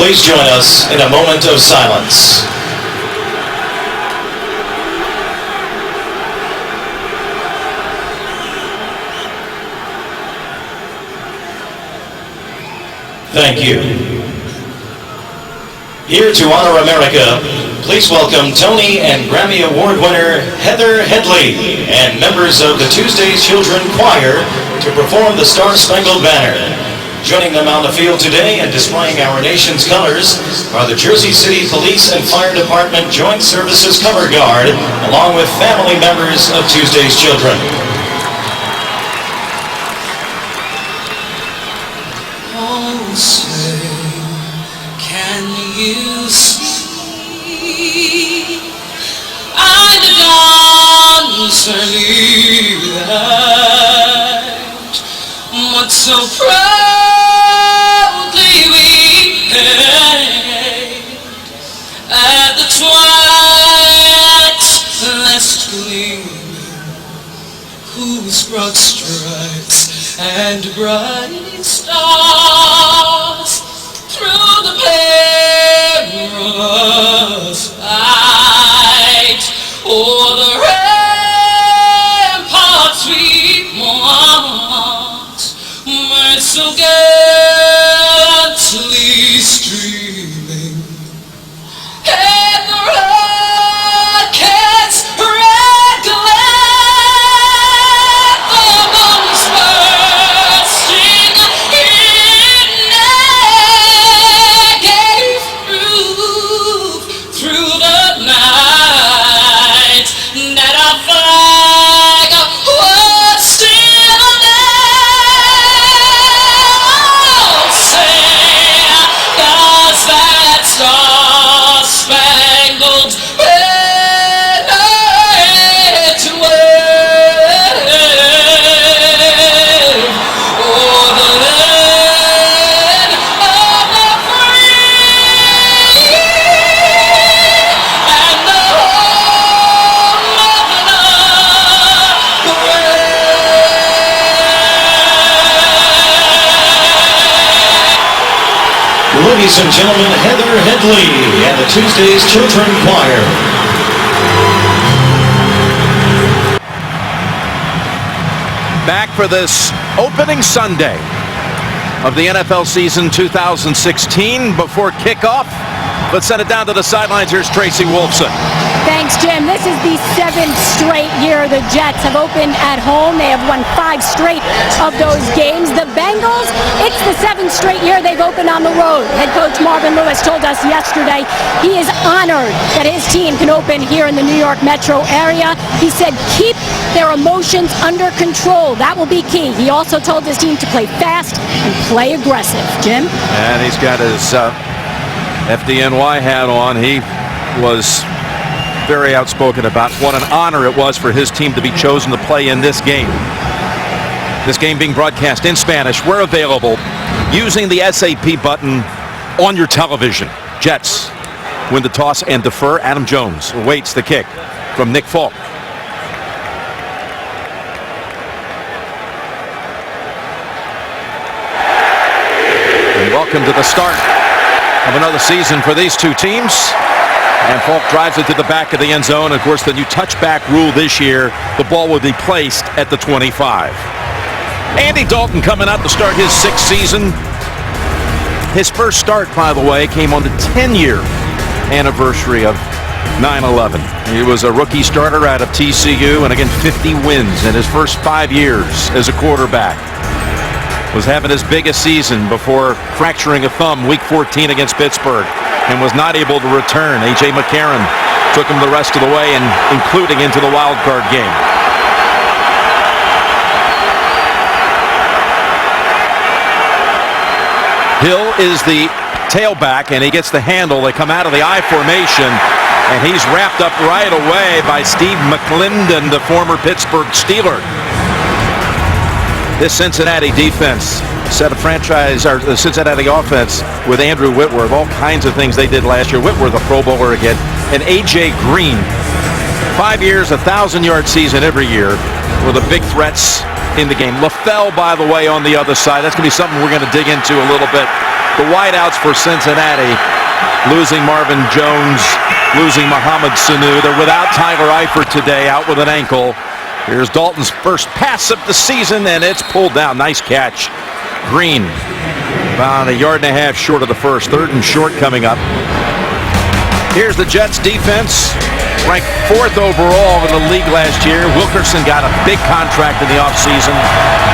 please join us in a moment of silence. Thank you. Here to honor America, please welcome Tony and Grammy Award winner Heather Headley and members of the Tuesday's Children Choir to perform the Star-Spangled Banner. Joining them on the field today and displaying our nation's colors are the Jersey City Police and Fire Department Joint Services Color Guard, along with family members of Tuesday's Children. Oh, say, can you see under dawn's early light what so proudly we hailed at the twilight's last gleaming, whose broad stripes and bright stars through the perilous fight o'er the ramparts we marched, were so gallantly streaming, and the rockets red glare, the bombs bursting in air gave proof through the night that our flag was still alive. Say, does that star-spangled banner yet wave o'er the land of the free and the home of the brave? Ladies and gentlemen, Heather Headley and the Tuesday's Children Choir. Back for this opening Sunday of the NFL season 2016. Before kickoff, let's send it down to the sidelines. Here's Tracy Wolfson. Thanks, Jim. This is the 7th straight year the Jets have opened at home. They have won 5 straight of those games. The Bengals, it's the 7th straight year they've opened on the road. Head coach Marvin Lewis told us yesterday he is honored that his team can open here in the New York metro area. He said keep their emotions under control. That will be key. He also told his team to play fast and play aggressive. Jim? And he's got his FDNY hat on. He was very outspoken about what an honor it was for his team to be chosen to play in this game. This game being broadcast in Spanish. We're available using the SAP button on your television. Jets win the toss and defer. Adam Jones awaits the kick from Nick Folk. And welcome to the start of another season for these two teams. And Folk drives it to the back of the end zone. Of course, the new touchback rule this year, the ball will be placed at the 25. Andy Dalton coming out to start his 6th season. His first start, by the way, came on the 10-year anniversary of 9/11. He was a rookie starter out of TCU, and again, 50 wins in his first 5 years as a quarterback. Was having his biggest season before fracturing a thumb week 14 against Pittsburgh, and was not able to return. A.J. McCarron took him the rest of the way, and including into the wild card game. Hill is the tailback, and he gets the handle. They come out of the I formation, and he's wrapped up right away by Steve McClendon, the former Pittsburgh Steeler. This Cincinnati defense set a franchise, or the Cincinnati offense, with Andrew Whitworth. All kinds of things they did last year. Whitworth, a Pro Bowler again, and A.J. Green. 5 years, 1,000-yard season every year, were the big threats in the game. LaFell, by the way, on the other side. That's going to be something we're going to dig into a little bit the wideouts for Cincinnati. Losing Marvin Jones, losing Mohamed Sanu. They're without Tyler Eifert today, out with an ankle. Here's Dalton's first pass of the season, and it's pulled down. Nice catch. Green, about a yard and a half short of the first. 3rd and short coming up. Here's the Jets defense, ranked 4th overall in the league last year. Wilkerson got a big contract in the offseason.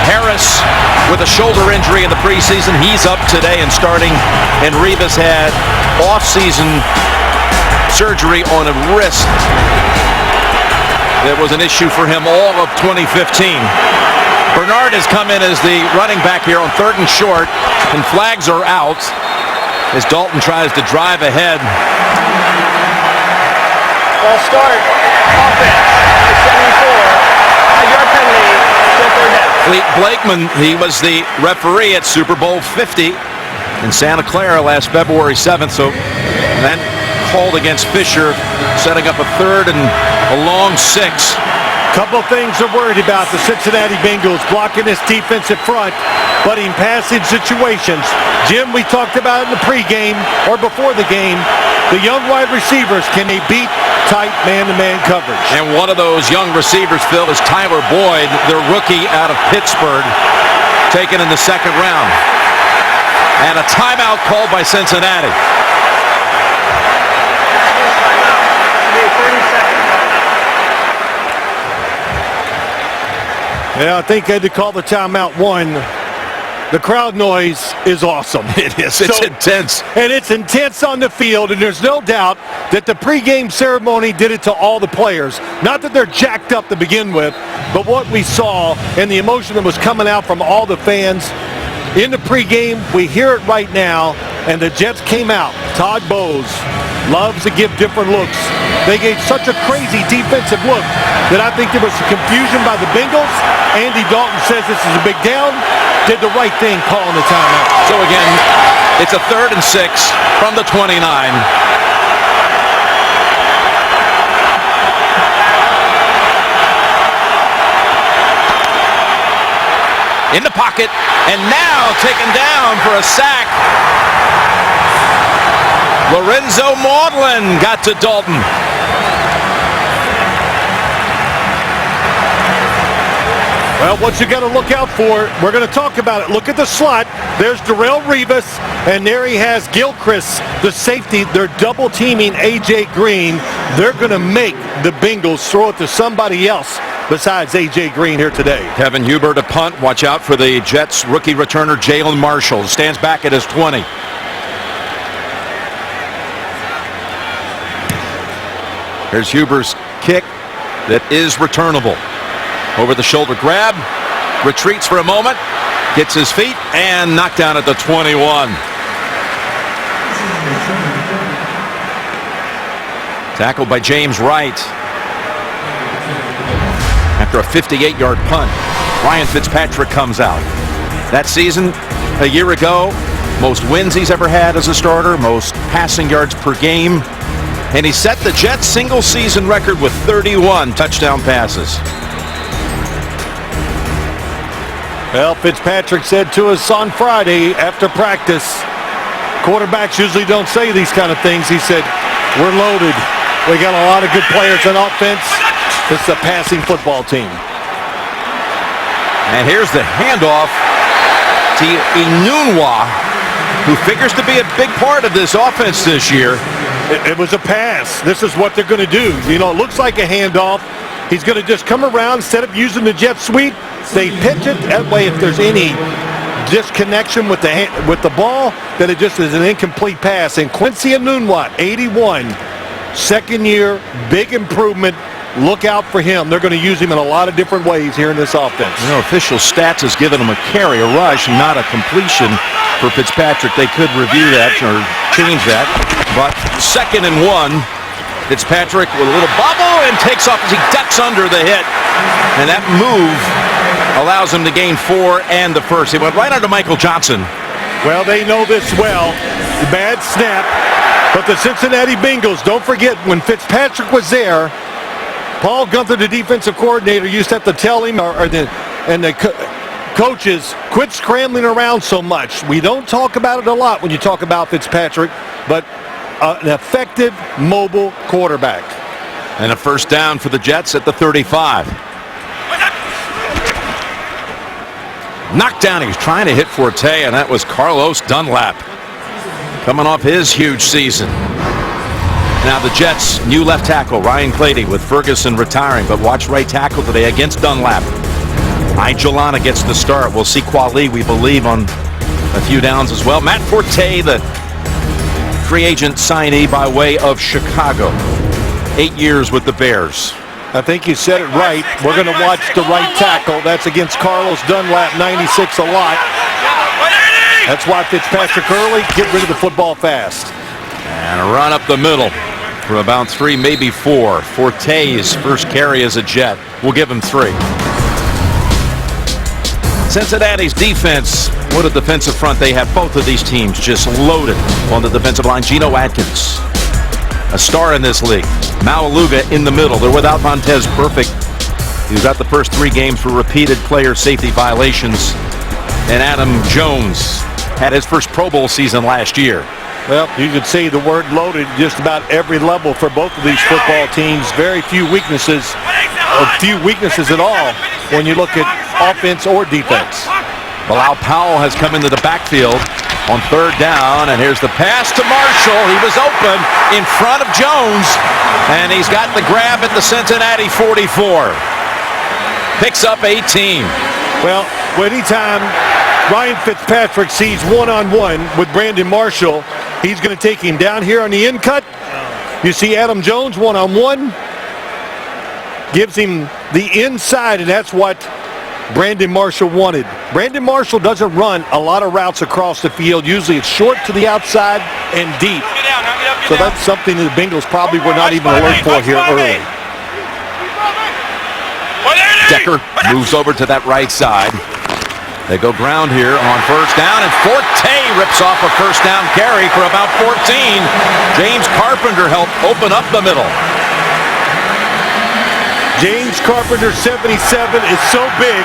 Harris with a shoulder injury in the preseason. He's up today and starting. And Rivas had offseason surgery on a wrist. That was an issue for him all of 2015. Bernard has come in as the running back here on 3rd and short, and flags are out as Dalton tries to drive ahead. Ball start. Offense. 74. 5-yard penalty. Still 3rd down. Fleet Blakeman, he was the referee at Super Bowl 50 in Santa Clara last February 7th. So then called against Fisher, setting up a 3rd and a long 6. Couple things they're worried about. The Cincinnati Bengals blocking this defensive front, but in passing situations. Jim, we talked about in the pregame or before the game, the young wide receivers, can they beat tight man-to-man coverage? And one of those young receivers, Phil, is Tyler Boyd, the rookie out of Pittsburgh, taken in the 2nd round. And a timeout called by Cincinnati. Yeah, I think they had to call the timeout 1. The crowd noise is awesome. It is. It's intense. And it's intense on the field, and there's no doubt that the pregame ceremony did it to all the players. Not that they're jacked up to begin with, but what we saw and the emotion that was coming out from all the fans in the pregame, we hear it right now, and the Jets came out. Todd Bowles loves to give different looks. They gave such a crazy defensive look that I think there was some confusion by the Bengals. Andy Dalton says this is a big down. Did the right thing calling the timeout. So again, it's a 3rd and 6 from the 29. In the pocket, and now taken down for a sack. Lorenzo Maudlin got to Dalton. Well, what you got to look out for, we're going to talk about it. Look at the slot. There's Darrelle Revis, and there he has Gilchrist, the safety. They're double teaming A.J. Green. They're going to make the Bengals throw it to somebody else besides A.J. Green here today. Kevin Huber to punt. Watch out for the Jets rookie returner Jalen Marshall. Stands back at his 20. Here's Huber's kick that is returnable. Over the shoulder grab, retreats for a moment, gets his feet, and knocked down at the 21. Tackled by James Wright. After a 58-yard punt, Ryan Fitzpatrick comes out. That season, a year ago, most wins he's ever had as a starter, most passing yards per game, and he set the Jets single-season record with 31 touchdown passes. Well, Fitzpatrick said to us on Friday after practice, quarterbacks usually don't say these kind of things. He said, we're loaded. We got a lot of good players on offense. It's a passing football team. And here's the handoff to Enunwa, who figures to be a big part of this offense this year. It was a pass. This is what they're going to do. You know, it looks like a handoff. He's going to just come around instead of using the jet sweep. They pitch it that way. If there's any disconnection with the ball, then it just is an incomplete pass. And Quincy Enunwa, 81, second year, big improvement. Look out for him. They're going to use him in a lot of different ways here in this offense. You know, official stats has given him a carry, a rush, not a completion for Fitzpatrick. They could review that or change that. But 2nd and 1. Fitzpatrick with a little bobble and takes off as he ducks under the hit. And that move allows him to gain 4 and the first. He went right under Michael Johnson. Well, they know this well. Bad snap. But the Cincinnati Bengals, don't forget, when Fitzpatrick was there, Paul Gunther, the defensive coordinator, used to have to tell him, coaches, quit scrambling around so much. We don't talk about it a lot when you talk about Fitzpatrick, but an effective mobile quarterback. And a first down for the Jets at the 35. Knocked down. He was trying to hit Forte, and that was Carlos Dunlap coming off his huge season. Now the Jets, new left tackle Ryan Clady with Ferguson retiring, but watch right tackle today against Dunlap. Igelana gets the start. We'll see Quali, we believe, on a few downs as well. Matt Forte, the free agent signee by way of Chicago. 8 years with the Bears. I think you said it right. We're going to watch the right tackle. That's against Carlos Dunlap, 96 a lot. That's why Fitzpatrick early, get rid of the football fast. And a run up the middle for about 3, maybe 4. Forte's first carry as a Jet. We'll give him 3. Cincinnati's defense, what a defensive front they have. Both of these teams just loaded on the defensive line. Geno Atkins, a star in this league. Maualuga in the middle. They're without Montez Perfect. He was out the first 3 games for repeated player safety violations. And Adam Jones had his first Pro Bowl season last year. Well, you could say the word loaded just about every level for both of these football teams. Very few weaknesses, or few weaknesses at all when you look at offense or defense. Bilal Powell has come into the backfield on 3rd down, and here's the pass to Marshall. He was open in front of Jones, and he's got the grab at the Cincinnati 44. Picks up 18. Well, anytime Ryan Fitzpatrick sees one-on-one with Brandon Marshall, he's going to take him down here on the in cut. You see Adam Jones one-on-one, gives him the inside, and that's what Brandon Marshall wanted. Brandon Marshall doesn't run a lot of routes across the field. Usually it's short to the outside and deep. So that's something that the Bengals probably were not even alert for here early. Decker moves over to that right side. They go ground here on 1st down, and Forte rips off a 1st down carry for about 14. James Carpenter helped open up the middle. James Carpenter, 77, is so big.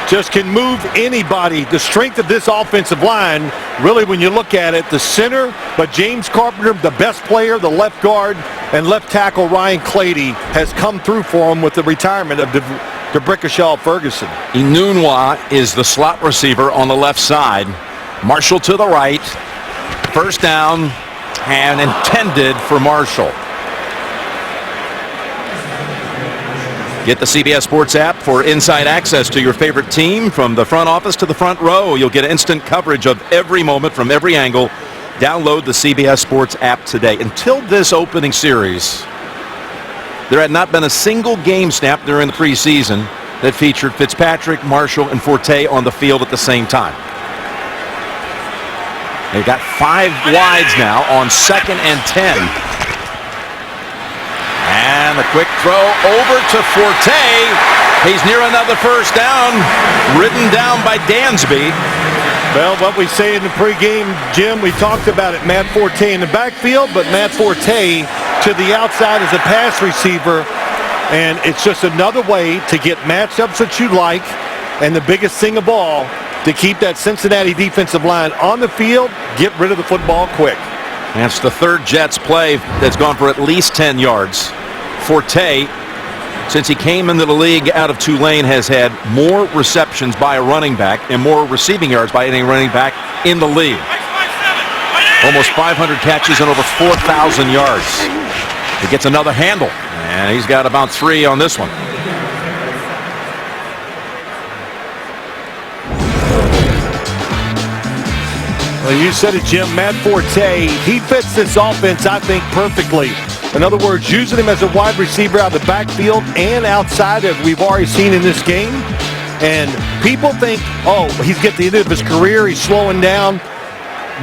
Just can move anybody. The strength of this offensive line, really when you look at it, the center, but James Carpenter, the best player, the left guard, and left tackle Ryan Clady has come through for him with the retirement of DeBrickashaw Ferguson. Enunwa is the slot receiver on the left side. Marshall to the right. 1st down and intended for Marshall. Get the CBS Sports app for inside access to your favorite team from the front office to the front row. You'll get instant coverage of every moment from every angle. Download the CBS Sports app today. Until this opening series, there had not been a single game snap during the preseason that featured Fitzpatrick, Marshall, and Forte on the field at the same time. They've got 5 wides now on 2nd and 10. And a quick throw over to Forte. He's near another 1st down, ridden down by Dansby. Well, what we say in the pregame, Jim, we talked about it. Matt Forte in the backfield, but Matt Forte to the outside as a pass receiver. And it's just another way to get matchups that you like. And the biggest thing of all, to keep that Cincinnati defensive line on the field, get rid of the football quick. That's the 3rd Jets play that's gone for at least 10 yards. Forte, since he came into the league out of Tulane, has had more receptions by a running back and more receiving yards by any running back in the league. Almost 500 catches and over 4,000 yards. He gets another handle, and he's got about 3 on this one. Well, you said it, Jim. Matt Forte, he fits this offense, I think, perfectly. In other words, using him as a wide receiver out of the backfield and outside, as we've already seen in this game. And people think, oh, he's getting the end of his career, he's slowing down.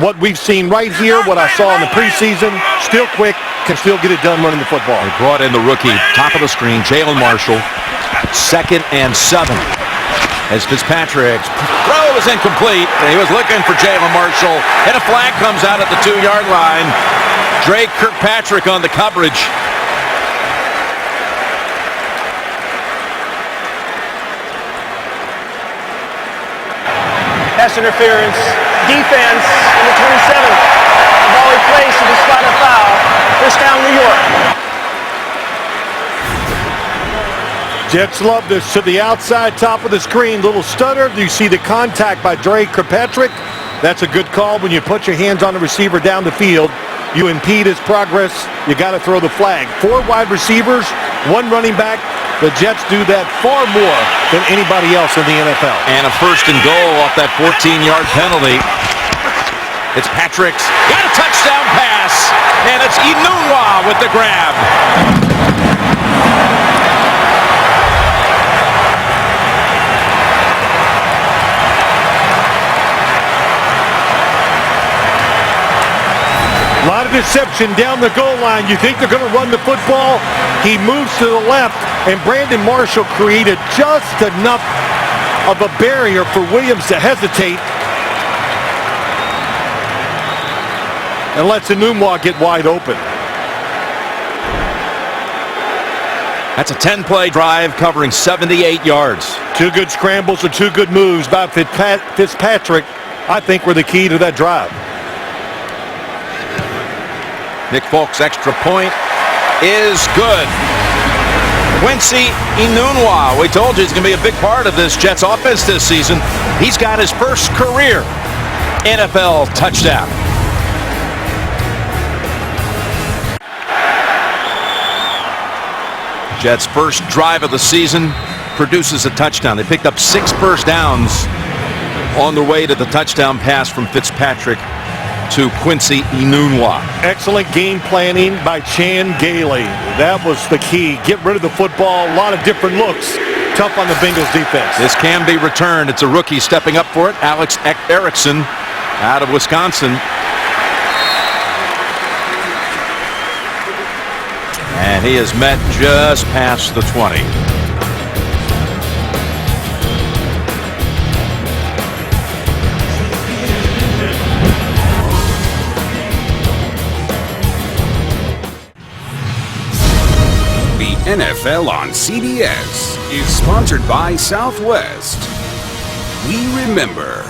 What we've seen right here, what I saw in the preseason, still quick, can still get it done running the football. They brought in the rookie, top of the screen, Jalen Marshall. 2nd and 7. As Fitzpatrick's throw is incomplete, and he was looking for Jalen Marshall, and a flag comes out at the 2-yard line. Drake Kirkpatrick on the coverage. Pass interference. Defense in the 27th. The ball replaced with a spot of foul. First down, New York. Jets love this to the outside top of the screen. Little stutter. You see the contact by Dre Kirkpatrick. That's a good call when you put your hands on the receiver down the field. You impede his progress. You got to throw the flag. 4 wide receivers, 1 running back. The Jets do that far more than anybody else in the NFL. And a first and goal off that 14-yard penalty. It's Patrick's got a touchdown pass, and it's Inunwa with the grab. A lot of deception down the goal line. You think they're going to run the football. He moves to the left, and Brandon Marshall created just enough of a barrier for Williams to hesitate. And lets Inunwa get wide open. That's a 10-play drive covering 78 yards. 2 good scrambles or 2 good moves by Fitzpatrick, I think, were the key to that drive. Nick Folk's extra point is good. Quincy Inunwa, we told you he's going to be a big part of this Jets offense this season. He's got his first career NFL touchdown. Jets' first drive of the season produces a touchdown. They picked up 6 first downs on their way to the touchdown pass from Fitzpatrick to Quincy Inunwa. Excellent game planning by Chan Gailey. That was the key. Get rid of the football. A lot of different looks. Tough on the Bengals defense. This can be returned. It's a rookie stepping up for it. Alex Erickson out of Wisconsin. And he is met just past the 20. NFL on CBS is sponsored by Southwest. We remember.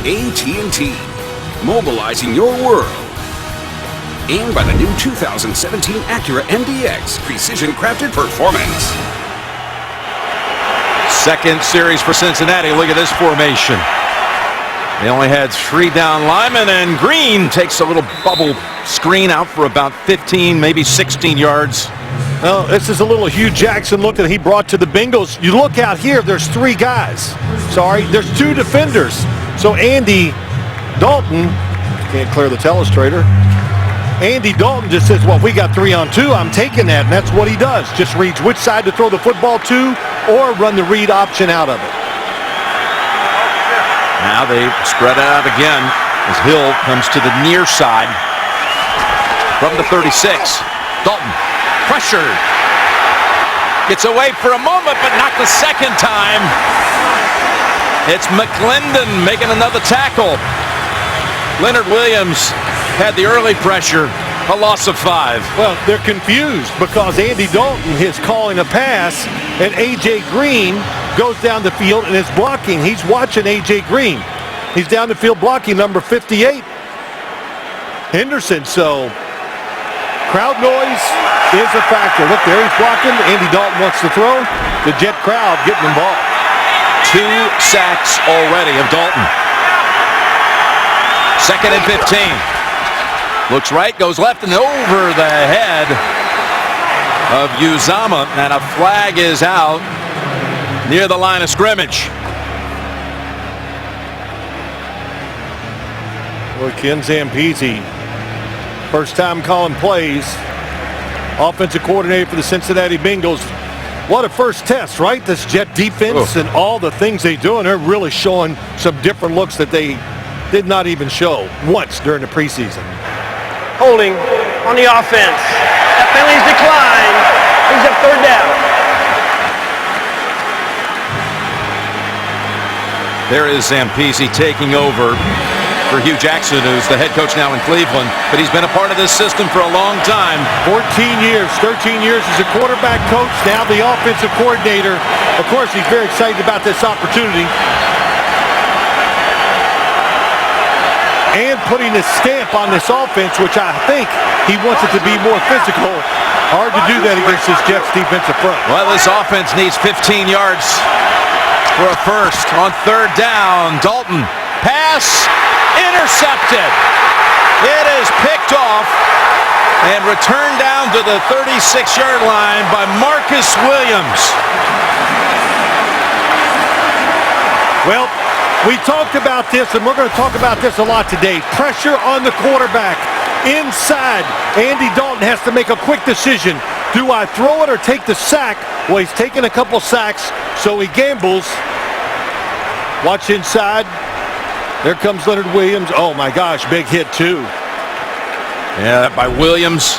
AT&T, mobilizing your world. And by the new 2017 Acura MDX, precision-crafted performance. Second series for Cincinnati. Look at this formation. They only had 3 down linemen, and Green takes a little bubble screen out for about 15, maybe 16 yards. Well, this is a little Hugh Jackson look that he brought to the Bengals. You look out here, there's 3 guys. Sorry, there's 2 defenders. So Andy Dalton, can't clear the telestrator. Andy Dalton just says, well, we got 3 on 2. I'm taking that, and that's what he does. Just reads which side to throw the football to or run the read option out of it. Now they spread it out again as Hill comes to the near side from the 36. Dalton pressured. Gets away for a moment, but not the second time. It's McClendon making another tackle. Leonard Williams had the early pressure, a loss of 5. Well, they're confused because Andy Dalton is calling a pass, and A.J. Green goes down the field and is blocking. He's watching A.J. Green. He's down the field blocking number 58, Henderson. So crowd noise is a factor. Look there, he's blocking. Andy Dalton wants to throw. The Jet crowd getting involved. 2 sacks already of Dalton. 2nd and 15. Looks right, goes left, and over the head of Uzama, and a flag is out near the line of scrimmage. Well, Ken Zampese, first time calling plays. Offensive coordinator for the Cincinnati Bengals. What a first test, right? This Jet defense and all the things they do, and they're really showing some different looks that they did not even show once during the preseason. Holding on the offense. That penalty's declined. Brings up 3rd down. There is Zampese taking over for Hugh Jackson, who's the head coach now in Cleveland, but he's been a part of this system for a long time. 14 years, 13 years as a quarterback coach, now the offensive coordinator. Of course, he's very excited about this opportunity. And putting a stamp on this offense, which I think he wants it to be more physical. Hard to do that against this Jets defensive front. Well, this offense needs 15 yards for a first on third down. Dalton, pass, intercepted. It is picked off and returned down to the 36-yard line by Marcus Williams. Well, we talked about this, and we're going to talk about this a lot today. Pressure on the quarterback. Inside, Andy Dalton has to make a quick decision. Do I throw it or take the sack? Well, he's taking a couple sacks, so he gambles. Watch inside. There comes Leonard Williams. Oh, my gosh, big hit, too. Yeah, by Williams.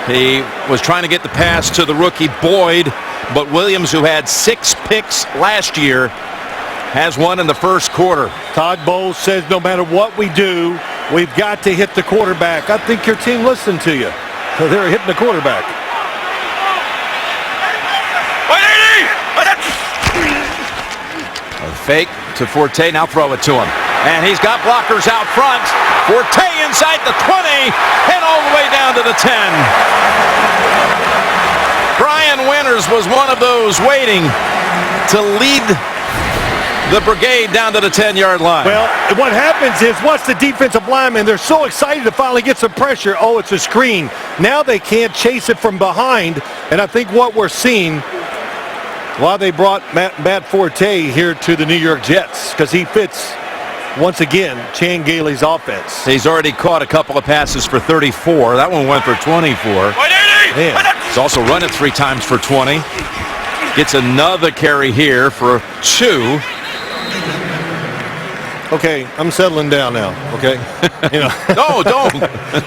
He was trying to get the pass to the rookie Boyd, but Williams, who had 6 picks last year, has one in the first quarter. Todd Bowles says no matter what we do, we've got to hit the quarterback. I think your team listened to you. So they're hitting the quarterback. A fake to Forte, now throw it to him. And he's got blockers out front. Forte inside the 20 and all the way down to the 10. Brian Winters was one of those waiting to lead the brigade down to the 10-yard line. Well, what happens is once the defensive linemen, they're so excited to finally get some pressure. Oh, it's a screen. Now they can't chase it from behind. And I think what we're seeing, why they brought Matt Forte here to the New York Jets, because he fits, once again, Chan Gailey's offense. He's already caught a couple of passes for 34. That one went for 24. Man. He's also run it 3 times for 20. Gets another carry here for 2. Okay, I'm settling down now, okay? You know. No, don't.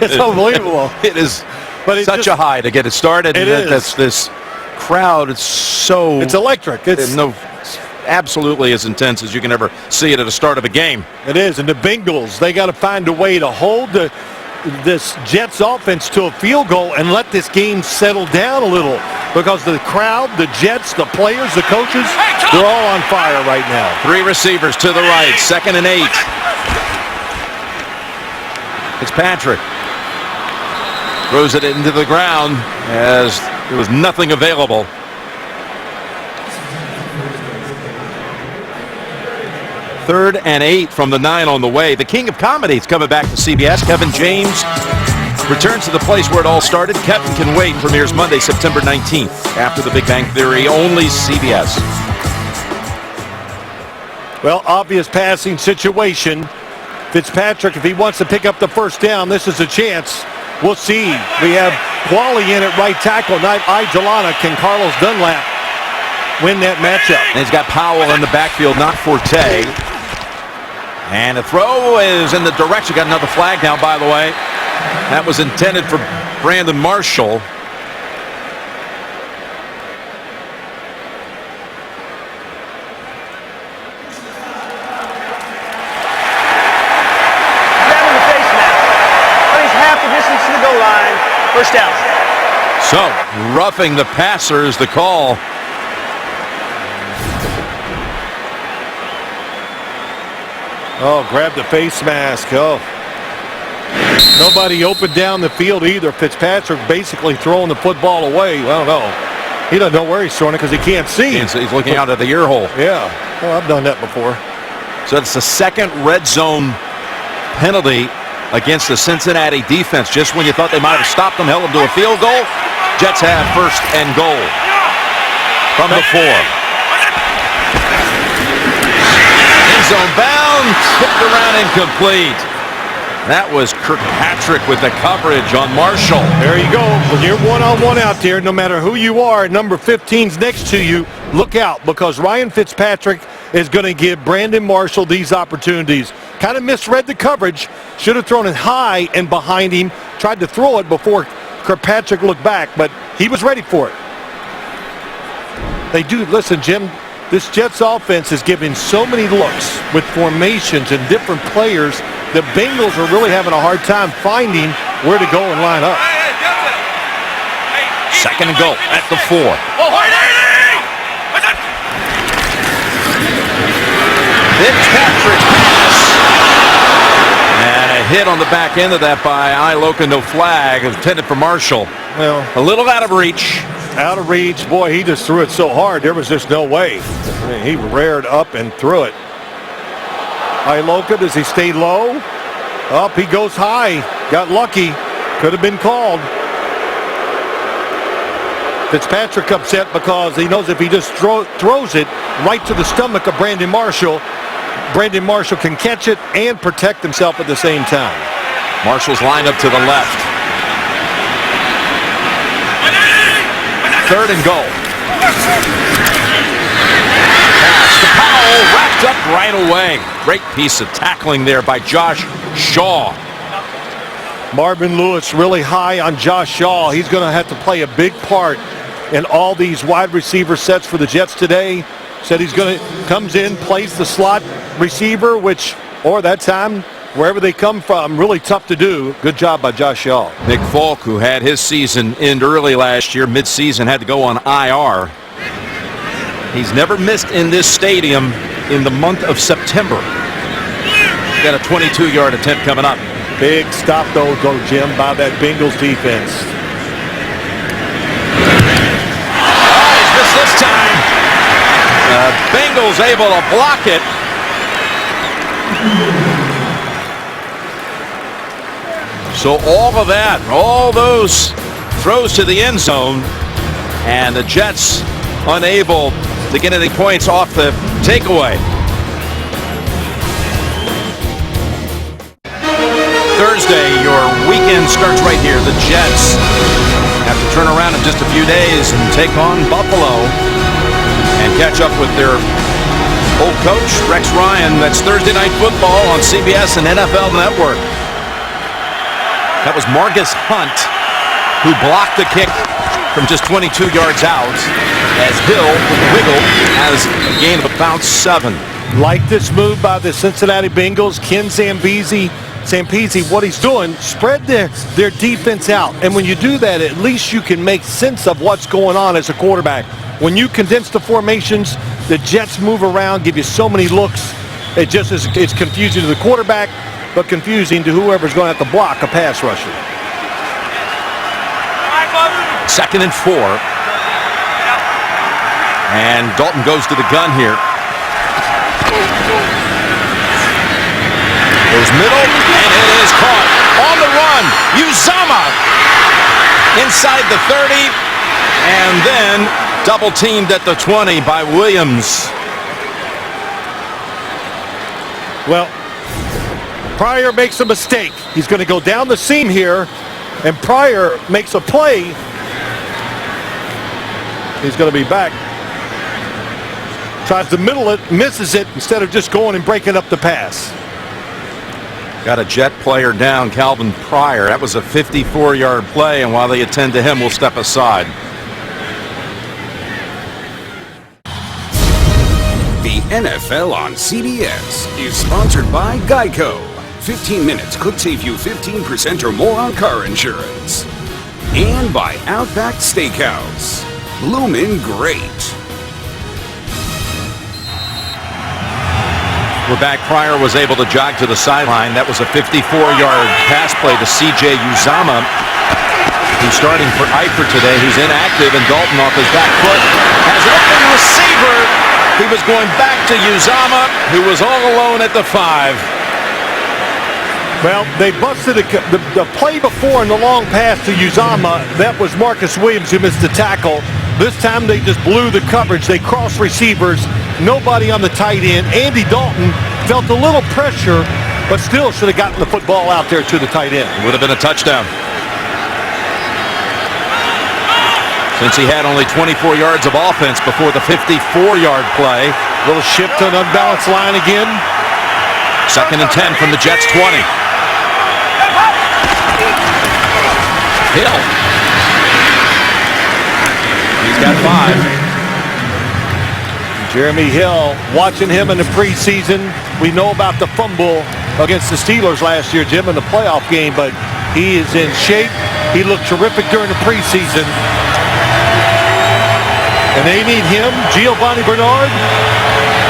It's unbelievable. It is But such a high to get it started. It is. That's this crowd. It's so... It's electric. It's absolutely as intense as you can ever see it at the start of a game. It is, and the Bengals, they got to find a way to hold this Jets offense to a field goal and let this game settle down a little, because the crowd, the Jets, the players, the coaches, they're all on fire right now. 3 receivers to the right, 2nd and 8. Fitzpatrick throws it into the ground as there was nothing available. Third and 8 from the 9 on the way. The king of comedy is coming back to CBS. Kevin James returns to the place where it all started. Kevin Can Wait premieres Monday, September 19th. After The Big Bang Theory, only CBS. Well, obvious passing situation. Fitzpatrick, if he wants to pick up the first down, this is a chance. We'll see. We have Qualley in at right tackle. Not Igelana. Can Carlos Dunlap win that matchup? And he's got Powell in the backfield, not Forte. And the throw is in the direction. Got another flag now, by the way. That was intended for Brandon Marshall. Grabbing the face mask. He's half the distance to the goal line. First down. So, roughing the passer is the call. Oh, grab the face mask. Oh. Nobody opened down the field either. Fitzpatrick basically throwing the football away. I don't know. He doesn't know where he's throwing it because he can't see. He's looking out of the ear hole. Yeah. Well, I've done that before. So it's the 2nd red zone penalty against the Cincinnati defense. Just when you thought they might have stopped them, held them to a field goal, Jets have 1st and goal from the 4. End zone bound, tipped around incomplete. That was Kirkpatrick with the coverage on Marshall. There you go. When you're one-on-one out there, no matter who you are, number 15's next to you, look out, because Ryan Fitzpatrick is going to give Brandon Marshall these opportunities. Kind of misread the coverage. Should have thrown it high and behind him. Tried to throw it before Kirkpatrick looked back, but he was ready for it. They do. Listen, Jim, this Jets offense is giving so many looks with formations and different players the Bengals are really having a hard time finding where to go and line up. Second and goal at the 4. Fitzpatrick pass. And a hit on the back end of that by Iloka. No flag. Intended for Marshall. Well, a little out of reach. Out of reach. Boy, he just threw it so hard. There was just no way. I mean, he reared up and threw it. Iloka, does he stay low? Up, he goes high. Got lucky. Could have been called. Fitzpatrick upset because he knows if he just throws it right to the stomach of Brandon Marshall can catch it and protect himself at the same time. Marshall's lined up to the left. Third and goal. Pass to Powell, wrapped up right away. Great piece of tackling there by Josh Shaw. Marvin Lewis really high on Josh Shaw. He's going to have to play a big part in all these wide receiver sets for the Jets today. Said he's going to comes in, plays the slot receiver, or that time wherever they come from, really tough to do. Good job by Josh Shaw. Nick Folk, who had his season end early last year, mid-season, had to go on IR. He's never missed in this stadium in the month of September. Got a 22-yard attempt coming up. Big stop though, Jim, by that Bengals defense. He's missed this time. Bengals able to block it. So all of that, all those throws to the end zone, and the Jets unable to get any points off the takeaway. Thursday, your weekend starts right here. The Jets have to turn around in just a few days and take on Buffalo and catch up with their old coach, Rex Ryan. That's Thursday Night Football on CBS and NFL Network. That was Margus Hunt who blocked the kick from just 22 yards out as Hill wiggled as a gain of about 7. Like this move by the Cincinnati Bengals, Ken Zampese, what he's doing, spread their defense out. And when you do that, at least you can make sense of what's going on as a quarterback. When you condense the formations, the Jets move around, give you so many looks. It's confusing to the quarterback, but confusing to whoever's going to have to block a pass rusher. Second and 4. And Dalton goes to the gun here. Goes middle, and it is caught. On the run, Uzama inside the 30, and then double teamed at the 20 by Williams. Well, Pryor makes a mistake. He's going to go down the seam here, and Pryor makes a play. He's going to be back. Tries to middle it, misses it instead of just going and breaking up the pass. Got a Jet player down, Calvin Pryor. That was a 54-yard play, and while they attend to him, we'll step aside. The NFL on CBS is sponsored by Geico. 15 minutes could save you 15% or more on car insurance. And by Outback Steakhouse. Bloomin' Great. We're back. Pryor was able to jog to the sideline. That was a 54-yard pass play to C.J. Uzama, who's starting for Eifert today. He's inactive, and Dalton off his back foot has an open receiver. He was going back to Uzama, who was all alone at the 5. Well, they busted the play before in the long pass to Uzama. That was Marcus Williams who missed the tackle. This time they just blew the coverage. They crossed receivers. Nobody on the tight end. Andy Dalton felt a little pressure, but still should have gotten the football out there to the tight end. It would have been a touchdown. Since he had only 24 yards of offense before the 54-yard play. Little shift to an unbalanced line again. Second and 10 from the Jets 20. Hill. He's got 5. Jeremy Hill, watching him in the preseason. We know about the fumble against the Steelers last year, Jim, in the playoff game, but he is in shape. He looked terrific during the preseason. And they need him, Giovanni Bernard,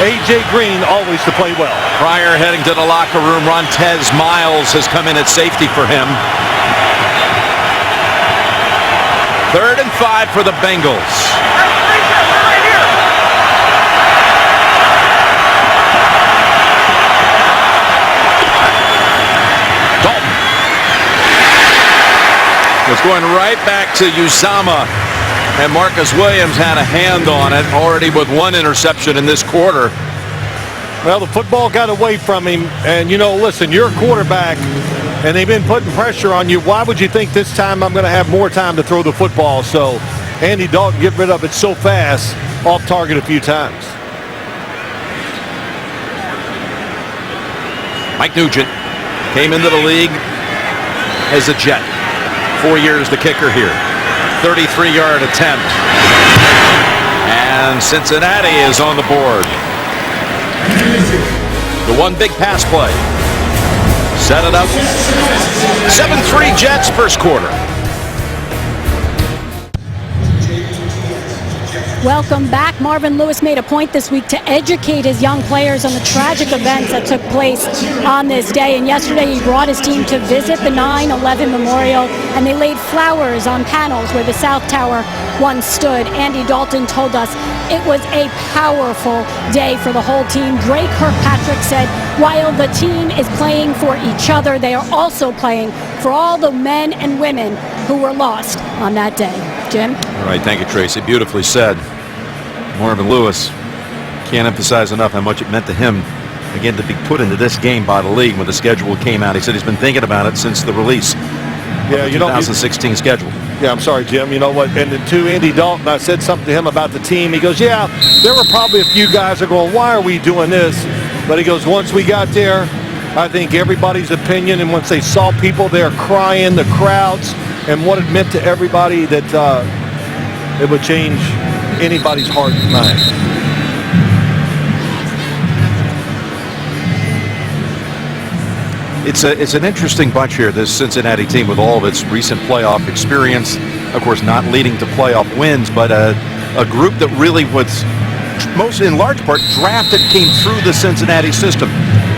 A.J. Green, always to play well. Pryor heading to the locker room. Rontez Miles has come in at safety for him. 3rd and 5 for the Bengals. Dalton was going right back to Uzama. And Marcus Williams had a hand on it already with 1 interception in this quarter. Well, the football got away from him. And, you know, listen, you're a quarterback, and they've been putting pressure on you. Why would you think this time I'm going to have more time to throw the football? So Andy Dalton get rid of it so fast, off target a few times. Mike Nugent came into the league as a Jet. 4 years the kicker here. 33-yard attempt. And Cincinnati is on the board. The one big pass play. Set it up. 7-3 Jets first quarter. Welcome back. Marvin Lewis made a point this week to educate his young players on the tragic events that took place on this day. And yesterday he brought his team to visit the 9/11 memorial, and they laid flowers on panels where the South Tower once stood. Andy Dalton told us it was a powerful day for the whole team. Dre Kirkpatrick said while the team is playing for each other, they are also playing for all the men and women who were lost on that day. Jim? All right, thank you, Tracy. Beautifully said. Marvin Lewis, can't emphasize enough how much it meant to him, again, to be put into this game by the league when the schedule came out. He said he's been thinking about it since the release of the 2016 schedule. Yeah, I'm sorry, Jim. You know what? And then to Andy Dalton, I said something to him about the team. He goes, yeah, there were probably a few guys that are going, why are we doing this? But he goes, once we got there, I think everybody's opinion, and once they saw people there crying, the crowds, and what it meant to everybody, that it would change anybody's heart and mind. It's an interesting bunch here, this Cincinnati team, with all of its recent playoff experience. Of course, not leading to playoff wins, but a group that really was, most in large part, drafted, came through the Cincinnati system.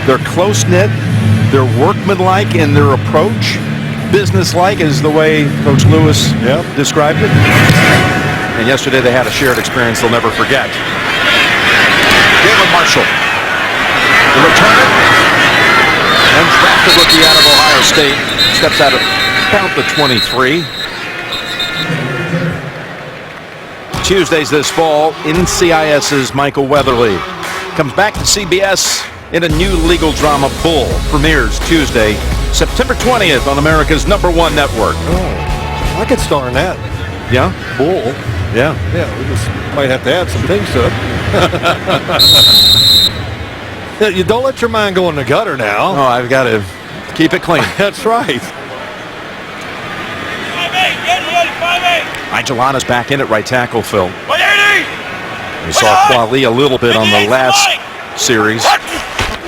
They're close-knit, they're workmanlike in their approach. Business-like is the way Coach Lewis described it. And yesterday they had a shared experience they'll never forget. Jalen Marshall, the returner, and drafted rookie out of Ohio State, steps out of about the 23. Tuesdays this fall, NCIS's Michael Weatherly comes back to CBS in a new legal drama, Bull, premieres Tuesday, September 20th on America's #1 network. Oh, I could star in that. Yeah? Bull. Yeah. Yeah, we just might have to add some things to it. You don't let your mind go in the gutter now. Oh, I've got to keep it clean. That's right. Angelana's back in at right tackle, Phil. We saw Quali a little bit on the last series.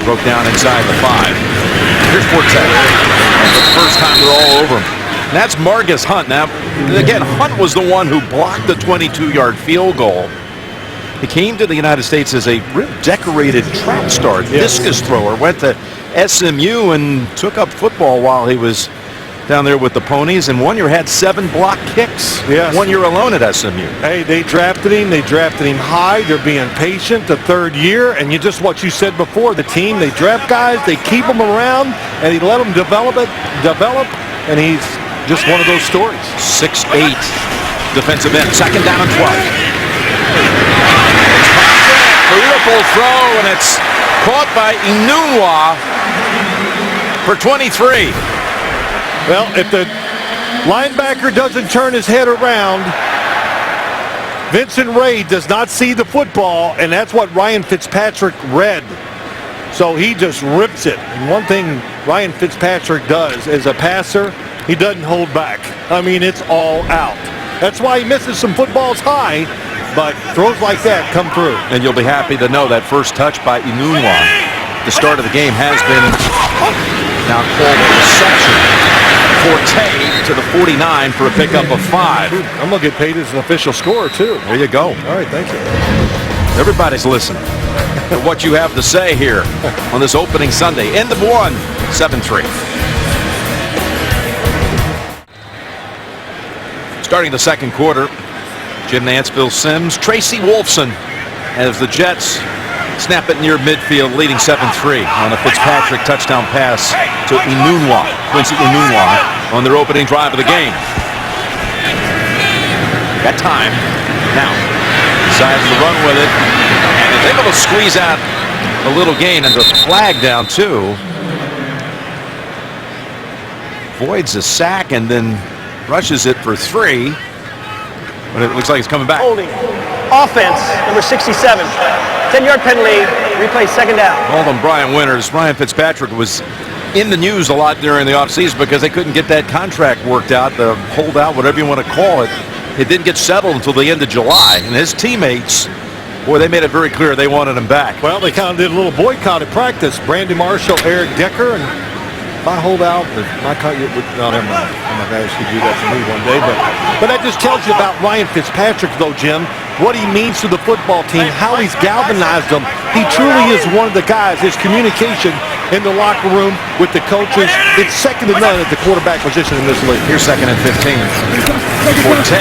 Broke down inside the 5. Here's Forte. And for the first time, they're all over him. And that's Margus Hunt. Now, again, Hunt was the one who blocked the 22-yard field goal. He came to the United States as a real decorated track star, discus thrower. Went to SMU and took up football while he was down there with the Ponies, and 1 year had 7 block kicks. Yes. 1 year alone at SMU. Hey, they drafted him. They drafted him high. They're being patient the 3rd year. And you just what you said before, the team, they draft guys, they keep them around, and he let them develop, and he's just one of those stories. 6'8" defensive end. 2nd down and 12. Beautiful throw, and it's caught by Inunwa for 23. Well, if the linebacker doesn't turn his head around, Vincent Ray does not see the football, and that's what Ryan Fitzpatrick read. So he just rips it. And one thing Ryan Fitzpatrick does as a passer, he doesn't hold back. I mean, it's all out. That's why he misses some footballs high, but throws like that come through. And you'll be happy to know that first touch by Inunwa, the start of the game, has been now called a reception. Forte to the 49 for a pickup of 5. I'm going to get paid as an official scorer, too. There you go. All right, thank you. Everybody's listening to what you have to say here on this opening Sunday. End of one, 7-3. Starting the second quarter, Jim Nance, Bill Sims, Tracy Wolfson as the Jets snap it near midfield, leading 7-3 on a Fitzpatrick touchdown pass to Inunwa, Quincy Inunwa, on their opening drive of the game. Got time now. Decides to run with it and is able to squeeze out a little gain, and the flag down too. Voids a sack and then rushes it for 3, but it looks like it's coming back. Holding. Offense, number 67. 10-yard penalty. Replay second down. Hold on, Brian Winters. Ryan Fitzpatrick was in the news a lot during the offseason because they couldn't get that contract worked out, the holdout, whatever you want to call it. It didn't get settled until the end of July, and his teammates, boy, they made it very clear they wanted him back. Well, they kind of did a little boycott at practice. Brandon Marshall, Eric Decker, and if I hold out, no, never mind. I'm not going to do that for me one day. But that just tells you about Ryan Fitzpatrick, though, Jim. What he means to the football team, how he's galvanized them. He truly is one of the guys. His communication in the locker room with the coaches, it's second to none at the quarterback position in this league. Here's second and 15. Forte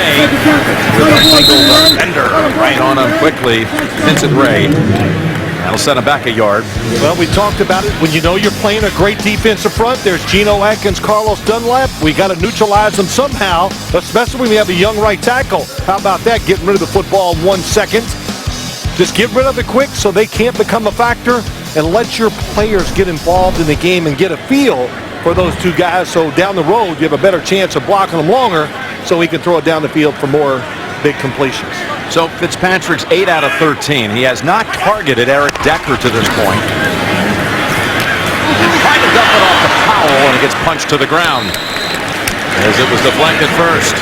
with a single defender right on him quickly. Vincent Ray. That'll set him back a yard. Well, we talked about it. When you know you're playing a great defensive front, there's Geno Atkins, Carlos Dunlap. We got to neutralize them somehow, especially when we have a young right tackle. How about that, getting rid of the football in 1 second? Just get rid of it quick so they can't become a factor, and let your players get involved in the game and get a feel for those two guys, so down the road you have a better chance of blocking them longer so he can throw it down the field for more big completions. So Fitzpatrick's 8 out of 13. He has not targeted Eric Decker to this point. And tried to dump it off the Powell, and it gets punched to the ground as it was deflected first.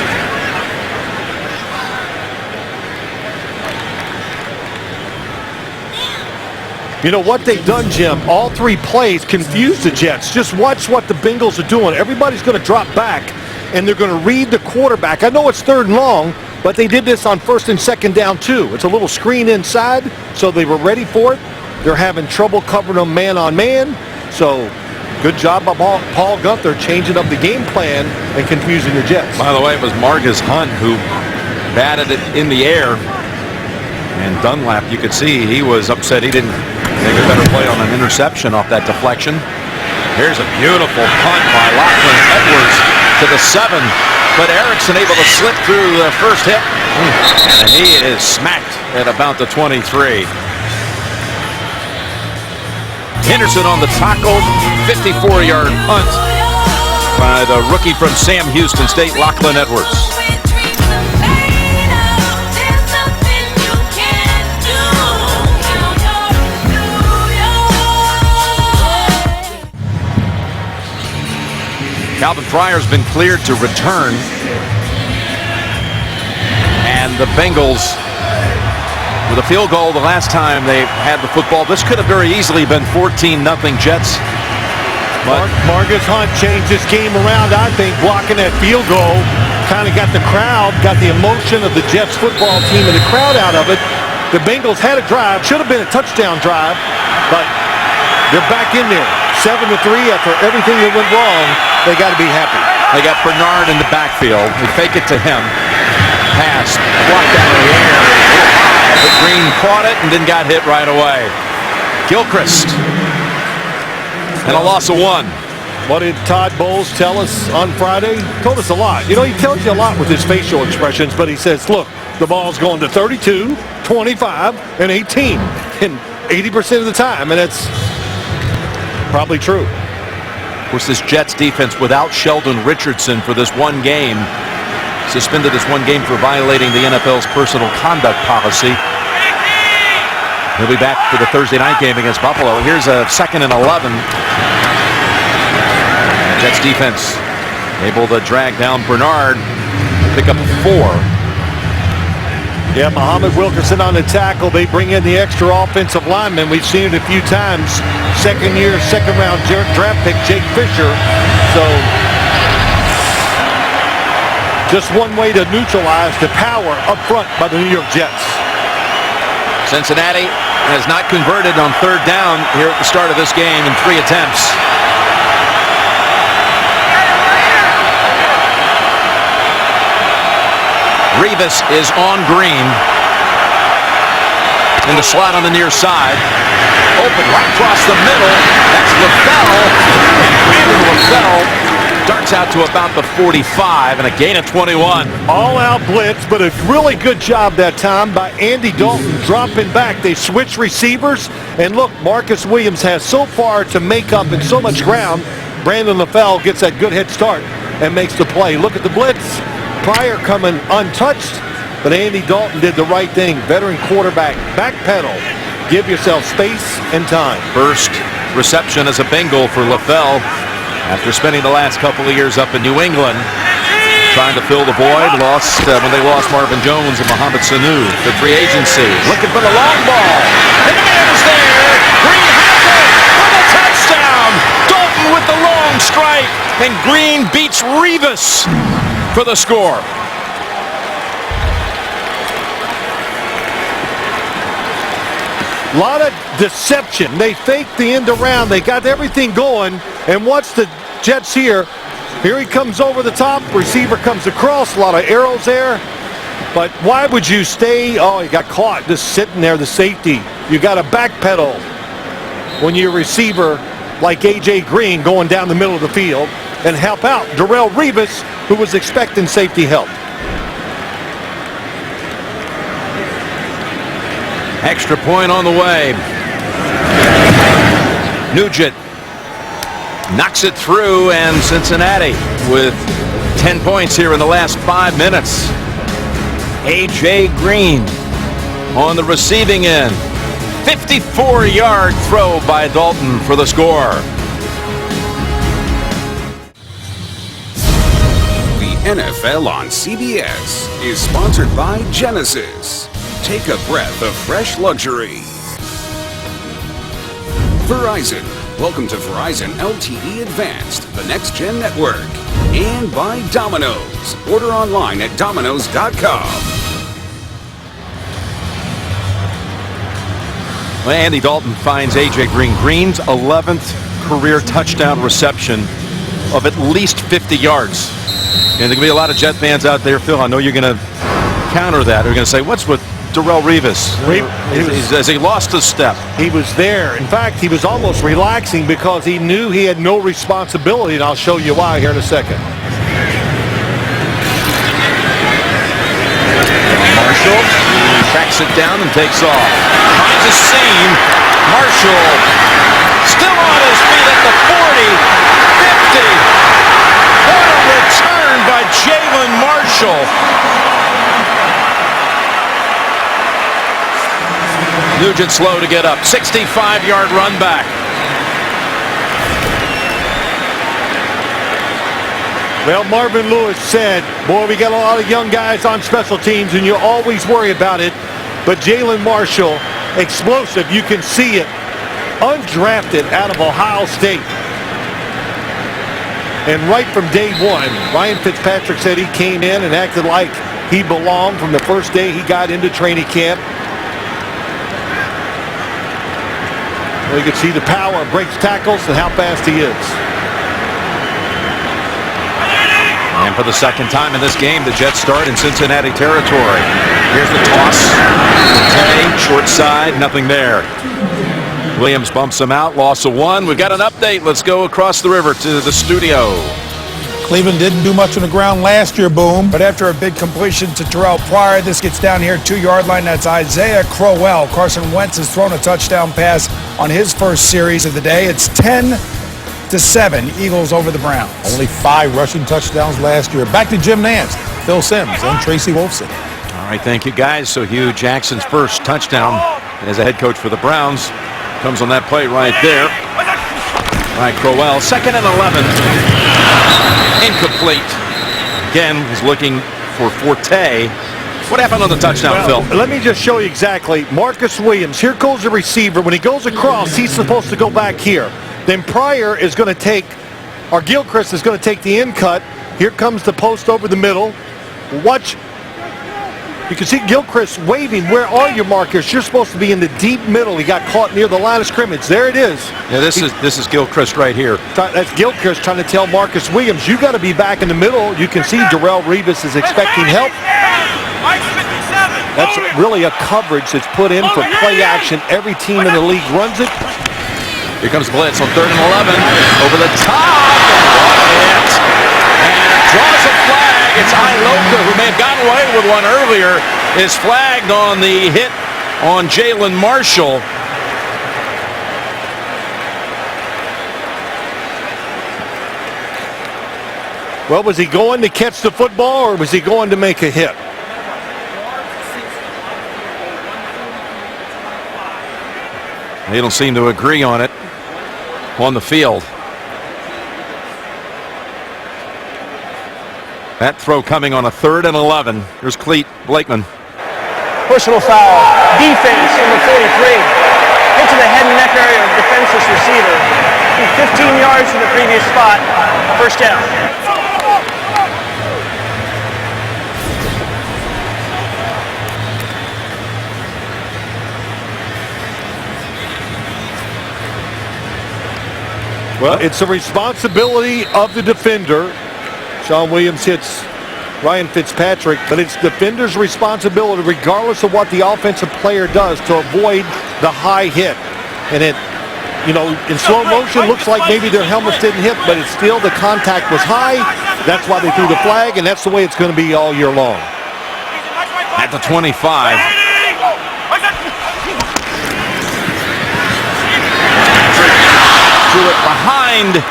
You know what they've done, Jim? All 3 plays confused the Jets. Just watch what the Bengals are doing. Everybody's going to drop back, and they're going to read the quarterback. I know it's 3rd and long, but they did this on 1st and 2nd down too. It's a little screen inside, so they were ready for it. They're having trouble covering them man on man. So good job by Paul Gunther changing up the game plan and confusing the Jets. By the way, it was Margus Hunt who batted it in the air. And Dunlap, you could see he was upset he didn't make a better play on an interception off that deflection. Here's a beautiful punt by Lachlan Edwards to the 7. But Erickson able to slip through the first hit. And he is smacked at about the 23. Henderson on the tackle. 54-yard punt by the rookie from Sam Houston State, Lachlan Edwards. Calvin Pryor's been cleared to return. And the Bengals, with a field goal the last time they had the football, this could have very easily been 14-0 Jets. But Margus Hunt changed this game around, I think, blocking that field goal. Kind of got the crowd, got the emotion of the Jets football team and the crowd out of it. The Bengals had a drive, should have been a touchdown drive, but they're back in there. 7-3 after everything that went wrong. They got to be happy. They got Bernard in the backfield. They fake it to him. Pass, blocked out of the air. But Green caught it and then got hit right away. Gilchrist. And a loss of 1. What did Todd Bowles tell us on Friday? Told us a lot. You know, he tells you a lot with his facial expressions, but he says, look, the ball's going to 32, 25, and 18. And 80% of the time, and it's probably true. Of course, this Jets defense without Sheldon Richardson for this one game. Suspended this one game for violating the NFL's personal conduct policy. He'll be back for the Thursday night game against Buffalo. Here's a 2nd and 11. Jets defense able to drag down Bernard, pick up 4. Yeah, Muhammad Wilkerson on the tackle. They bring in the extra offensive lineman. We've seen it a few times. Second-year, second-round draft pick Jake Fisher. So just one way to neutralize the power up front by the New York Jets. Cincinnati has not converted on third down here at the start of this game in 3 attempts. Revis is on Green. In the slot on the near side. Open right across the middle. That's LaFell. And Brandon LaFell darts out to about the 45 and a gain of 21. All-out blitz, but a really good job that time by Andy Dalton dropping back. They switch receivers. And look, Marcus Williams has so far to make up in so much ground. Brandon LaFell gets that good head start and makes the play. Look at the blitz. Pryor coming untouched, but Andy Dalton did the right thing. Veteran quarterback, backpedal. Give yourself space and time. First reception as a Bengal for LaFell after spending the last couple of years up in New England. Trying to fill the void. Lost when they lost Marvin Jones and Mohamed Sanu to free agency. Looking for the long ball. And the man is there. Green has it for the touchdown. Dalton with the long strike. And Green beats Revis for the score. A lot of deception. They faked the end around. They got everything going. And watch the Jets here. Here he comes over the top. Receiver comes across. A lot of arrows there. But why would you stay? Oh, he got caught just sitting there, the safety. You got to backpedal when you're a receiver like A.J. Green going down the middle of the field and help out Darrelle Revis, who was expecting safety help. Extra point on the way. Nugent knocks it through, and Cincinnati with 10 points here in the last 5 minutes. A.J. Green on the receiving end. 54-yard throw by Dalton for the score. NFL on CBS is sponsored by Genesis. Take a breath of fresh luxury. Verizon. Welcome to Verizon LTE Advanced, the next-gen network. And by Domino's. Order online at Domino's.com. Well, Andy Dalton finds A.J. Green. Green's 11th career touchdown reception of at least 50 yards. And there can be a lot of Jet fans out there, Phil. I know you're going to counter that. They're going to say, what's with Darrelle Revis? Has he lost a step? He was there. In fact, he was almost relaxing because he knew he had no responsibility, and I'll show you why here in a second. Marshall tracks it down and takes off. Finds a seam. Marshall still on his feet at the 40, 50. What a return by Jalen Marshall. Nugent slow to get up. 65-yard run back. Well, Marvin Lewis said, boy, we got a lot of young guys on special teams, and you always worry about it. But Jalen Marshall, explosive, you can see it. Undrafted out of Ohio State. And right from day one, Ryan Fitzpatrick said he came in and acted like he belonged from the first day he got into training camp. Well, you can see the power, breaks tackles, and how fast he is. And for the second time in this game, the Jets start in Cincinnati territory. Here's the toss. Tay, short side, nothing there. Williams bumps him out, loss of 1. We've got an update. Let's go across the river to the studio. Cleveland didn't do much on the ground last year, Boom. But after a big completion to Terrell Pryor, this gets down here 2-yard line. That's Isaiah Crowell. Carson Wentz has thrown a touchdown pass on his first series of the day. It's 10-7, Eagles over the Browns. Only 5 rushing touchdowns last year. Back to Jim Nance, Phil Simms, and Tracy Wolfson. All right, thank you, guys. So Hugh Jackson's first touchdown as a head coach for the Browns comes on that play right there. By Crowell. 2nd and 11. Incomplete. Again, he's looking for Forte. What happened on the touchdown, Phil? Let me just show you exactly. Marcus Williams, here goes the receiver. When he goes across, he's supposed to go back here. Then Pryor is going to take, or Gilchrist is going to take the in cut. Here comes the post over the middle. Watch. You can see Gilchrist waving. Where are you, Marcus? You're supposed to be in the deep middle. He got caught near the line of scrimmage. There it is. Yeah, this is Gilchrist right here. That's Gilchrist trying to tell Marcus Williams, you got to be back in the middle. You can see Darrelle Revis is expecting help. That's really a coverage that's put in for play action. Every team in the league runs it. Here comes blitz on 3rd and 11. Over the top. And draws a flag. It's Iloka, who may have gotten away with one earlier, is flagged on the hit on Jalen Marshall. Well, was he going to catch the football or was he going to make a hit? They don't seem to agree on it on the field. That throw coming on a 3rd and 11. Here's Cleat Blakeman. Personal foul. Defense, number 43. Hit to the head and neck area of defenseless receiver. 15 yards from the previous spot. First down. Well, it's a responsibility of the defender. Sean Williams hits Ryan Fitzpatrick, but it's defender's responsibility, regardless of what the offensive player does, to avoid the high hit. And it, you know, in slow motion, looks like maybe their helmets didn't hit, but it's still the contact was high. That's why they threw the flag, and that's the way it's going to be all year long. At the 25. Threw it behind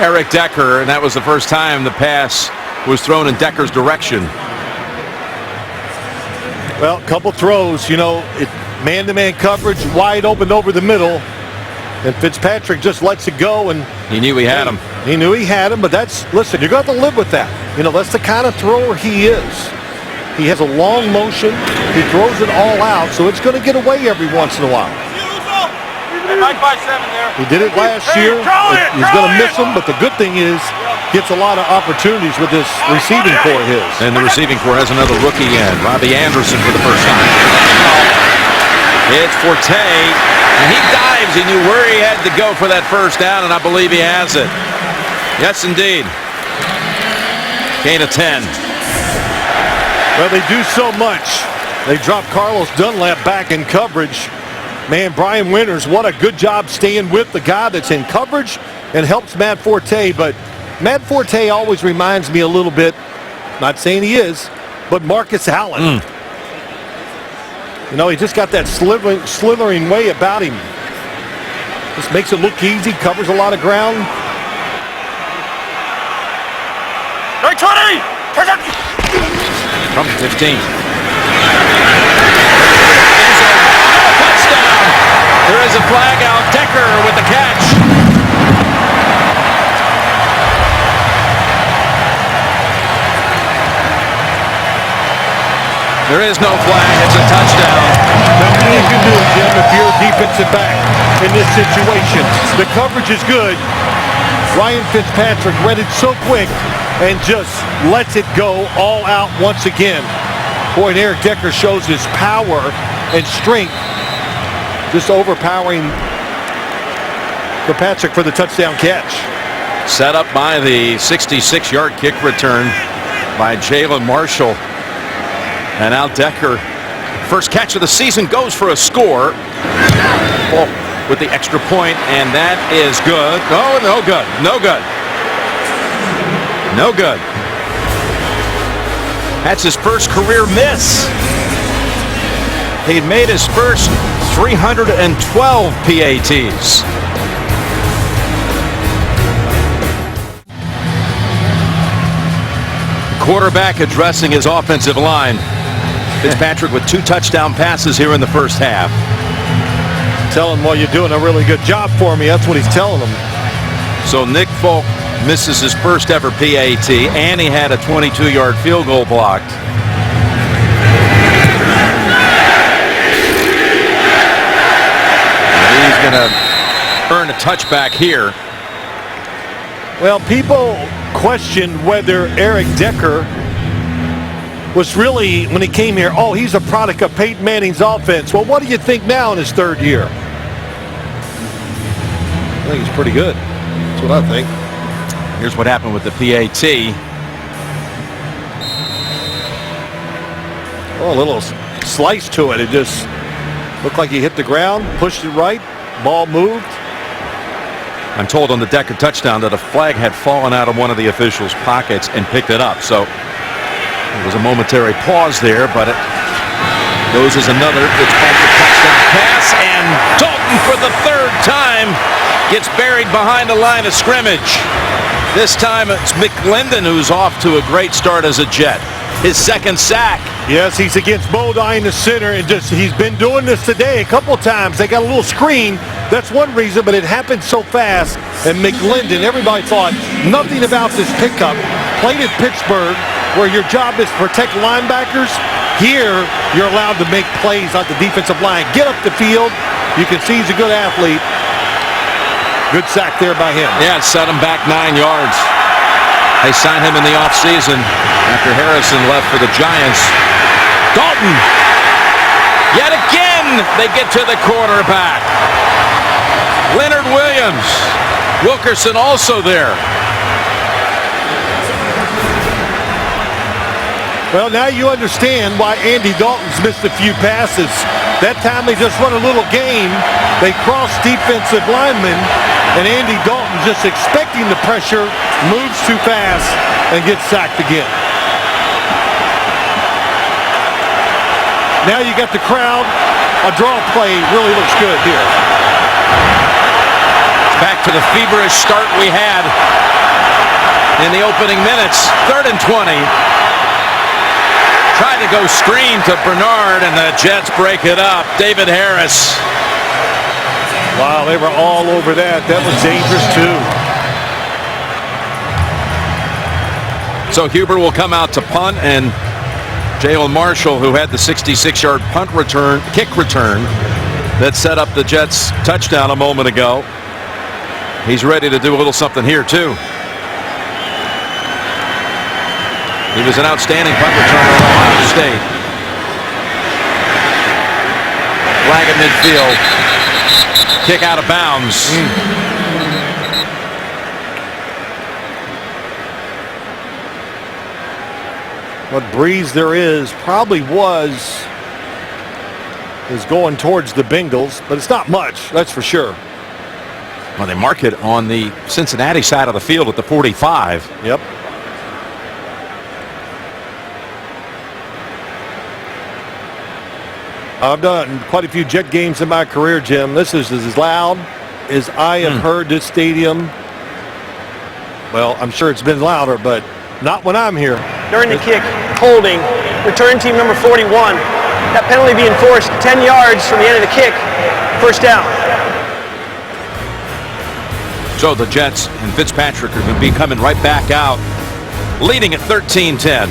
Eric Decker, and that was the first time the pass was thrown in Decker's direction. Well, a couple throws, you know, man-to-man coverage, wide open over the middle, and Fitzpatrick just lets it go, and he knew he had him. He knew he had him, but that's, listen, you're going to have to live with that. You know, that's the kind of thrower he is. He has a long motion. He throws it all out, so it's going to get away every once in a while. He did it last year. He's going to miss them, but the good thing is gets a lot of opportunities with this receiving core of his. And the receiving core has another rookie in, Robbie Anderson, for the first time. It's Forte, and he dives. He knew where he had to go for that first down, and I believe he has it. Yes, indeed. Gain of 10. Well, they do so much. They drop Carlos Dunlap back in coverage. Man, Brian Winters, what a good job staying with the guy that's in coverage and helps Matt Forte. But Matt Forte always reminds me a little bit, not saying he is, but Marcus Allen. You know, he just got that slithering way about him. Just makes it look easy, covers a lot of ground. 20! From 15. There is a flag out. Decker with the catch. There is no flag. It's a touchdown. Nothing you can do, Jim, if you're a defensive back in this situation. The coverage is good. Ryan Fitzpatrick read it so quick and just lets it go all out once again. Boy, and Eric Decker shows his power and strength, just overpowering Fitzpatrick for the touchdown catch. Set up by the 66-yard kick return by Jalen Marshall. And now Decker, first catch of the season, goes for a score. With the extra point, and that is good. Oh, no good. No good. No good. That's his first career miss. He'd made his first 312 PATs. Quarterback addressing his offensive line. Fitzpatrick with 2 touchdown passes here in the first half. Tell him, well, you're doing a really good job for me. That's what he's telling him. So Nick Folk misses his first ever PAT, and he had a 22-yard field goal blocked. touchback here. Well, people question whether Eric Decker was really, when he came here, oh, he's a product of Peyton Manning's offense. Well, what do you think now in his third year? I think he's pretty good. That's what I think. Here's what happened with the PAT. Oh, a little slice to it. It just looked like he hit the ground, pushed it right, ball moved. I'm told on the Decker touchdown that a flag had fallen out of one of the officials' pockets and picked it up. So there was a momentary pause there, but it goes as another. It's back to touchdown pass, and Dalton for the third time gets buried behind the line of scrimmage. This time it's McClendon who's off to a great start as a Jet. His second sack. Yes, he's against Bodine, the center, and he's been doing this today a couple times. They got a little screen. That's one reason, but it happened so fast. And McClendon, everybody thought nothing about this pickup. Played at Pittsburgh, where your job is to protect linebackers. Here, you're allowed to make plays on the defensive line. Get up the field. You can see he's a good athlete. Good sack there by him. Yeah, it set him back 9 yards. They signed him in the offseason after Harrison left for the Giants. Dalton. Yet again, they get to the quarterback. Leonard Williams. Wilkerson also there. Well, now you understand why Andy Dalton's missed a few passes. That time they just run a little game. They cross defensive linemen, and Andy Dalton, just expecting the pressure, moves too fast and gets sacked again. Now you got the crowd. A draw play really looks good here. Back to the feverish start we had in the opening minutes. 3rd and 20. Tried to go screen to Bernard, and the Jets break it up. David Harris. Wow, they were all over that. That was dangerous too. So Huber will come out to punt, and Jalen Marshall, who had the 66-yard kick return that set up the Jets touchdown a moment ago. He's ready to do a little something here too. He was an outstanding punt returner at Ohio State. Flag at midfield. Kick out of bounds. What breeze there is probably is going towards the Bengals, but it's not much, that's for sure. Well, they mark it on the Cincinnati side of the field at the 45. Yep. I've done quite a few Jet games in my career, Jim. This is as loud as I have heard this stadium. Well, I'm sure it's been louder, but not when I'm here. During the kick, holding, return team number 41. That penalty being enforced 10 yards from the end of the kick. First down. So the Jets and Fitzpatrick are going to be coming right back out, leading at 13-10.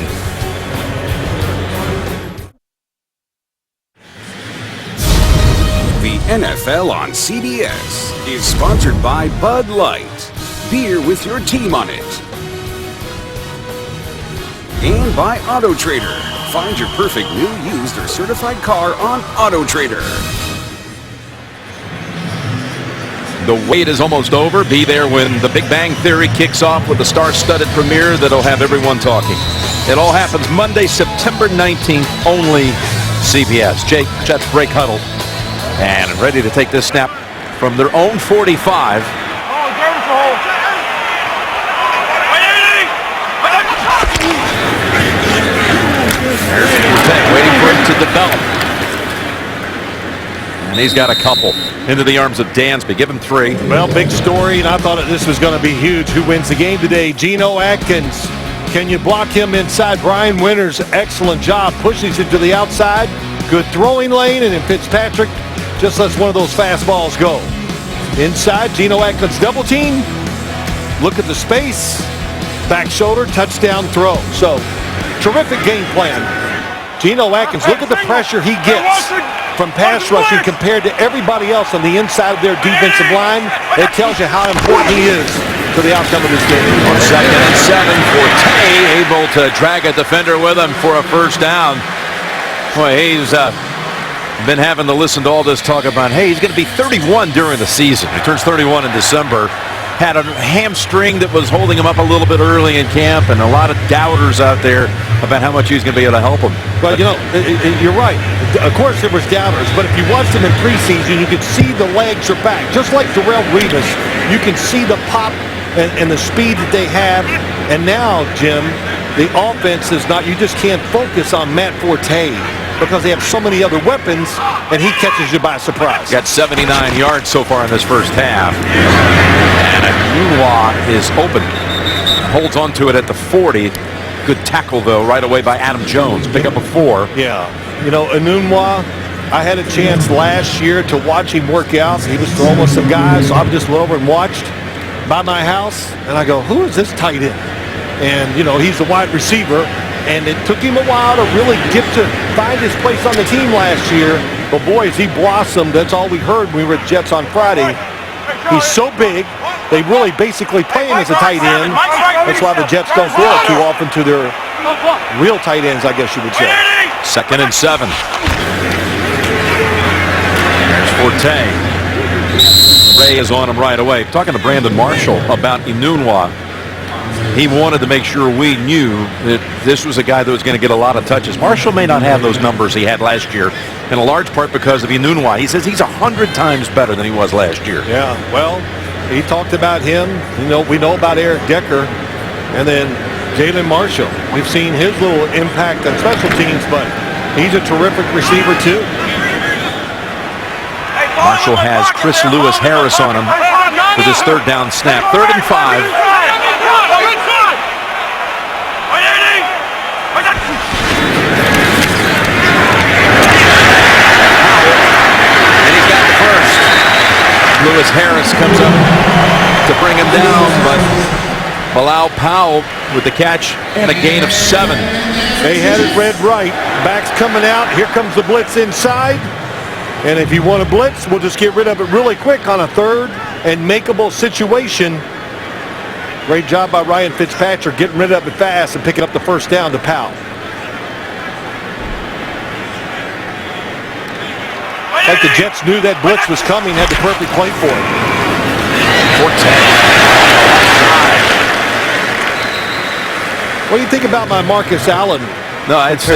The NFL on CBS is sponsored by Bud Light, beer with your team on it. And by Auto Trader. Find your perfect new, used, or certified car on Auto Trader. The wait is almost over. Be there when the Big Bang Theory kicks off with the star-studded premiere that'll have everyone talking. It all happens Monday, September 19th, only CBS. Jets break huddle and ready to take this snap from their own 45. Waiting for him to develop. And he's got a couple into the arms of Dansby. Give him 3. Well, big story, and I thought this was going to be huge. Who wins the game today? Geno Atkins. Can you block him inside? Brian Winters, excellent job. Pushes it to the outside. Good throwing lane, and then Fitzpatrick just lets one of those fastballs go. Inside, Geno Atkins double team. Look at the space. Back shoulder, touchdown throw. So, terrific game plan. Geno Atkins, look at the pressure he gets. from pass rushing compared to everybody else on the inside of their defensive line. It tells you how important he is to the outcome of this game. On 2nd and 7, Forte able to drag a defender with him for a first down. Boy, he's been having to listen to all this talk about, hey, he's going to be 31 during the season. He turns 31 in December. Had a hamstring that was holding him up a little bit early in camp, and a lot of doubters out there about how much he's going to be able to help him. But, you know, you're right. Of course there was doubters, but if you watched him in preseason, you could see the legs are back. Just like Darrelle Revis, you can see the pop and the speed that they have. And now, Jim, the offense is not, you just can't focus on Matt Forte because they have so many other weapons, and he catches you by surprise. Got 79 yards so far in this first half. And Enunwa is open. Holds on to it at the 40. Good tackle, though, right away by Adam Jones. Pick up a 4. Yeah. You know, Enunwa, I had a chance last year to watch him work out. He was throwing with some guys, so I just went over and watched by my house, and I go, who is this tight end? And, you know, he's a wide receiver, and it took him a while to really get to find his place on the team last year. But, boy, as he blossomed, that's all we heard when we were at Jets on Friday. He's so big, they really basically play him as a tight end. That's why the Jets don't throw it too often to their real tight ends, I guess you would say. 2nd and 7. There's Forte. Ray is on him right away. Talking to Brandon Marshall about Enunwa. He wanted to make sure we knew that this was a guy that was going to get a lot of touches. Marshall may not have those numbers he had last year, in a large part because of Enunwa. He says he's 100 times better than he was last year. Yeah, well, he talked about him. You know, we know about Eric Decker, and then Jalen Marshall. We've seen his little impact on special teams, but he's a terrific receiver too. Marshall has Chris Lewis Harris on him for this 3rd down snap. 3rd and 5. Lewis Harris comes up to bring him down, but Bilal Powell with the catch and a gain of 7. They had it read right. Backs coming out. Here comes the blitz inside. And if you want to blitz, we'll just get rid of it really quick on a 3rd and makeable situation. Great job by Ryan Fitzpatrick getting rid of it fast and picking up the first down to Powell. Like the Jets knew that blitz was coming, had the perfect play for it. 4-10. What do you think about my Marcus Allen? No, it's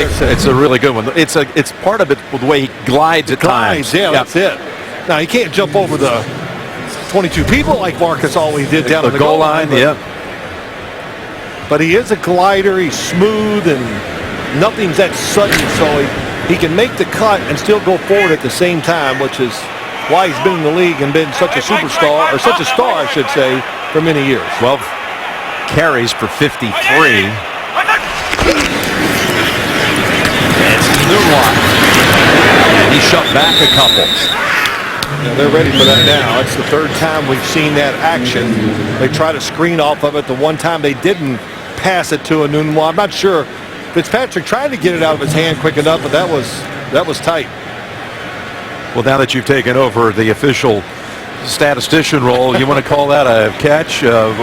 a really good one. It's part of it the way he glides at times. Yeah, that's it. Now he can't jump over the 22 people like Marcus always did down at the goal line. But he is a glider. He's smooth and nothing's that sudden, so he can make the cut and still go forward at the same time, which is why he's been in the league and been such a superstar, or such a star, I should say, for many years. 12 carries for 53. It's Enunwa. And he shoved back a couple. Yeah, they're ready for that now. It's the 3rd time we've seen that action. They try to screen off of it. The one time they didn't pass it to Enunwa. I'm not sure. Fitzpatrick tried to get it out of his hand quick enough, but that was tight. Well, now that you've taken over the official statistician role, you want to call that a catch, a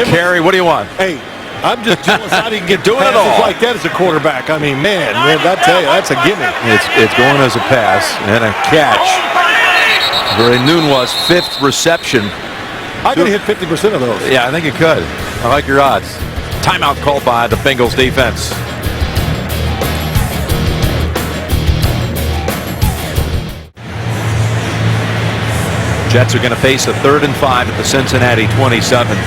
carry? What do you want? Hey, I'm just jealous I didn't get doing it all like that as a quarterback. I mean, man, I tell you, that's a gimme. It's going as a pass and a catch. For Enunwa's 5th reception. I could hit 50% of those. Yeah, I think you could. I like your odds. Timeout called by the Bengals defense. Jets are going to face a 3rd and 5 at the Cincinnati 27.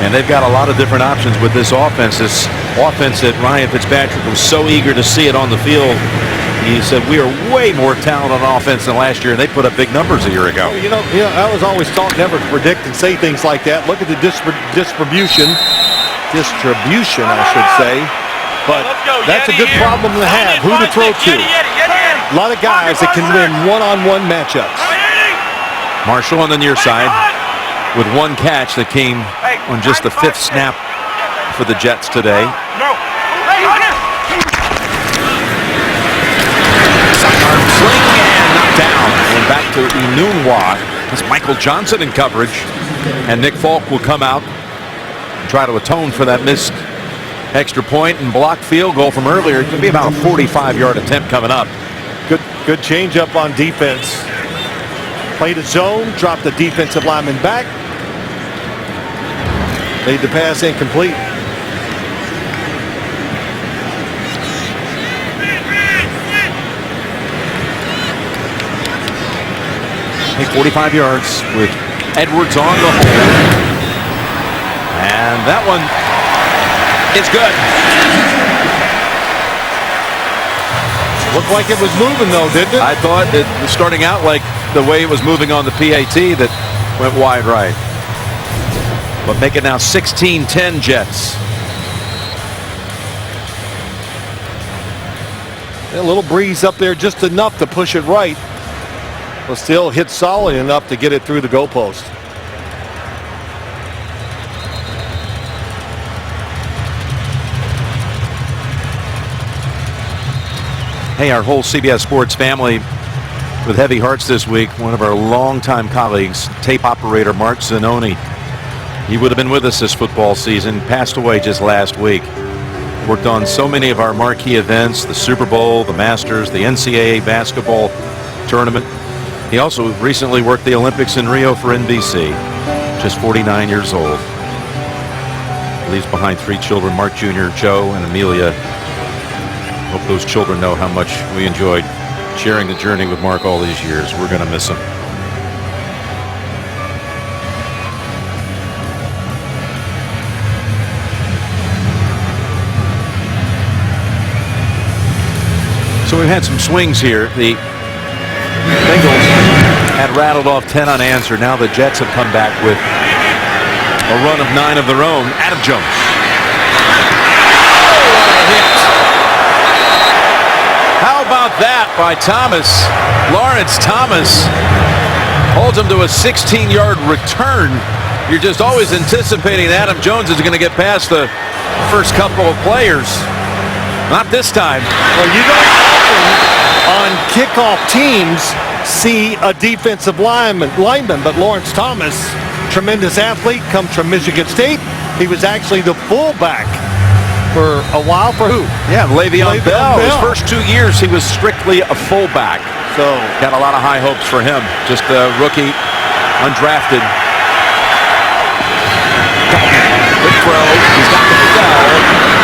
And they've got a lot of different options with this offense. This offense that Ryan Fitzpatrick was so eager to see it on the field. He said, we are way more talented on offense than last year, and they put up big numbers a year ago. You know, I was always taught never to predict and say things like that. Look at the distribution, I should say. But that's a good problem to have, who to throw to. A lot of guys that can win one-on-one matchups. Marshall on the near side with one catch that came on just the 5th snap for the Jets today. Sidearm sling Inunwa. That's Michael Johnson in coverage. And Nick Falk will come out and try to atone for that missed extra point and blocked field goal from earlier. It could be about a 45-yard attempt coming up. Good change up on defense. Played a zone, dropped the defensive lineman back. Made the pass incomplete. Hey, 45 yards with Edwards on the hole. And that one is good. Looked like it was moving, though, didn't it? I thought it was starting out like the way it was moving on the PAT that went wide right. But make it now 16-10 Jets. A little breeze up there, just enough to push it right. But still hit solid enough to get it through the goalpost. Hey, our whole CBS Sports family with heavy hearts this week. One of our longtime colleagues, tape operator Mark Zanoni. He would have been with us this football season, passed away just last week. Worked on so many of our marquee events, the Super Bowl, the Masters, the NCAA basketball tournament. He also recently worked the Olympics in Rio for NBC. Just 49 years old. Leaves behind 3 children, Mark Jr., Joe, and Amelia. Hope those children know how much we enjoyed sharing the journey with Mark all these years. We're going to miss him. So we've had some swings here. The Bengals had rattled off 10 unanswered. Now the Jets have come back with a run of 9 of their own. Adam Jones. How about that by Thomas? Lawrence Thomas holds him to a 16-yard return. You're just always anticipating Adam Jones is going to get past the first couple of players. Not this time. Well, you don't often on kickoff teams see a defensive lineman, but Lawrence Thomas, tremendous athlete, comes from Michigan State. He was actually the fullback for a while for who? Yeah, Le'Veon Bell. His first 2 years, he was strictly a fullback. So got a lot of high hopes for him. Just a rookie, undrafted. Quick throw. He's got the ball.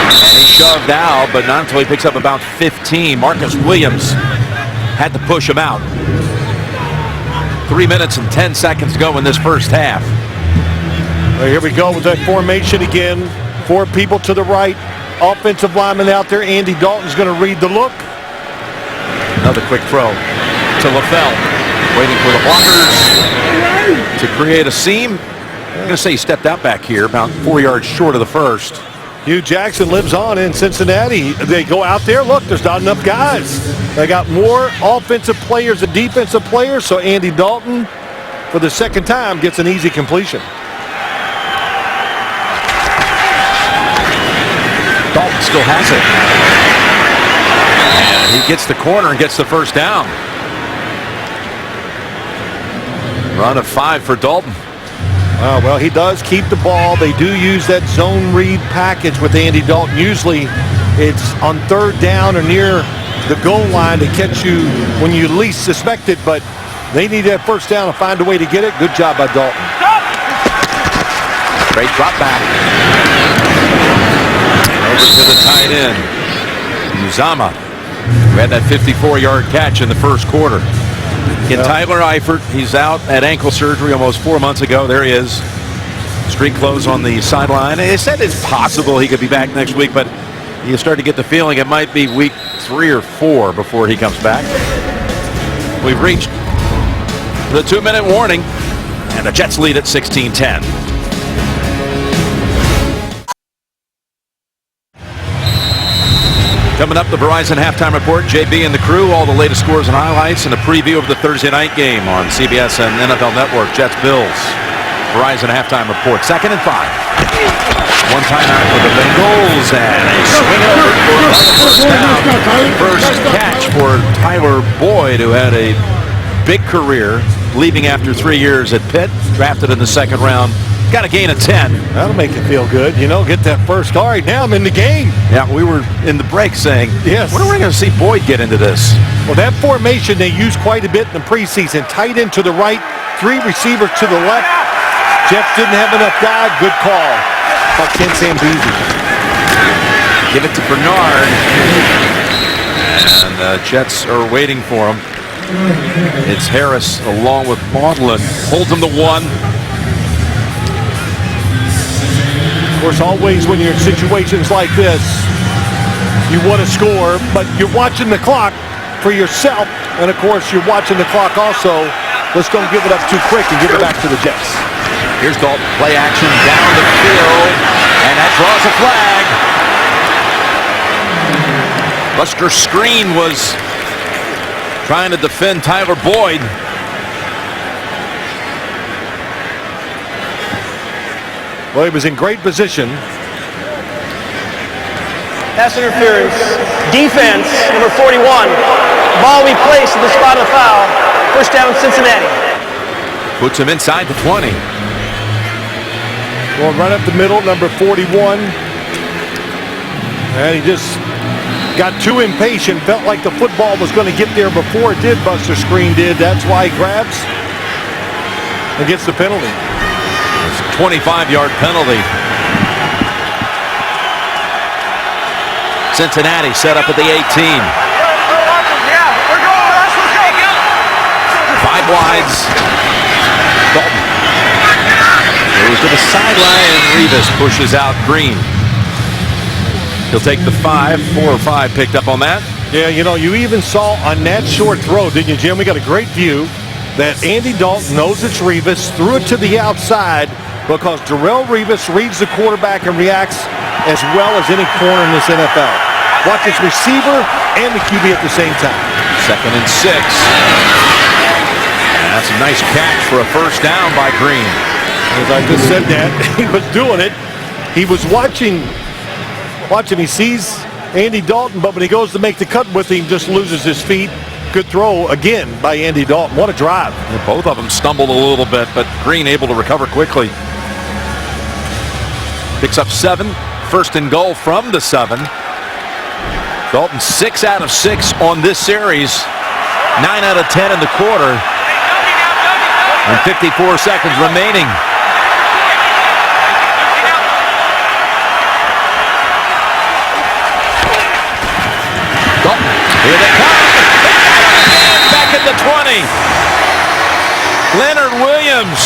And he shoved out, but not until he picks up about 15. Marcus Williams had to push him out. 3 minutes and 10 seconds to go in this first half. Well, here we go with that formation again. 4 people to the right. Offensive lineman out there. Andy Dalton's going to read the look. Another quick throw to LaFell. Waiting for the blockers to create a seam. I'm going to say he stepped out back here about 4 yards short of the first. Hugh Jackson lives on in Cincinnati. They go out there. Look, there's not enough guys. They got more offensive players than defensive players. So Andy Dalton, for the second time, gets an easy completion. Dalton still has it. And he gets the corner and gets the first down. Run of 5 for Dalton. Well, he does keep the ball. They do use that zone read package with Andy Dalton. Usually it's on 3rd down or near the goal line to catch you when you least suspect it, but they need that first down to find a way to get it. Good job by Dalton. Great drop back. Over to the tight end, Uzama, who had that 54-yard catch in the first quarter. Again, Tyler Eifert, he's out at ankle surgery almost 4 months ago. There he is. Street clothes on the sideline. They said it's possible he could be back next week, but you start to get the feeling it might be week 3 or 4 before he comes back. We've reached the 2-minute warning, and the Jets lead at 16-10. Coming up, the Verizon Halftime Report. JB and the crew, all the latest scores and highlights, and a preview of the Thursday night game on CBS and NFL Network. Jets, Bills. Verizon Halftime Report. 2nd and 5. One timeout for the Bengals, and a swing over for a first down. First catch for Tyler Boyd, who had a big career, leaving after 3 years at Pitt, drafted in the second round. Got a gain of 10. That'll make you feel good, you know, get that first. All right, now I'm in the game. Yeah, we were in the break saying, yes, when are we going to see Boyd get into this? Well, that formation they used quite a bit in the preseason. Tight end to the right, 3 receivers to the left. Jets didn't have enough guy. Good call by Ken Zambezi. Give it to Bernard. And the Jets are waiting for him. It's Harris along with Maudlin. Holds him to 1. Of course, always when you're in situations like this, you want to score, but you're watching the clock for yourself. And, of course, you're watching the clock also. Let's don't give it up too quick and give it back to the Jets. Here's Dalton. Play action down the field. And that draws a flag. Buster Screen was trying to defend Tyler Boyd. Well, he was in great position. Pass interference. Defense, number 41. Ball we placed at the spot of the foul. First down, Cincinnati. Puts him inside the 20. Going right up the middle, number 41. And he just got too impatient. Felt like the football was going to get there before it did. Buster Screen did. That's why he grabs and gets the penalty. 25-yard penalty. Cincinnati set up at the 18. 5 wides. Dalton goes to the sideline and Revis pushes out Green. He'll take the 5. 4 or 5 picked up on that. Yeah, you know, you even saw on that short throw, didn't you, Jim? We got a great view that Andy Dalton knows it's Revis, threw it to the outside, because Darrelle Revis reads the quarterback and reacts as well as any corner in this NFL. Watch his receiver and the QB at the same time. 2nd and 6. And that's a nice catch for a first down by Green. As I just said that, he was doing it. He was watching. He sees Andy Dalton, but when he goes to make the cut with him, just loses his feet. Good throw again by Andy Dalton. What a drive. And both of them stumbled a little bit, but Green able to recover quickly. Picks up 7. 1st and goal from the 7. Dalton 6 out of 6 on this series. 9 out of 10 in the quarter. And 54 seconds remaining. Dalton, here they come. Back at the 20. Leonard Williams.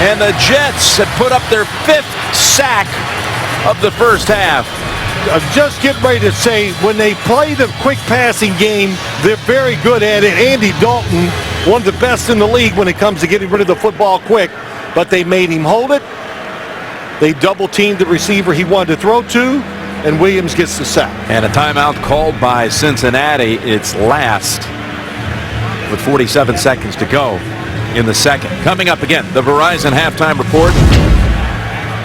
And the Jets have put up their 5th sack of the first half. I'm just getting ready to say, when they play the quick passing game, they're very good at it. Andy Dalton, one of the best in the league when it comes to getting rid of the football quick, but they made him hold it. They double-teamed the receiver he wanted to throw to, and Williams gets the sack. And a timeout called by Cincinnati. It's last with 47 seconds to go in the second. Coming up again, the Verizon halftime report.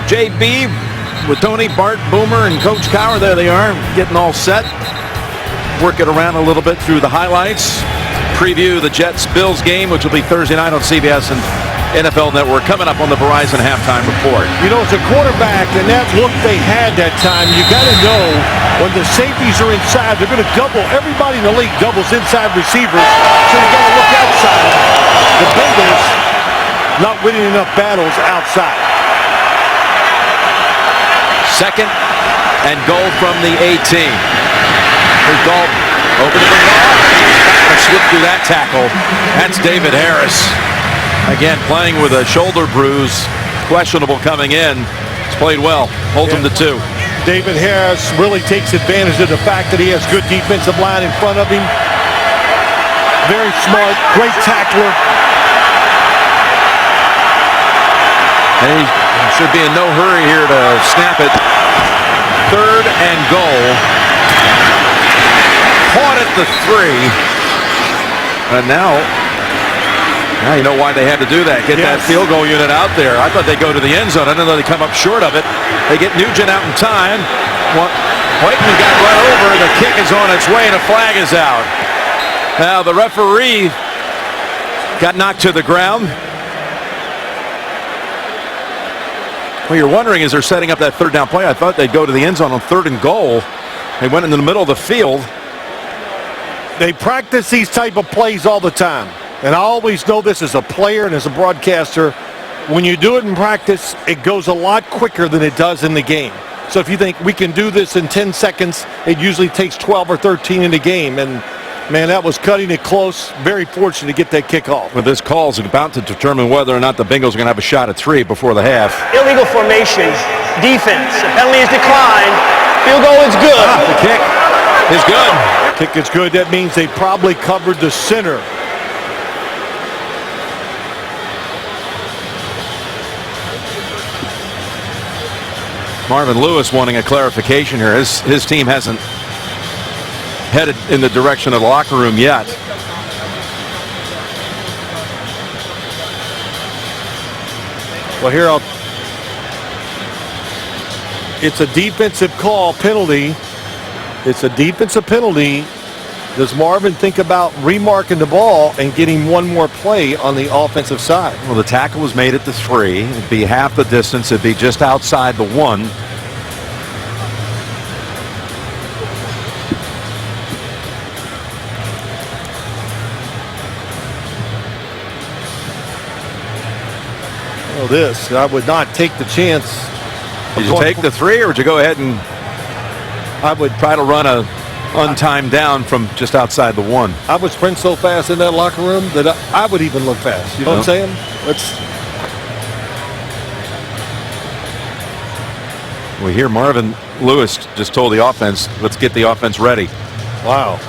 JB with Tony, Bart, Boomer, and Coach Cowher. There they are, getting all set. Work it around a little bit through the highlights. Preview the Jets-Bills game, which will be Thursday night on CBS and NFL Network. Coming up on the Verizon halftime report. You know, as a quarterback, and that look they had that time, you got to know when the safeties are inside, they're going to double. Everybody in the league doubles inside receivers, so you got to look outside. The Bengals not winning enough battles outside. 2nd and goal from the 18. Here's Dalton over to Bernard. Slip through that tackle. That's David Harris. Again, playing with a shoulder bruise. Questionable coming in. He's played well. Holds him to 2. David Harris really takes advantage of the fact that he has good defensive line in front of him. Very smart, great tackler. And he should be in no hurry here to snap it. 3rd and goal. Caught at the 3. And now you know why they had to do that. Get that field goal unit out there. I thought they'd go to the end zone. I didn't know they come up short of it. They get Nugent out in time. Whiteman got run over. The kick is on its way and a flag is out. Now the referee got knocked to the ground. Well, you're wondering as they're setting up that third down play, I thought they'd go to the end zone on 3rd and goal. They went in the middle of the field. They practice these type of plays all the time. And I always know this as a player and as a broadcaster. When you do it in practice, it goes a lot quicker than it does in the game. So if you think we can do this in 10 seconds, it usually takes 12 or 13 in the game. And, man, that was cutting it close. Very fortunate to get that kickoff. Well, this call is about to determine whether or not the Bengals are going to have a shot at 3 before the half. Illegal formation, defense. The penalty is declined. Field goal is good. The kick is good. Kick is good. That means they probably covered the center. Marvin Lewis wanting a clarification here. His team hasn't headed in the direction of the locker room yet. Well, here it's a defensive call, penalty. It's a defensive penalty. Does Marvin think about remarking the ball and getting one more play on the offensive side? Well, the tackle was made at the 3. It'd be half the distance. It'd be just outside the 1. Well, this, I would not take the chance. Did you take the 3, or would you go ahead and I would try to run a untimed down from just outside the 1? I would sprint so fast in that locker room that I would even look fast. You know what I'm saying? We hear Marvin Lewis just told the offense, let's get the offense ready. Wow.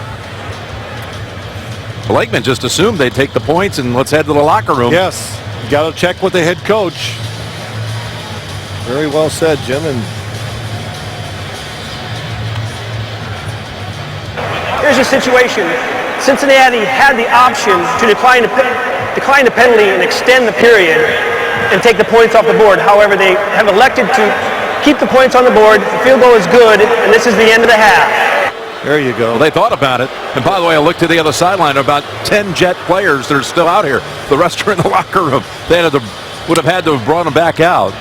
Blakeman just assumed they'd take the points and let's head to the locker room. Yes. You got to check with the head coach. Very well said, Jim. And Here's the situation. Cincinnati had the option to decline the penalty and extend the period and take the points off the board. However, they have elected to keep the points on the board. The field goal is good, and this is the end of the half. There you go. Well, they thought about it. And by the way, I looked to the other sideline. About 10 Jet players that are still out here. The rest are in the locker room. They would have had to have brought them back out.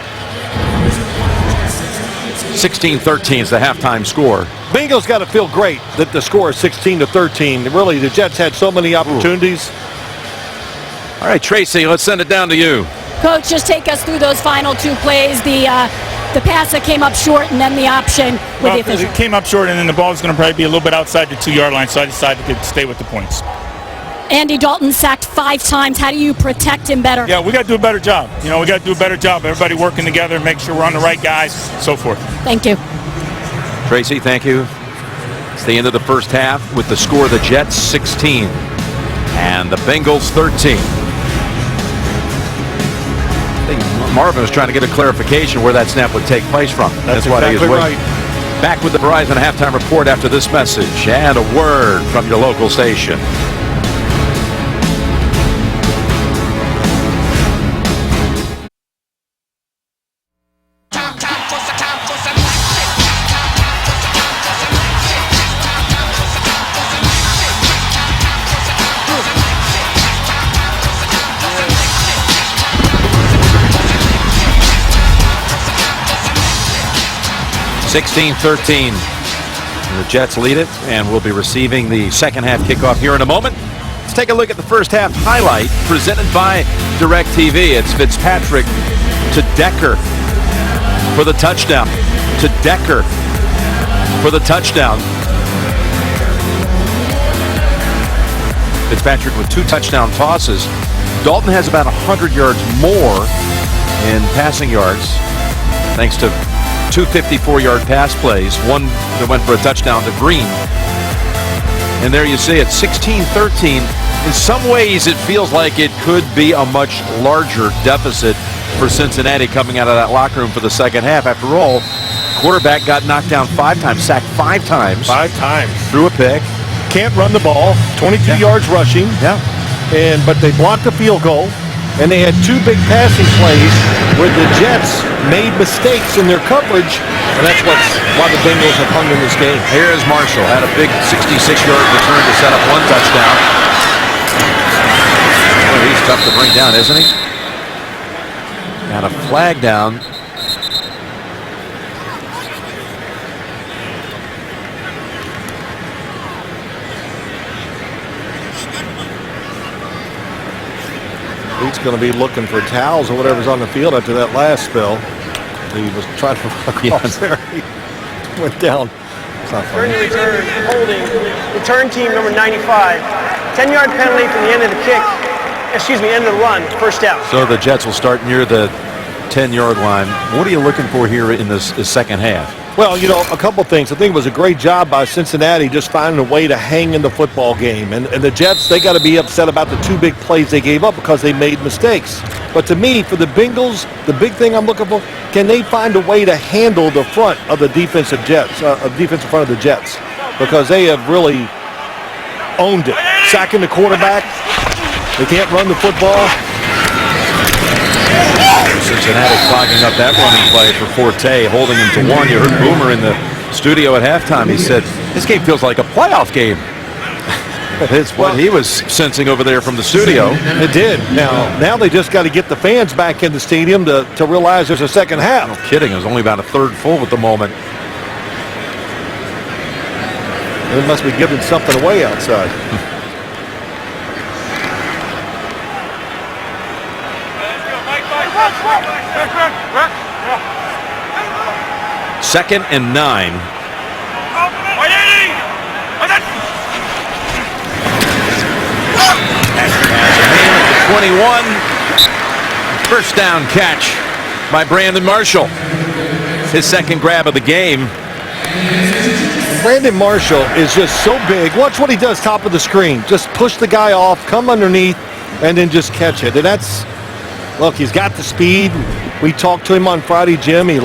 16-13 is the halftime score. Bengals got to feel great that the score is 16-13. Really, the Jets had so many opportunities. All right, Tracy, let's send it down to you. Coach, just take us through those final 2 plays. The pass that came up short and then the option with the official. It came up short and then the ball was going to probably be a little bit outside the 2-yard line, so I decided to stay with the points. Andy Dalton sacked 5 times. How do you protect him better? Yeah, we got to do a better job. We got to do a better job. Everybody working together, make sure we're on the right guys, so forth. Thank you. Tracy, thank you. It's the end of the first half with the score: the Jets 16 and the Bengals 13. I think Marvin was trying to get a clarification where that snap would take place from. That's what exactly he was waiting. right. Back with the Verizon halftime report after this message and a word from your local station. (16-13). The Jets lead it, and we'll be receiving the second half kickoff here in a moment. Let's take a look at the first half highlight presented by DirecTV. It's Fitzpatrick to Decker for the touchdown. To Decker for the touchdown. Fitzpatrick with 2 touchdown tosses. Dalton has about 100 yards more in passing yards, thanks to 2 54-yard pass plays, one that went for a touchdown to Green. And there you see it, 16-13. In some ways, it feels like it could be a much larger deficit for Cincinnati coming out of that locker room for the second half. After all, quarterback got knocked down 5 times, sacked 5 times. 5 times. Threw a pick. Can't run the ball, 22 yards rushing. Yeah. But they blocked the field goal. And they had 2 big passing plays where the Jets made mistakes in their coverage, and that's why the Bengals have hung in this game. Here's Marshall, had a big 66-yard return to set up 1 touchdown. Well, these tough to bring down, isn't he? Got a flag down. He's going to be looking for towels or whatever's on the field after that last spell. He was trying to run across there. He went down. It's not funny. Return, holding, return team number 95. 10-yard penalty from the end of the kick. End of the run. First down. So the Jets will start near the 10-yard line. What are you looking for here in this second half? Well, you know, a couple things. I think it was a great job by Cincinnati just finding a way to hang in the football game. And the Jets, they got to be upset about the two big plays they gave up because they made mistakes. But to me, for the Bengals, the big thing I'm looking for, can they find a way to handle the front of the defensive Jets, defensive front of the Jets? Because they have really owned it. Sacking the quarterback. They can't run the football. Cincinnati clogging up that running play for Forte, holding him to one. You heard Boomer in the studio at halftime. He said, this game feels like a playoff game. It's what he was sensing over there from the studio. It did. Now they just got to get the fans back in the stadium to realize there's a second half. No kidding. It was only about a third full at the moment. They must be giving something away outside. Second and 9. As a man at the 21. First down catch by Brandon Marshall. His second grab of the game. Brandon Marshall is just so big. Watch what he does top of the screen. Just push the guy off, come underneath, and then just catch it. And that's, look, he's got the speed. We talked to him on Friday, Jim. He's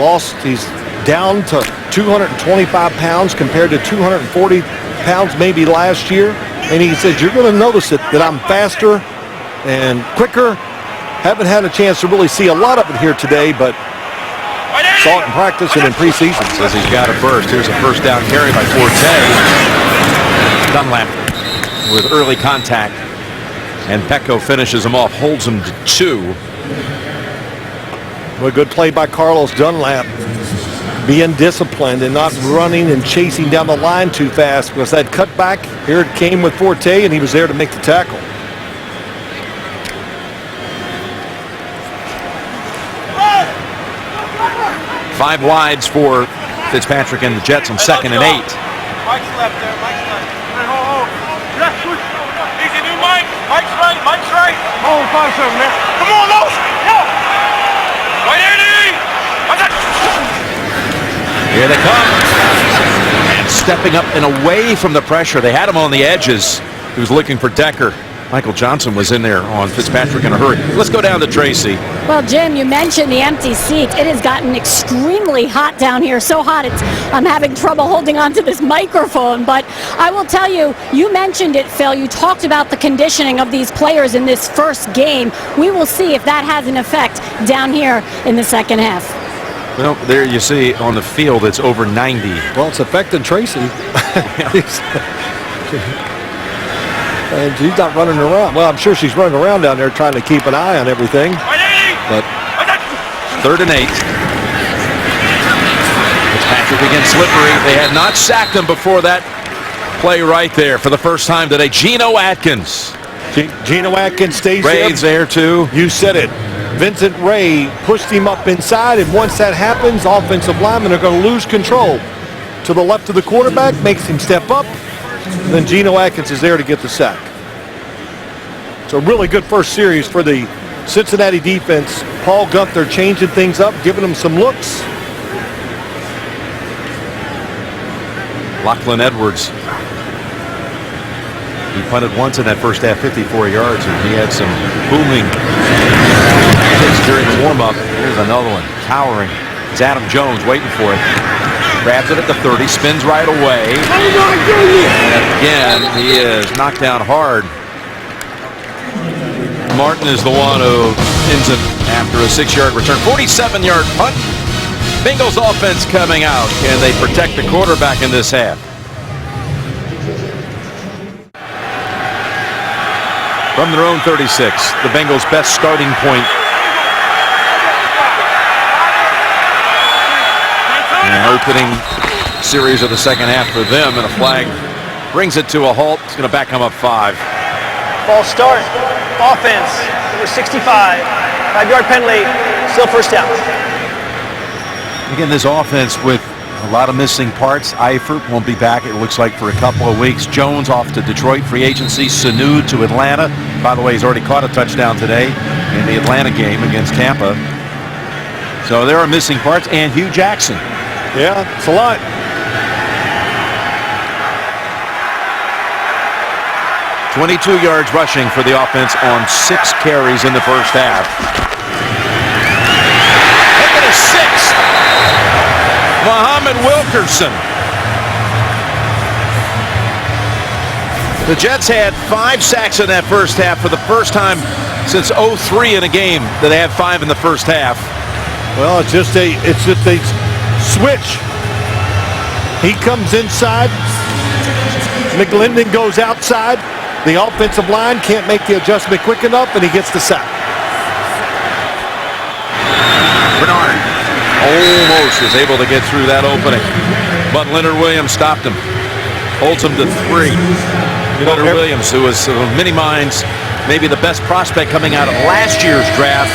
down to 225 pounds compared to 240 pounds maybe last year. And he says, you're going to notice that I'm faster and quicker. Haven't had a chance to really see a lot of it here today, but saw it in practice and in preseason. Says he's got a burst. Here's a first down carry by Forte. Dunlap with early contact. And Pecco finishes him off, holds him to 2. A good play by Carlos Dunlap. Being disciplined and not running and chasing down the line too fast, because that cutback, here it came with Forte, and he was there to make the tackle. Five wides for Fitzpatrick and the Jets on second and 8. Mike's left there. Mike's left. Easy, new Mike. Mike's right. Mike's right. Oh, 5-7, man. Come on, Los. Go. Right, Andy. Here they come. And stepping up and away from the pressure. They had him on the edges. He was looking for Decker. Michael Johnson was in there on Fitzpatrick in a hurry. Let's go down to Tracy. Well, Jim, you mentioned the empty seats. It has gotten extremely hot down here. So hot, I'm having trouble holding on to this microphone. But I will tell you, you mentioned it, Phil. You talked about the conditioning of these players in this first game. We will see if that has an effect down here in the second half. Well, there you see on the field, it's over 90. Well, it's affecting Tracy. And she's not running around. Well, I'm sure she's running around down there trying to keep an eye on everything. But third and 8. Fitzpatrick again slippery. They had not sacked him before that play right there for the first time today. Geno Atkins. Geno Atkins stays Ray's there too. You said it. Vincent Ray pushed him up inside, and once that happens, offensive linemen are going to lose control. To the left of the quarterback, makes him step up. Then Geno Atkins is there to get the sack. It's a really good first series for the Cincinnati defense. Paul Gunther changing things up, giving them some looks. Lachlan Edwards. He punted once in that first half, 54 yards, and he had some booming hits during the warm-up. Here's another one, towering. It's Adam Jones waiting for it. Grabs it at the 30, spins right away. And again, he is knocked down hard. Martin is the one who ends it after a 6-yard return. 47-yard punt. Bengals offense coming out. Can they protect the quarterback in this half? From their own 36, the Bengals' best starting point. And opening series of the second half for them, and a flag brings it to a halt. It's going to back them up 5. False start. Offense. Number 65. 5-yard penalty. Still first down. Again, this offense with a lot of missing parts. Eifert won't be back, it looks like, for a couple of weeks. Jones off to Detroit, free agency. Sanu to Atlanta. By the way, he's already caught a touchdown today in the Atlanta game against Tampa. So there are missing parts. And Hugh Jackson. Yeah, it's a lot. .22 yards rushing for the offense on 6 carries in the first half. Look at his 6th. Muhammad Wilkerson. The Jets had 5 sacks in that first half for the first time since '03 in a game that they had 5 in the first half. Well, it's just a switch. He comes inside. McGlindan goes outside. The offensive line can't make the adjustment quick enough, and he gets the sack. Bernard almost was able to get through that opening, but Leonard Williams stopped him. Holds him to 3. Leonard Williams, who was many minds maybe the best prospect coming out of last year's draft.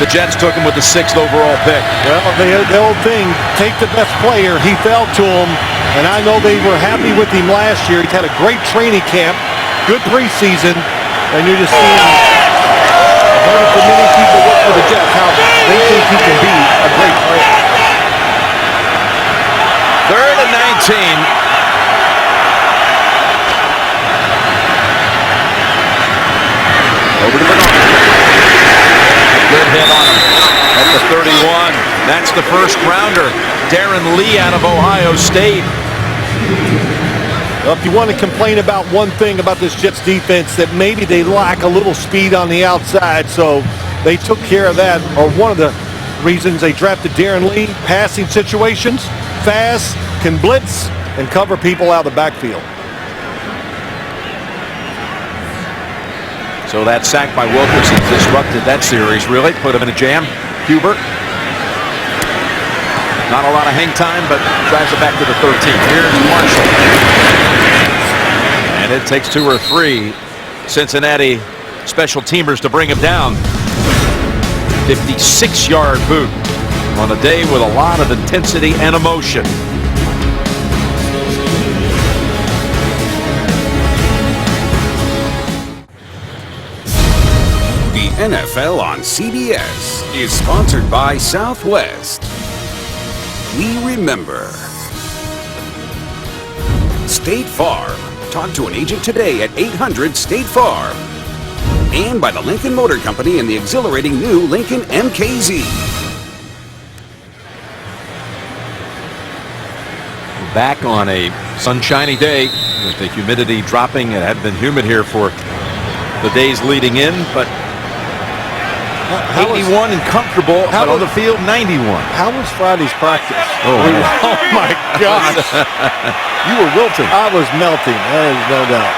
The Jets took him with the 6th overall pick. Well, the old thing, take the best player. He fell to him, and I know they were happy with him last year. He's had a great training camp, good preseason, and you're just seeing, I've heard it from many people work for the Jets, how they think he can be a great player. 3rd and 19. Over to Bernard. Good hit on him at the 31. That's the first rounder. Darren Lee out of Ohio State. Well, if you want to complain about one thing about this Jets defense, that maybe they lack a little speed on the outside, so they took care of that, or one of the reasons they drafted Darren Lee. Passing situations, fast, can blitz, and cover people out of the backfield. So that sack by Wilkerson disrupted that series, really. Put him in a jam. Hubert. Not a lot of hang time, but drives it back to the 13. Here's Marshall. And it takes 2 or 3 Cincinnati special teamers to bring him down. 56-yard boot on a day with a lot of intensity and emotion. NFL on CBS is sponsored by Southwest. We remember. State Farm. Talk to an agent today at 800-STATE-FARM. And by the Lincoln Motor Company and the exhilarating new Lincoln MKZ. Back on a sunshiny day with the humidity dropping. It had been humid here for the days leading in, but 81 and comfortable, but on the field, 91. How was Friday's practice? Oh my gosh. You were wilting. I was melting, there is no doubt.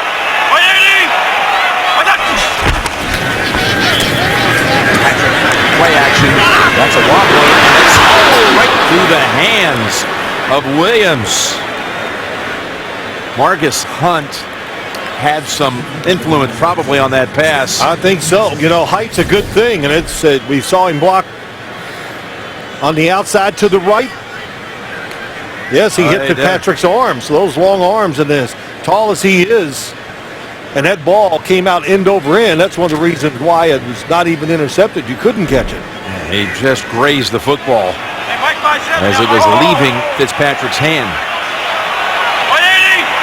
Play action. That's a wobbler. It's right through the hands of Williams. Margus Hunt had some influence probably on that pass. I think so. You know, height's a good thing, and it's we saw him block on the outside to the right. Yes, he hit Fitzpatrick's arms. Those long arms, and as tall as he is, and that ball came out end over end. That's one of the reasons why it was not even intercepted. You couldn't catch it. He just grazed the football as it was leaving Fitzpatrick's hand.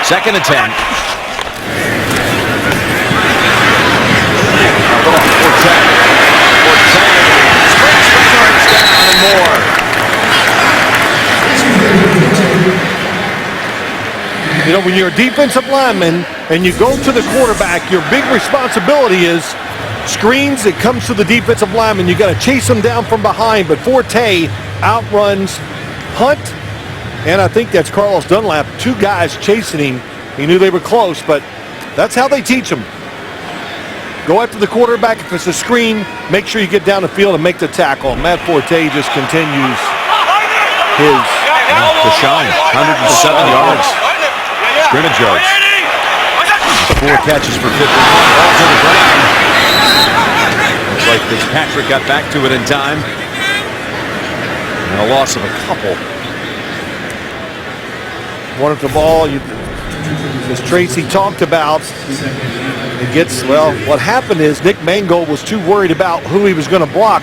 2nd and 10. Springs for first down and more. You know, when you're a defensive lineman and you go to the quarterback, your big responsibility is screens. It comes to the defensive lineman. You got to chase them down from behind. But Forte outruns Hunt, and I think that's Carlos Dunlap. 2 guys chasing him. He knew they were close, but that's how they teach him. Go after the quarterback. If it's a screen, make sure you get down the field and make the tackle. Matt Forte just continues his to shine. 107 yards. Scrimmage yards. 4 catches for 51. Ball to the ground. Looks like Fitzpatrick got back to it in time. And a loss of a couple. Wanted the ball, as Tracy talked about, it gets, well, what happened is Nick Mangold was too worried about who he was going to block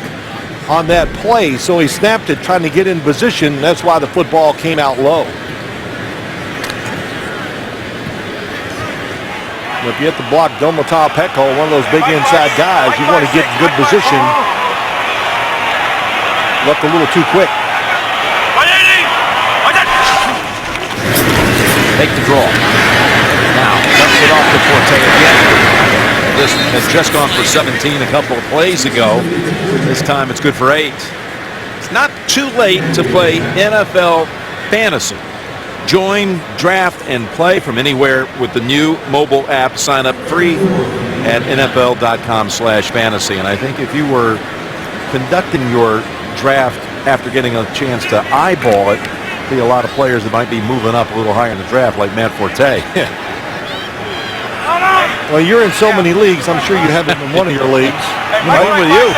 on that play, so he snapped it trying to get in position. That's why the football came out low. If you hit the block, Domata Petco, one of those big inside guys, you want to get in good position. Left a little too quick. Take the draw. Now, dumps it off to Forte again. This has just gone for 17 a couple of plays ago. This time it's good for 8. It's not too late to play NFL fantasy. Join, draft, and play from anywhere with the new mobile app. Sign up free at NFL.com/fantasy. And I think if you were conducting your draft after getting a chance to eyeball it, be a lot of players that might be moving up a little higher in the draft, like Matt Forte. Well, you're in so many leagues, I'm sure you have him in one of your leagues. Playing with you.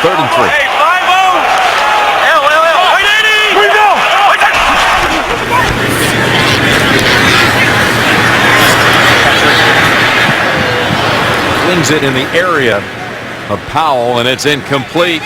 3rd and 3. Flings it in the area of Powell, and it's incomplete.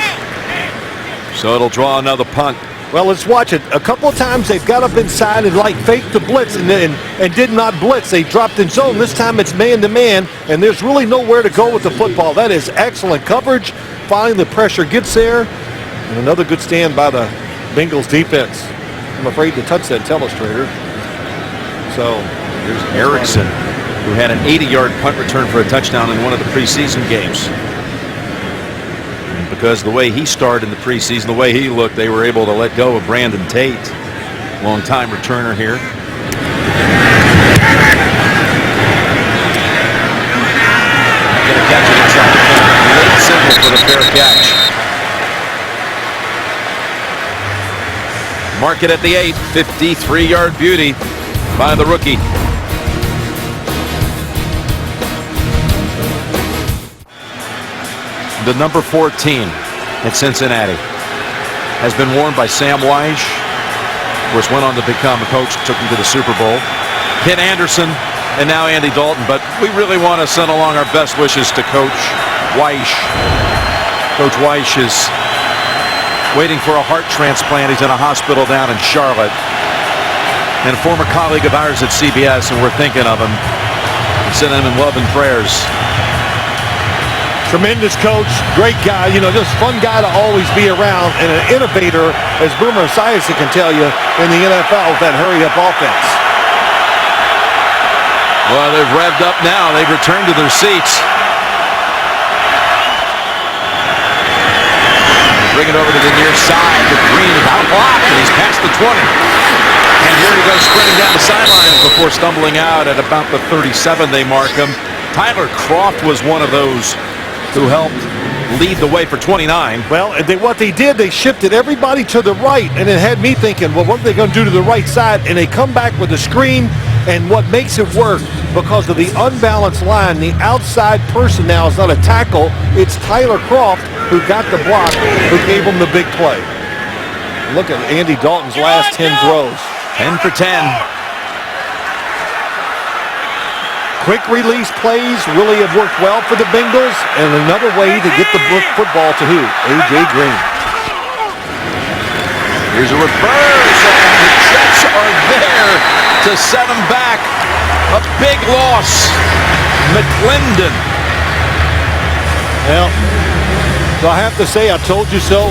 So it'll draw another punt. Well, let's watch it. A couple of times they've got up inside and faked the blitz and did not blitz. They dropped in zone. This time it's man-to-man, and there's really nowhere to go with the football. That is excellent coverage. Finally, the pressure gets there. And another good stand by the Bengals defense. I'm afraid to touch that telestrator. So here's Erickson, who had an 80-yard punt return for a touchdown in one of the preseason games. Because the way he started in the preseason, the way he looked, they were able to let go of Brandon Tate. Long-time returner here. Going to catch it inside the 10. Late signal for the fair catch. Mark it at the 8. 53-yard beauty by the rookie. The number 14 at Cincinnati has been worn by Sam Weish. Of course, went on to become a coach, took him to the Super Bowl. Ken Anderson, and now Andy Dalton. But we really want to send along our best wishes to Coach Weish. Coach Weish is waiting for a heart transplant. He's in a hospital down in Charlotte. And a former colleague of ours at CBS, and we're thinking of him. Sending him in love and prayers. Tremendous coach, great guy, just fun guy to always be around, and an innovator, as Boomer Esiason can tell you, in the NFL with that hurry-up offense. Well, they've revved up now. They've returned to their seats. Bring it over to the near side with Green without a block, and he's past the 20. And here he goes sprinting down the sidelines before stumbling out at about the 37. They mark him. Tyler Kroft was one of those who helped lead the way for 29. Well, what they did, they shifted everybody to the right, and it had me thinking, well, what are they going to do to the right side? And they come back with a screen, and what makes it work, because of the unbalanced line, the outside person now is not a tackle, it's Tyler Kroft who got the block, who gave him the big play. Look at Andy Dalton's last 10 throws. 10 for 10. Quick release plays really have worked well for the Bengals, and another way to get the football to who? A.J. Green. Here's a reverse, and the Jets are there to set them back. A big loss. McClendon. Well, so I have to say, I told you so.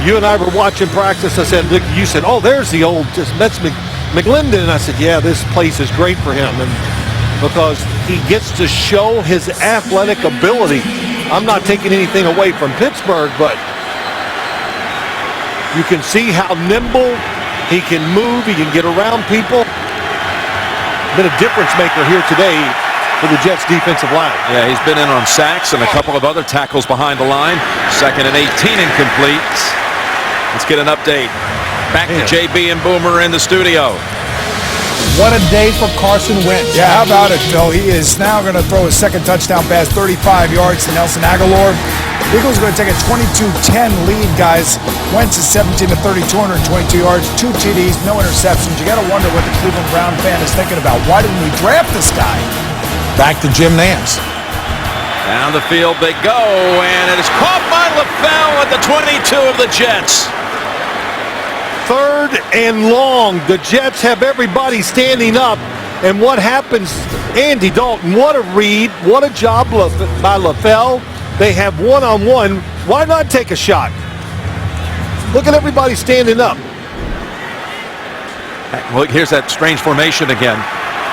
You and I were watching practice. I said, look, you said, oh, there's the old Mets McClendon. And I said, yeah, this place is great for him. And because he gets to show his athletic ability. I'm not taking anything away from Pittsburgh, but you can see how nimble he can move. He can get around people. been a difference maker here today for the Jets defensive line. Yeah, he's been in on sacks and a couple of other tackles behind the line. 2nd and 18 incomplete. Let's get an update. Back to JB and Boomer in the studio. What a day for Carson Wentz. Yeah, how about it, Phil? He is now going to throw his second touchdown pass, 35 yards to Nelson Aguilar. Eagles are going to take a 22-10 lead, guys. Wentz is 17 to 30, 222 yards, 2 TDs, no interceptions. You got to wonder what the Cleveland Brown fan is thinking about. Why didn't we draft this guy? Back to Jim Nance. Down the field they go, and it is caught by LaFell at the 22 of the Jets. 3rd and long. The Jets have everybody standing up. And what happens? Andy Dalton, what a read. What a job by LaFell. They have one-on-one. Why not take a shot? Look at everybody standing up. Look, here's that strange formation again.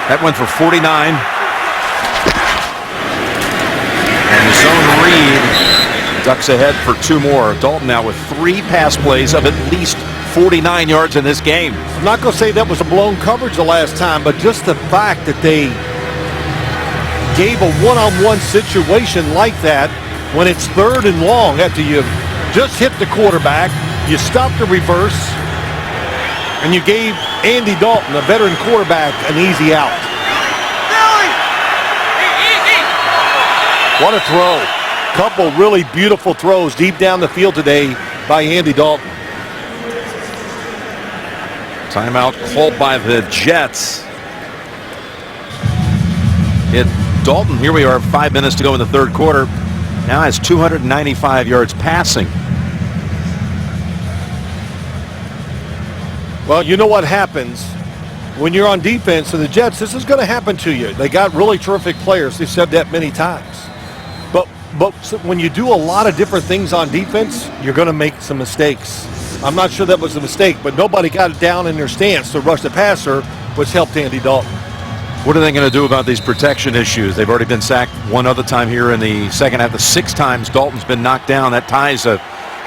That went for 49. And the zone read ducks ahead for 2 more. Dalton now with 3 pass plays of at least 49 yards in this game. I'm not going to say that was a blown coverage the last time, but just the fact that they gave a one-on-one situation like that when it's 3rd and long after you just hit the quarterback, you stopped the reverse, and you gave Andy Dalton, a veteran quarterback, an easy out. What a throw. Couple really beautiful throws deep down the field today by Andy Dalton. Timeout called by the Jets. Dalton, here we are, 5 minutes to go in the 3rd quarter. Now has 295 yards passing. Well, you know what happens when you're on defense and the Jets, this is going to happen to you. They got really terrific players. They've said that many times. But when you do a lot of different things on defense, you're going to make some mistakes. I'm not sure that was a mistake, but nobody got it down in their stance to rush the passer, which helped Andy Dalton. What are they going to do about these protection issues? They've already been sacked one other time here in the second half. The 6 times Dalton's been knocked down. That ties a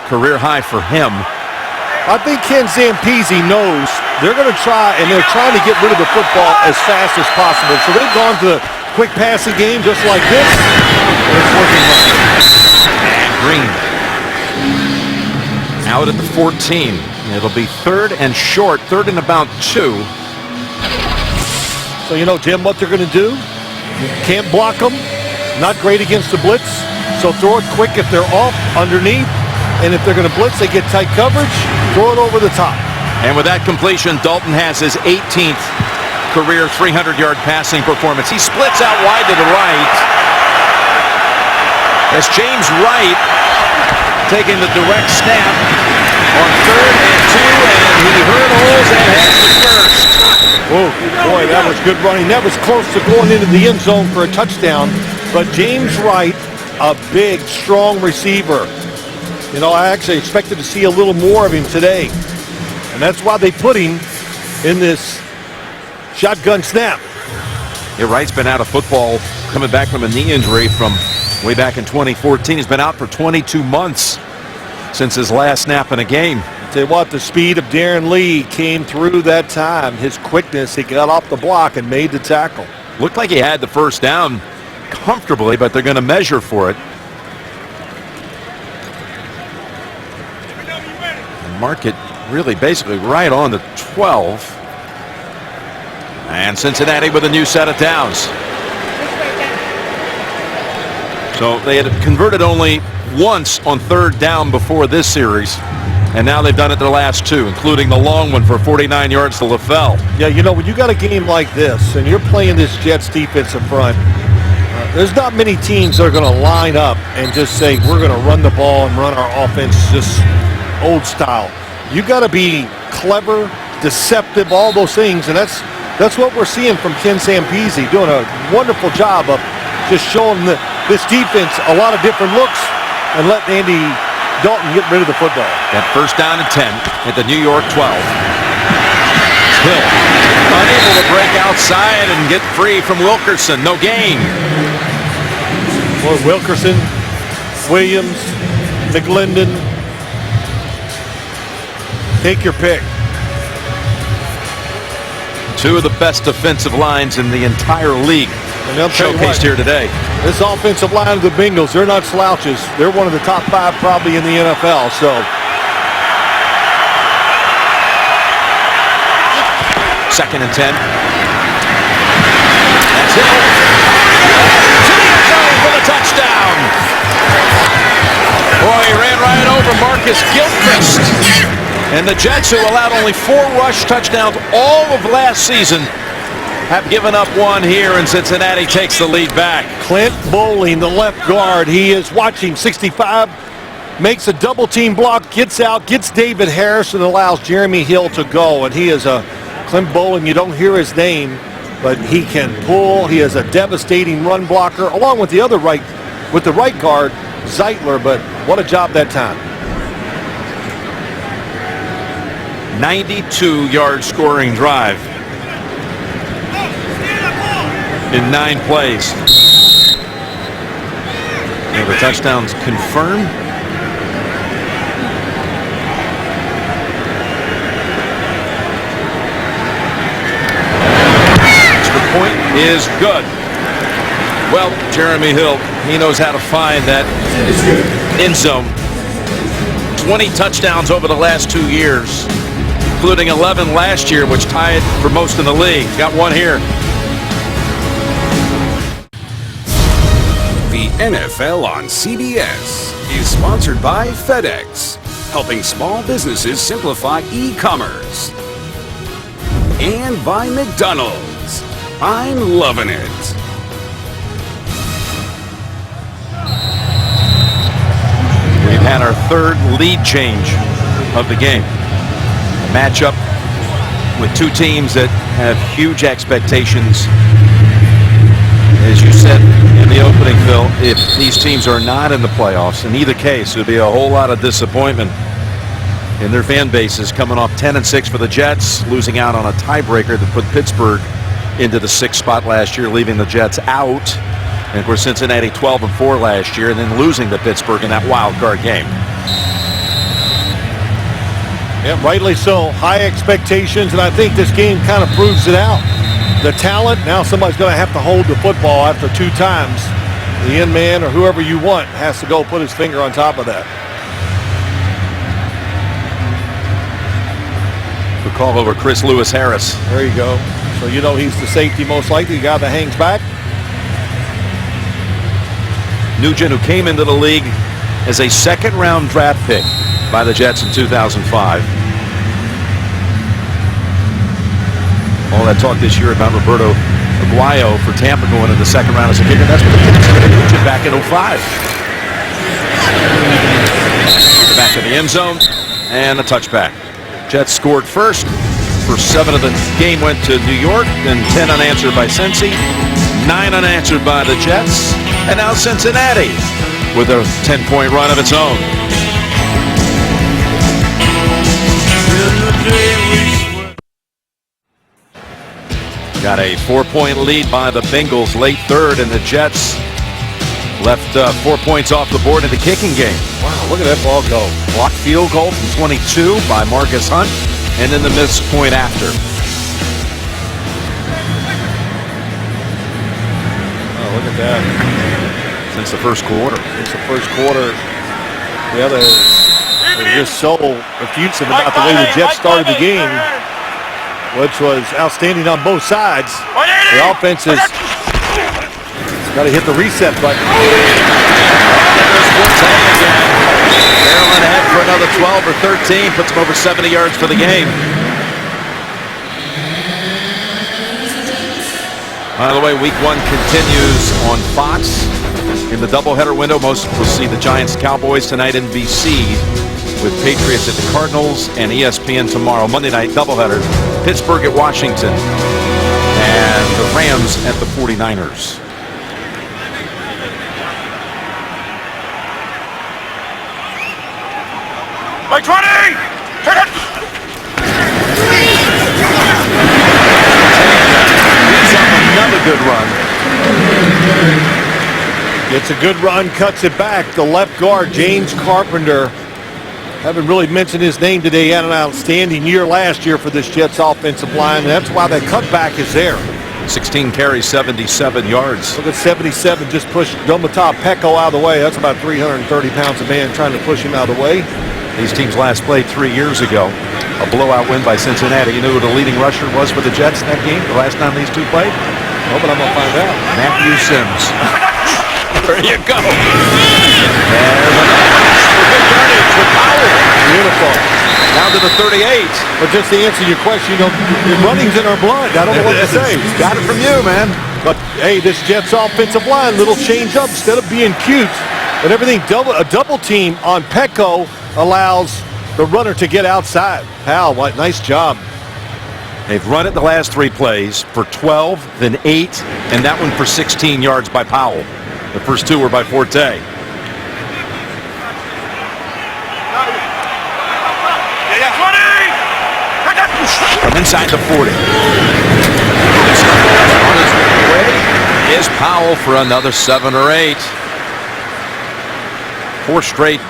career high for him. I think Ken Zampese knows they're going to try, and they're trying to get rid of the football as fast as possible. So they've gone to the quick passing game just like this. And it's working well. And Green out at the 14. It'll be 3rd and short, 3rd and about 2. So you know, Jim, what they're going to do? You can't block them. Not great against the blitz. So throw it quick if they're off underneath. And if they're going to blitz, they get tight coverage. Throw it over the top. And with that completion, Dalton has his 18th career 300-yard passing performance. He splits out wide to the right. As James Wright taking the direct snap on 3rd and 2, and he hurdles and has the first. Oh, boy, that was good running. That was close to going into the end zone for a touchdown. But James Wright, a big, strong receiver. You know, I actually expected to see a little more of him today. And that's why they put him in this shotgun snap. Yeah, Wright's been out of football, coming back from a knee injury from way back in 2014. He's been out for 22 months since his last snap in a game. Tell you what, the speed of Darren Lee came through that time. His quickness, he got off the block and made the tackle. Looked like he had the first down comfortably, but they're going to measure for it. Mark it really basically right on the 12. And Cincinnati with a new set of downs. So they had converted only once on 3rd down before this series. And now they've done it their last 2, including the long one for 49 yards to LaFell. Yeah, you know, when you got a game like this and you're playing this Jets defensive front, there's not many teams that are going to line up and just say, we're going to run the ball and run our offense just old style. You got to be clever, deceptive, all those things, and that's what we're seeing from Ken Zampese, doing a wonderful job of just showing this defense a lot of different looks and letting Andy Dalton get rid of the football. That first down and 10 at the New York 12. Hill unable to break outside and get free from Wilkerson. No gain. Boy, Wilkerson, Williams, McLendon. Take your pick. Two of the best defensive lines in the entire league showcased here today. This offensive line of the Bengals, they're not slouches. They're one of the top 5 probably in the NFL. So second and 10. That's Hill. To the end zone for the touchdown. Boy, he ran right over Marcus Gilchrist. And the Jets, who allowed only 4 rush touchdowns all of last season, have given up one here, and Cincinnati takes the lead back. Clint Bowling, the left guard, he is watching 65, makes a double team block, gets out, gets David Harris, and allows Jeremy Hill to go. And he is a Clint Bowling, you don't hear his name, but he can pull. He is a devastating run blocker, along with the other right guard, Zeitler. But what a job that time. 92-yard scoring drive in 9 plays. And the touchdowns confirmed. Extra point is good. Well, Jeremy Hill, he knows how to find that end zone. 20 touchdowns over the last 2 years, including 11 last year, which tied for most in the league. Got one here. The NFL on CBS is sponsored by FedEx, helping small businesses simplify e-commerce. And by McDonald's. I'm loving it. We've had our 3rd lead change of the game. A matchup with 2 teams that have huge expectations. As you said in the opening, Phil, if these teams are not in the playoffs, in either case, it would be a whole lot of disappointment in their fan bases, coming off 10-6 for the Jets, losing out on a tiebreaker that put Pittsburgh into the 6th spot last year, leaving the Jets out. And of course, Cincinnati 12-4 last year, and then losing to Pittsburgh in that wild card game. Yeah, rightly so. High expectations, and I think this game kind of proves it out. The talent, now somebody's going to have to hold the football after 2 times. The end man or whoever you want has to go put his finger on top of that. The call over Chris Lewis Harris. There you go. So you know he's the safety most likely, the guy that hangs back. Nugent, who came into the league as a 2nd-round draft pick by the Jets in 2005. All that talk this year about Roberto Aguayo for Tampa going in the 2nd round as a kicker. That's what the Jets did to Nugent back in 05. Back in the end zone and a touchback. Jets scored first. First 7 of the game went to New York, then 10 unanswered by Cincy, 9 unanswered by the Jets, and now Cincinnati with a 10-point run of its own. Got a 4-point lead by the Bengals late 3rd, and the Jets left 4 points off the board in the kicking game. Wow, look at that ball go. Blocked field goal from 22 by Marcus Hunt, and then the missed point after. Oh, look at that. Since the first quarter. Yeah, they're just so effusive about the way the Jets started the game, which was outstanding on both sides. The offense has got to hit the reset button. Barreling ahead for another 12 or 13, puts him over 70 yards for the game. By the way, week 1 continues on Fox. In the doubleheader window, most will see the Giants-Cowboys tonight, NBC, with Patriots at the Cardinals, and ESPN tomorrow. Monday night doubleheader, Pittsburgh at Washington, and the Rams at the 49ers. Like 20! Turn it! Another good run. It's a good run, cuts it back. The left guard, James Carpenter, Haven't really mentioned his name today. He had an outstanding year last year for this Jets offensive line, and that's why that cutback is there. 16 carries, 77 yards. Look at 77, just pushed Domata Peko out of the way. That's about 330 pounds a man trying to push him out of the way. These teams last played 3 years ago. A blowout win by Cincinnati. You know who the leading rusher was for the Jets that game, the last time these two played? Oh, but I'm going to find out. Matthew Sims. There you go. There's good yardage with Powell. Beautiful. Down to the 38. But just to answer your question, you know, running's in our blood. I don't know what to say. Got it from you, man. But, hey, this Jets offensive line, little change up. Instead of being cute and everything, a double team on Peko allows the runner to get outside. Powell, what nice job. They've run it the last 3 plays for 12, then 8, and that one for 16 yards by Powell. The first 2 were by Forte. From inside the 40. On his way is Powell for another 7 or 8. 4 straight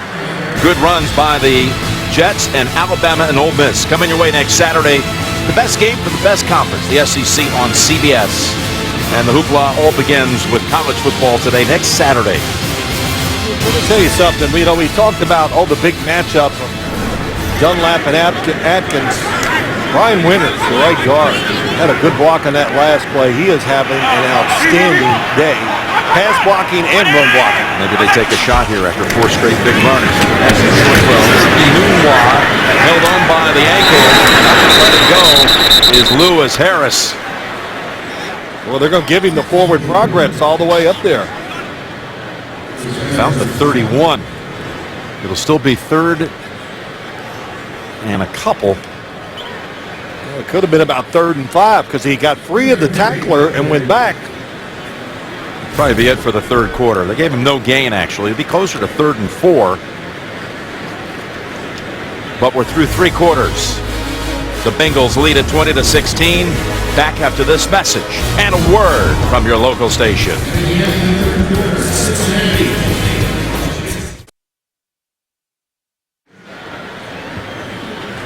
good runs by the Jets and Alabama and Ole Miss. Coming your way next Saturday. The best game for the best conference, the SEC on CBS. And the hoopla all begins with college football today, next Saturday. Let me tell you something. We talked about the big matchup of Dunlap and Atkins. Brian Winters, the right guard, had a good block on that last play. He is having an outstanding day. Pass blocking and run blocking. Maybe they take a shot here after 4 straight big runs. That's the short throws. Inunwa held on by the ankle. Let it go is Lewis Harris. Well, they're going to give him the forward progress all the way up there. About the 31. It'll still be 3rd and a couple. Well, it could have been about 3rd and 5 because he got free of the tackler and went back. Probably be it for the 3rd quarter. They gave him no gain, actually. It'd be closer to 3rd and 4. But we're through 3 quarters. The Bengals lead at 20-16. Back after this message and a word from your local station.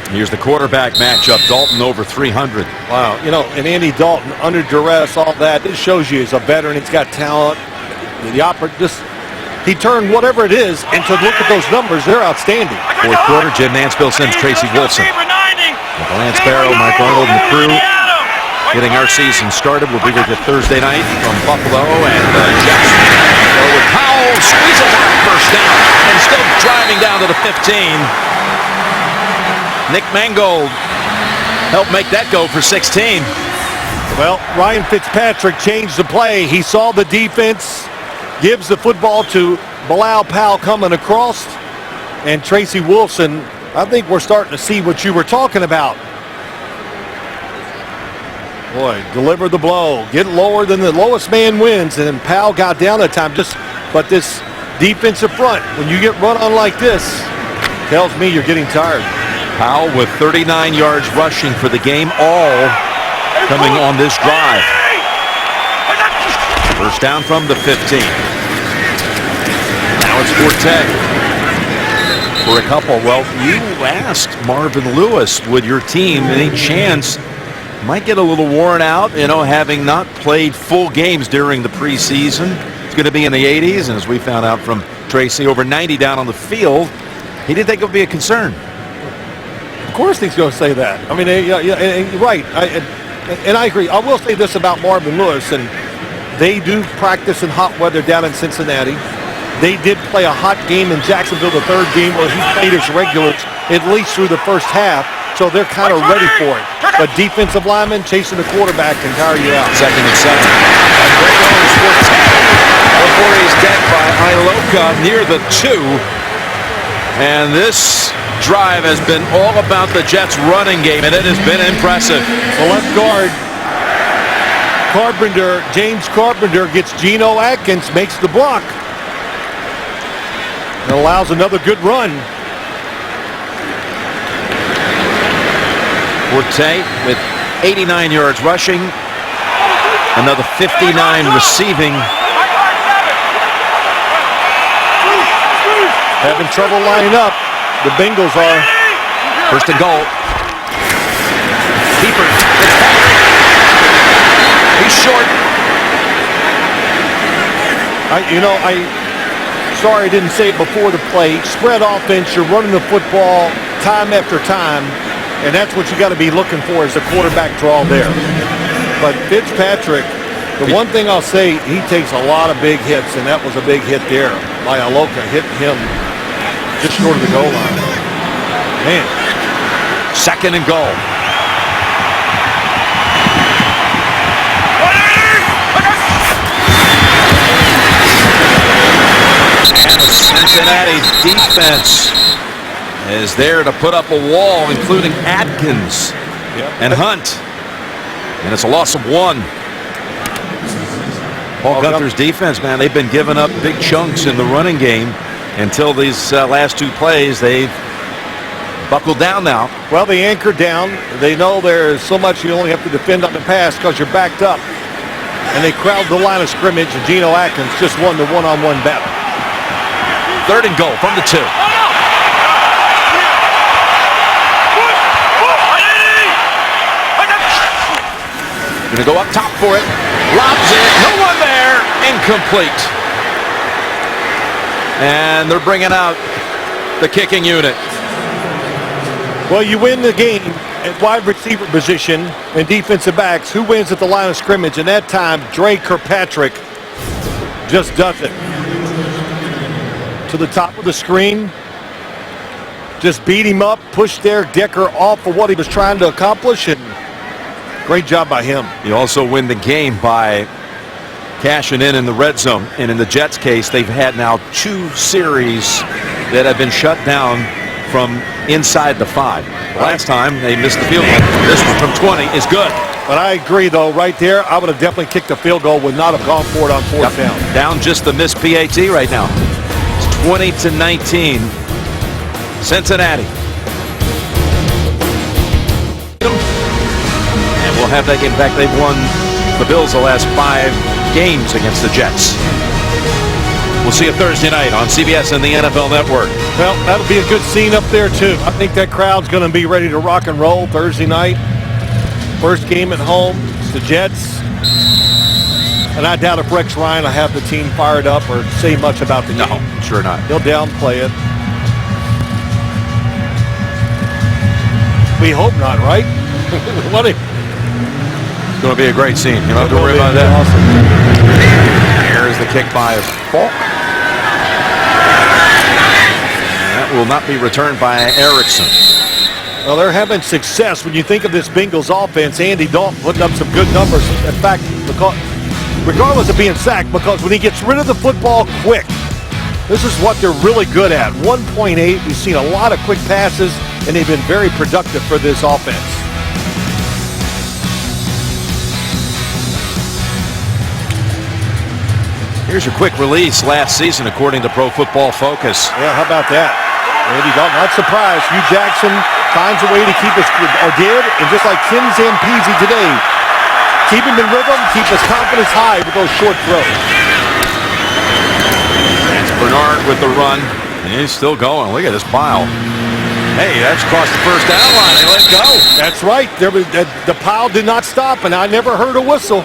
Here's the quarterback matchup. Dalton over 300. Wow. You know, and Andy Dalton under duress, all that. This shows you he's a veteran. He's got talent. He turned whatever it is, and to look at those numbers, they're outstanding. 4th quarter, Jim Nance, Bill Sims, Tracy Wilson. Lance Barrow, Mike Arnold, and the crew getting our season started. We'll be with you Thursday night from Buffalo and Jackson. So with Powell squeezes out first down and still driving down to the 15. Nick Mangold helped make that go for 16. Well, Ryan Fitzpatrick changed the play. He saw the defense, gives the football to Bilal Powell coming across, and Tracy Wilson. I think we're starting to see what you were talking about. Boy, deliver the blow. Get lower than the lowest man wins, and then Powell got down that time. But this defensive front, when you get run on like this, tells me you're getting tired. Powell with 39 yards rushing for the game, all coming on this drive. First down from the 15. Now it's Forte. For a couple. Well, you asked Marvin Lewis, would your team, any chance, might get a little worn out, you know, having not played full games during the preseason. It's going to be in the 80s, and as we found out from Tracy, over 90 down on the field. He didn't think it would be a concern. Of course he's going to say that. I mean, right. And I agree. I will say this about Marvin Lewis, and they do practice in hot weather down in Cincinnati. They did play a hot game in Jacksonville, the 3rd game, where he played his regulars at least through the first half, so they're kind of ready for it. But defensive linemen chasing the quarterback can tire you out. 2nd and 7. And there goes Forte before he's dead by Iloka near the 2. And this drive has been all about the Jets' running game, and it has been impressive. The left guard, James Carpenter gets Geno Atkins, makes the block. It allows another good run. Forte with 89 yards rushing, another 59 receiving. Having trouble lining up. The Bengals are. First and goal. Keeper. He's short. Sorry I didn't say it before the play. Spread offense, you're running the football time after time, and that's what you got to be looking for as the quarterback draw there. But Fitzpatrick, the one thing I'll say, he takes a lot of big hits, and that was a big hit there. Ialoka hit him just short of the goal line. Man. Second and goal. And the Cincinnati defense is there to put up a wall, including Atkins and Hunt. And it's a loss of 1. Paul Gunther's defense, man, they've been giving up big chunks in the running game until these last 2 plays. They've buckled down now. Well, they anchored down. They know there's so much you only have to defend on the pass because you're backed up. And they crowd the line of scrimmage, and Geno Atkins just won the one-on-one battle. Third and goal from the 2. Gonna go up top for it. Lobs it. No one there. Incomplete. And they're bringing out the kicking unit. Well, you win the game at wide receiver position and defensive backs. Who wins at the line of scrimmage? And that time, Dre Kirkpatrick just does it. To the top of the screen. Just beat him up, pushed Derek Decker off for what he was trying to accomplish, and great job by him. You also win the game by cashing in the red zone. And in the Jets' case, they've had now 2 series that have been shut down from inside the 5. Last time they missed the field goal. This one from 20 is good. But I agree, though, right there, I would have definitely kicked the field goal, would not have gone for it on 4th down. Down just the missed PAT right now. It's 20-19. Cincinnati. And we'll have that game back. They've won the Bills the last 5 games against the Jets. We'll see you Thursday night on CBS and the NFL Network. Well, that'll be a good scene up there, too. I think that crowd's going to be ready to rock and roll Thursday night. First game at home, the Jets. And I doubt if Rex Ryan will have the team fired up or say much about the game. No, sure not. He'll downplay it. We hope not, right? It's going to be a great scene. You don't have to worry about that. Awesome. Here's the kick by Falk. That will not be returned by Erickson. Well, they're having success. When you think of this Bengals offense, Andy Dalton putting up some good numbers. In fact, regardless of being sacked, because when he gets rid of the football quick, this is what they're really good at. 1.8, we've seen a lot of quick passes, and they've been very productive for this offense. Here's your quick release last season, according to Pro Football Focus. Yeah, how about that? Andy Dalton, not surprised. Hugh Jackson finds a way to keep us, or did, and just like Ken Zampese today, keep him in rhythm, keep his confidence high with those short throws. That's Bernard with the run. And he's still going. Look at this pile. Hey, that's crossed the first down line. They let go. That's right. The pile did not stop, and I never heard a whistle.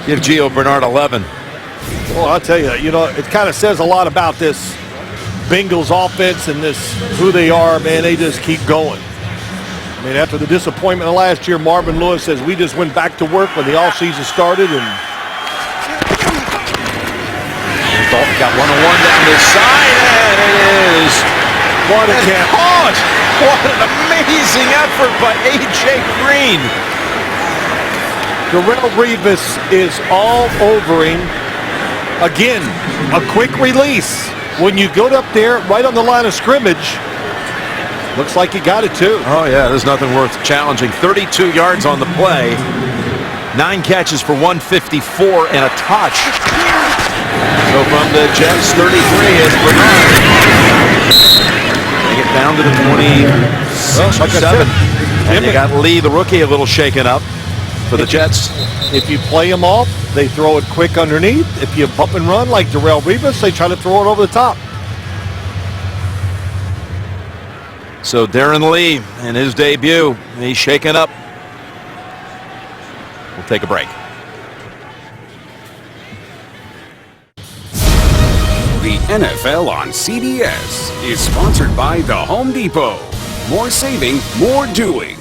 Give Gio Bernard 11. Well, I'll tell you, it kind of says a lot about this Bengals offense and who they are, man. They just keep going. I mean, after the disappointment of last year, Marvin Lewis says we just went back to work when the offseason started. And Dalton got one-on-one down this side, and it is. What a catch. What an amazing effort by A.J. Green. Darrelle Revis is all over him. Again, a quick release. When you go up there right on the line of scrimmage, looks like he got it too. Oh, yeah, there's nothing worth challenging. 32 yards on the play. 9 catches for 154 and a touch. So from the Jets, 33 is Bernard. They get down to the 26 or 7. And you got Lee, the rookie, a little shaken up for the Jets. If you play them off, they throw it quick underneath. If you bump and run like Darrelle Revis, they try to throw it over the top. So Darren Lee in his debut, he's shaken up. We'll take a break. The NFL on CBS is sponsored by The Home Depot. More saving, more doing.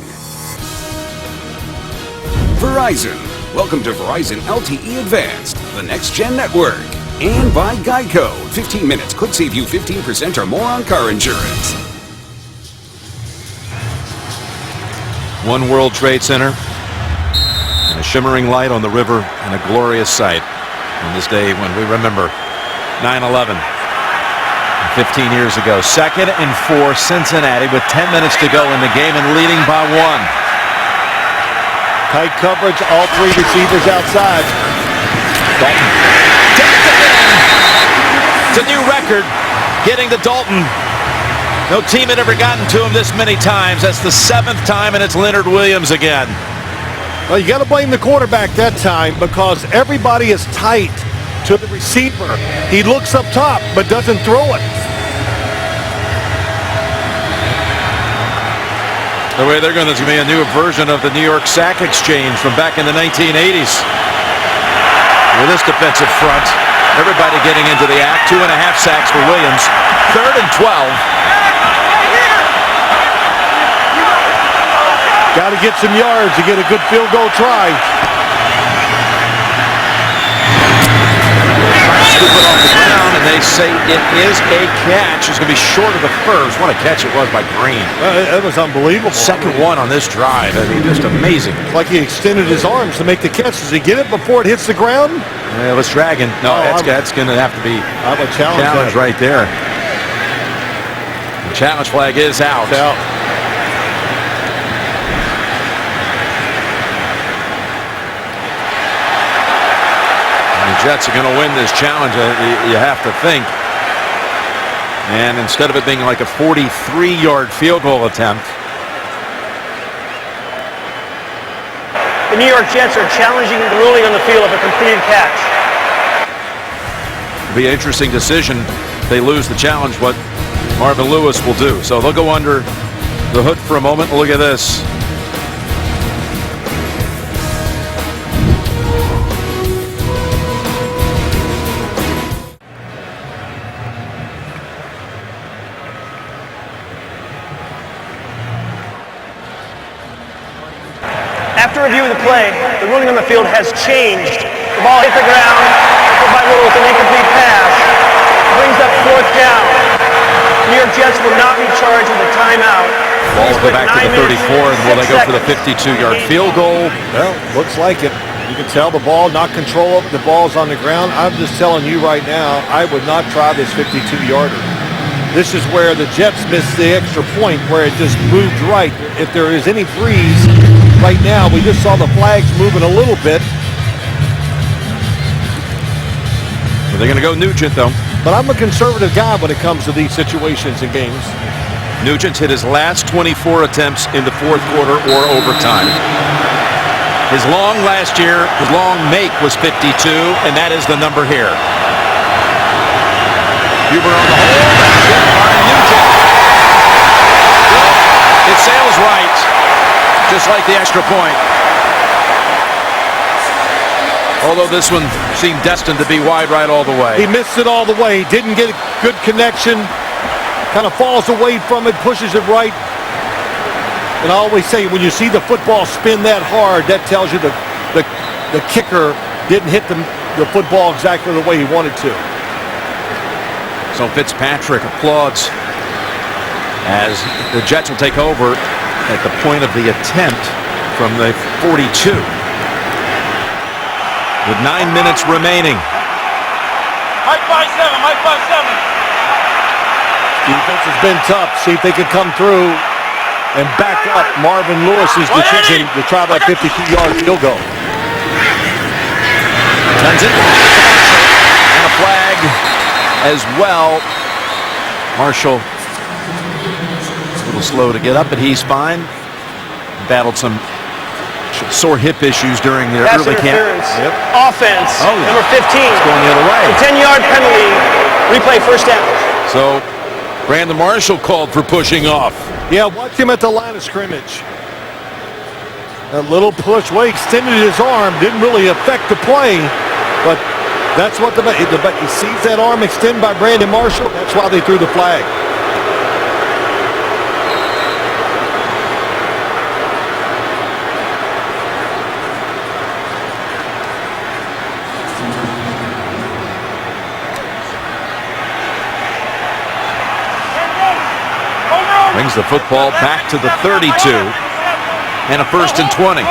Verizon. Welcome to Verizon LTE Advanced, the next-gen network. And by Geico. 15 minutes could save you 15% or more on car insurance. One World Trade Center, and a shimmering light on the river, and a glorious sight on this day when we remember 9/11, 15 years ago. 2nd and 4, Cincinnati with 10 minutes to go in the game and leading by 1. Tight coverage, all 3 receivers outside. Dalton. It's a new record getting to Dalton. No team had ever gotten to him this many times. That's the 7th time, and it's Leonard Williams again. Well, you got to blame the quarterback that time because everybody is tight to the receiver. He looks up top but doesn't throw it. The way they're going, there's going to be a new version of the New York sack exchange from back in the 1980s. With this defensive front, everybody getting into the act. 2.5 sacks for Williams. 3rd and 12. Got to get some yards to get a good field goal try. Scoop it off the ground, and they say it is a catch. It's going to be short of the first. What a catch it was by Green. That was unbelievable. Second one on this drive. I mean, just amazing. Like he extended his arms to make the catch. Does he get it before it hits the ground? Yeah, let's drag him. No, that's going to have to be a challenge right there. The challenge flag is out. It's out. The Jets are going to win this challenge, you have to think. And instead of it being like a 43-yard field goal attempt. The New York Jets are challenging the ruling on the field of a completed catch. It'll be an interesting decision. If they lose the challenge, what Marvin Lewis will do. So they'll go under the hood for a moment. Look at this. After review of the play, the ruling on the field has changed. The ball hit the ground, by Little with an incomplete pass. Brings up 4th down. New York Jets will not be charged with a timeout. Ball will go back to the 34, and will they go for the 52-yard field goal? Well, looks like it. You can tell the ball, not control of it. The ball's on the ground. I'm just telling you right now, I would not try this 52-yarder. This is where the Jets missed the extra point, where it just moved right. If there is any freeze right now, we just saw the flags moving a little bit. Well, they're going to go Nugent, though. But I'm a conservative guy when it comes to these situations in games. Nugent's hit his last 24 attempts in the 4th quarter or overtime. His long last year, his long make was 52, and that is the number here. Huber on the hold, and hit by Nugent. It sails right, just like the extra point. Although this one seemed destined to be wide right all the way. He missed it all the way. Didn't get a good connection. Kind of falls away from it, pushes it right. And I always say, when you see the football spin that hard, that tells you the kicker didn't hit the football exactly the way he wanted to. So Fitzpatrick applauds as the Jets will take over at the point of the attempt from the 42. With 9 minutes remaining. Mike 5-7, Mike 5-7. Defense has been tough. See if they can come through and back up Marvin Lewis's decision to try that 52-yard field goal. Sends it. And a flag as well. Marshall a little slow to get up, but he's fine. Battled some sore hip issues during their Pass early camp. Yep. Offense, number 15. It's going the other way. A 10-yard penalty, replay 1st down. So Brandon Marshall called for pushing off. Yeah, watch him at the line of scrimmage. A little push, way extended his arm, didn't really affect the play, but that's what he sees that arm extend by Brandon Marshall. That's why they threw the flag. Brings the football back to the 32 and a 1st and 20.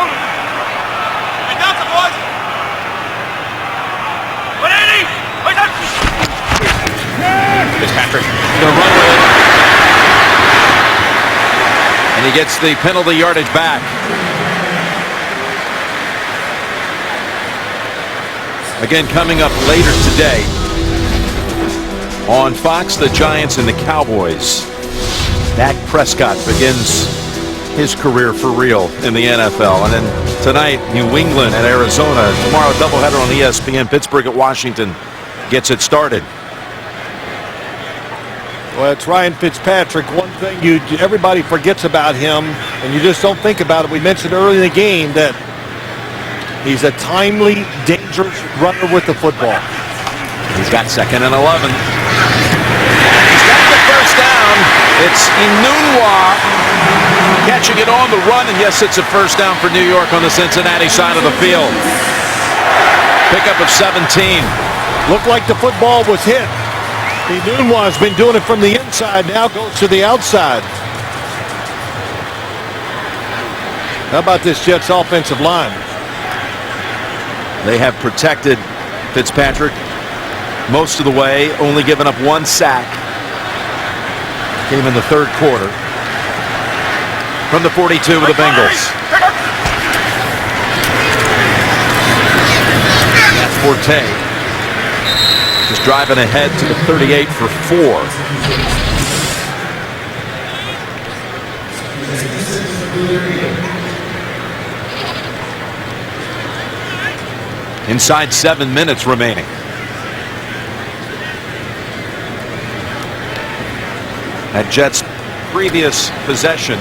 Fitzpatrick going to run with it. And he gets the penalty yardage back. Again, coming up later today on Fox, the Giants and the Cowboys. Dak Prescott begins his career for real in the NFL. And then tonight, New England at Arizona. Tomorrow, doubleheader on ESPN. Pittsburgh at Washington gets it started. Well, it's Ryan Fitzpatrick. One thing everybody forgets about him, and you just don't think about it. We mentioned early in the game that he's a timely, dangerous runner with the football. He's got 2nd and 11. He's got the first down. It's Enunwa catching it on the run, and yes, it's a first down for New York on the Cincinnati side of the field. Pickup of 17. Looked like the football was hit. Enunwa has been doing it from the inside, now goes to the outside. How about this Jets offensive line? They have protected Fitzpatrick most of the way, only given up 1 sack. Came in the 3rd quarter from the 42 of the Bengals. Forte just driving ahead to the 38 for 4. Inside 7 minutes remaining. At Jets' previous possession,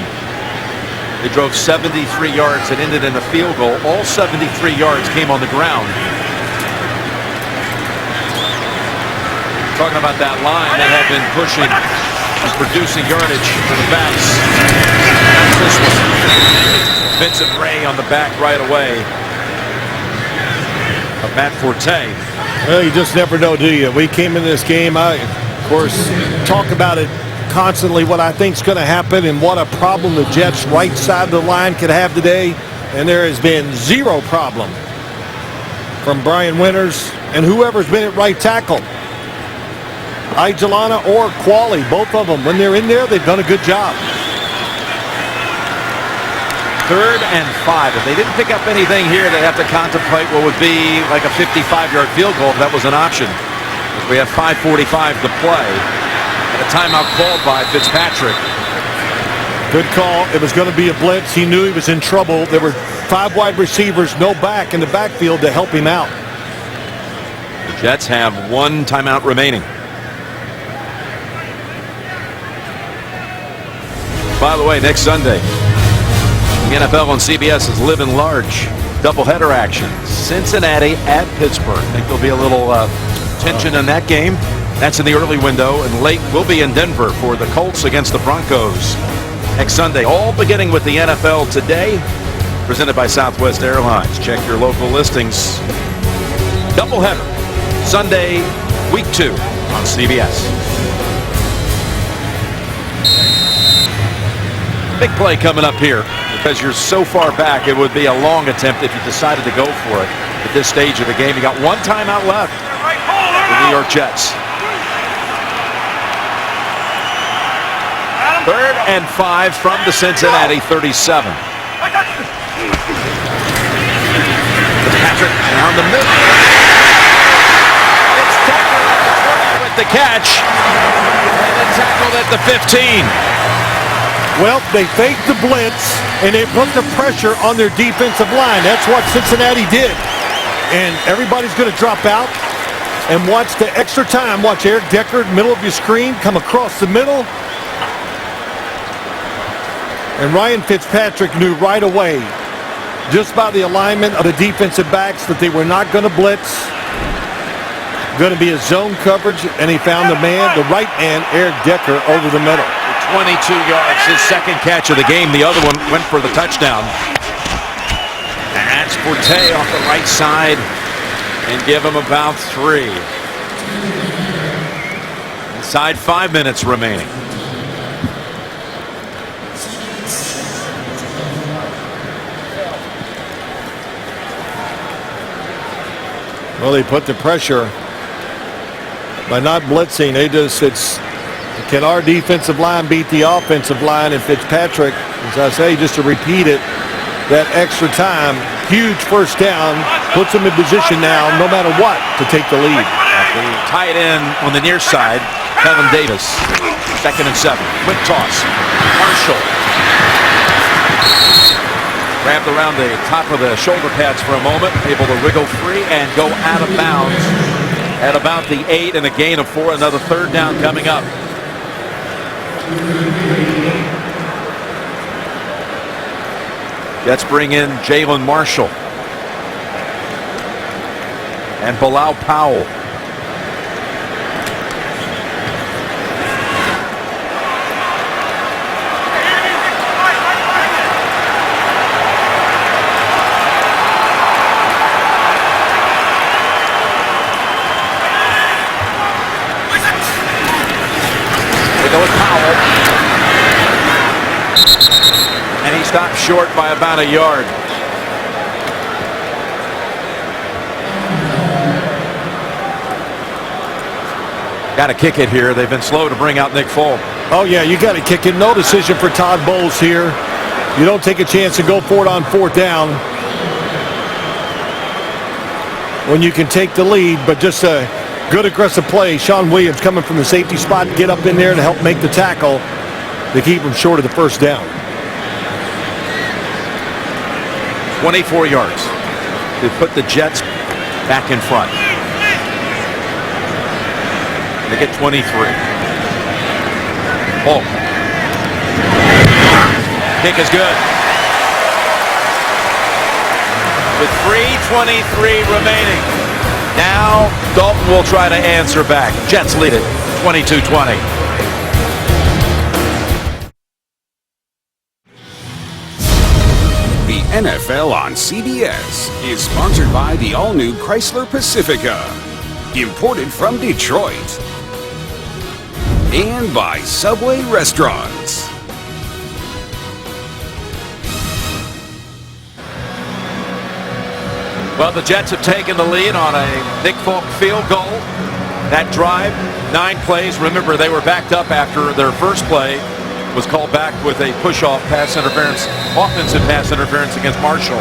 they drove 73 yards and ended in a field goal. All 73 yards came on the ground. Talking about that line that had been pushing and producing yardage for the backs. That's this one. Vincent Ray on the back right away of Matt Forte. Well, you just never know, do you? We came in this game, of course, talk about it constantly, what I think is going to happen and what a problem the Jets' right side of the line could have today. And there has been zero problem from Brian Winters and whoever's been at right tackle. Ijalana or Qualley, both of them, when they're in there, they've done a good job. 3rd and 5. If they didn't pick up anything here, they'd have to contemplate what would be like a 55-yard field goal if that was an option. We have 5:45 to play. And a timeout called by Fitzpatrick. Good call. It was going to be a blitz. He knew he was in trouble. There were 5 wide receivers, no back in the backfield to help him out. The Jets have 1 timeout remaining. By the way, next Sunday, the NFL on CBS is living large. Doubleheader action. Cincinnati at Pittsburgh. I think there'll be a little tension in that game. That's in the early window, and late we'll be in Denver for the Colts against the Broncos next Sunday. All beginning with the NFL today, presented by Southwest Airlines. Check your local listings. Doubleheader Sunday, week 2 on CBS. Big play coming up here because you're so far back. It would be a long attempt if you decided to go for it at this stage of the game. You got 1 timeout left for the New York Jets. 3rd and 5 from the Cincinnati 37. Patrick down the middle. It's tackled at the 20 with the catch, and then tackled at the 15. Well, they faked the blitz, and they put the pressure on their defensive line. That's what Cincinnati did. And everybody's going to drop out and watch the extra time. Watch Eric Decker, middle of your screen, come across the middle. And Ryan Fitzpatrick knew right away, just by the alignment of the defensive backs, that they were not going to blitz. Going to be a zone coverage, and he found the right man, Eric Decker, over the middle. 22 yards, his second catch of the game. The other one went for the touchdown. And that's Forte off the right side, and give him about 3. Inside 5 minutes remaining. Well, they put the pressure by not blitzing. Can our defensive line beat the offensive line? And Fitzpatrick, as I say, just to repeat it, that extra time, huge first down, puts them in position now, no matter what, to take the lead. The tight end on the near side, Kevin Davis. 2nd and 7. Quick toss. Marshall. Wrapped around the top of the shoulder pads for a moment, able to wriggle free and go out of bounds at about the 8 and a gain of 4. Another third down coming up. Jets bring in Jalen Marshall and Bilal Powell. And he stopped short by about a yard. Got to kick it here. They've been slow to bring out Nick Folk. Oh, yeah, you got to kick it. No decision for Todd Bowles here. You don't take a chance to go for it on 4th down when you can take the lead, but just a good aggressive play. Sean Williams coming from the safety spot, get up in there to help make the tackle to keep him short of the first down. 24 yards to put the Jets back in front. They get 23. Oh. Kick is good. With 3:23 remaining. Now Dalton will try to answer back. Jets lead it 22-20. The NFL on CBS is sponsored by the all-new Chrysler Pacifica, imported from Detroit, and by Subway Restaurants. Well, the Jets have taken the lead on a Nick Folk field goal. That drive, 9 plays. Remember, they were backed up after their first play was called back with a push-off pass interference, offensive pass interference against Marshall.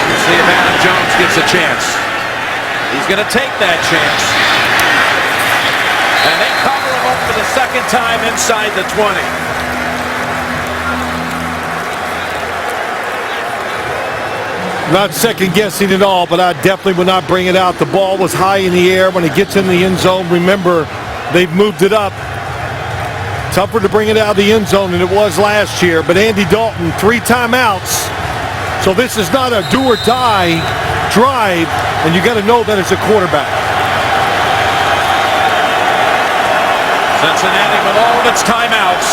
Let's see if Adam Jones gets a chance. He's going to take that chance. And they cover him up for the second time inside the 20. Not second guessing at all, but I definitely would not bring it out. The ball was high in the air when it gets in the end zone. Remember, they've moved it up. Tougher to bring it out of the end zone than it was last year. But Andy Dalton, 3 timeouts. So this is not a do or die drive, and you got to know that as a quarterback. Cincinnati with all of its timeouts.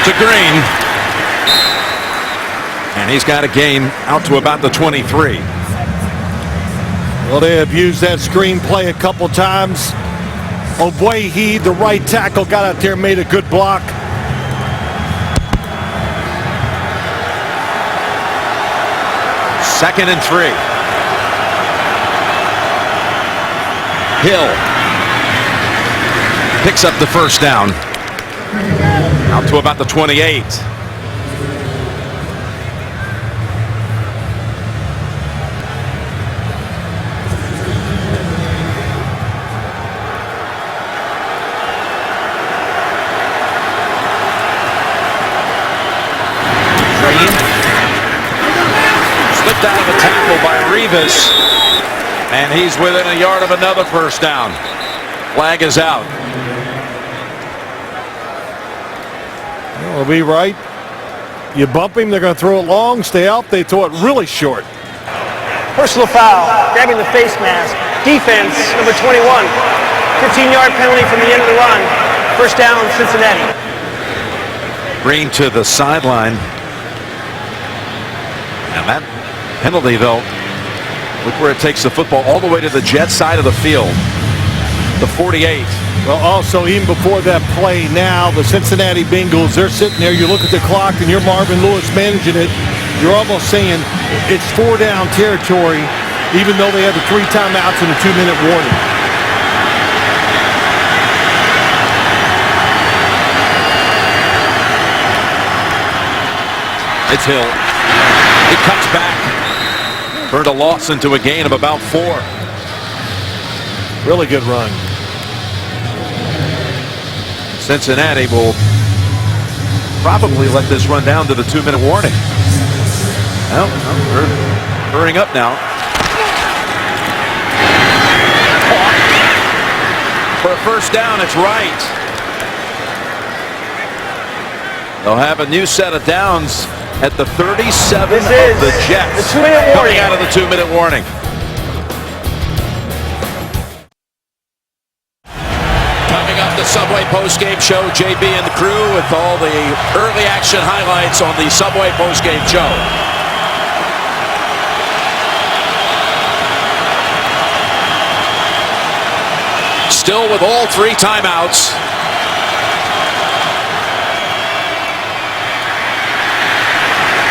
To Green. And he's got a gain out to about the 23. Well, they have used that screen play a couple times. Ogbuehi, the right tackle, got out there and made a good block. Second and 3. Hill picks up the first down. Out to about the 28. slipped out of a tackle by Rivas, and he's within a yard of another first down. Flag is out. We'll be right. You bump him, they're going to throw it long, stay out, they throw it really short. Personal foul, grabbing the face mask. Defense, number 21. 15-yard penalty from the end of the run. First down, Cincinnati. Green to the sideline. And that penalty, though, look where it takes the football all the way to the Jets side of the field. The 48. Well, also, even before that play now, the Cincinnati Bengals, they're sitting there. You look at the clock, and you're Marvin Lewis managing it. You're almost saying it's 4-down territory, even though they have the 3 timeouts and a 2-minute warning. It's Hill. He cuts back. Turned a loss into a gain of about 4. Really good run. Cincinnati will probably let this run down to the 2-minute warning. Well, we're hurrying up now. For a first down, it's right. They'll have a new set of downs at the 37 of the Jets. The 2-minute warning. Coming out of the 2-minute warning. Coming up, the Subway postgame show. JB and the crew with all the early action highlights on the Subway postgame show. Still with all 3 timeouts.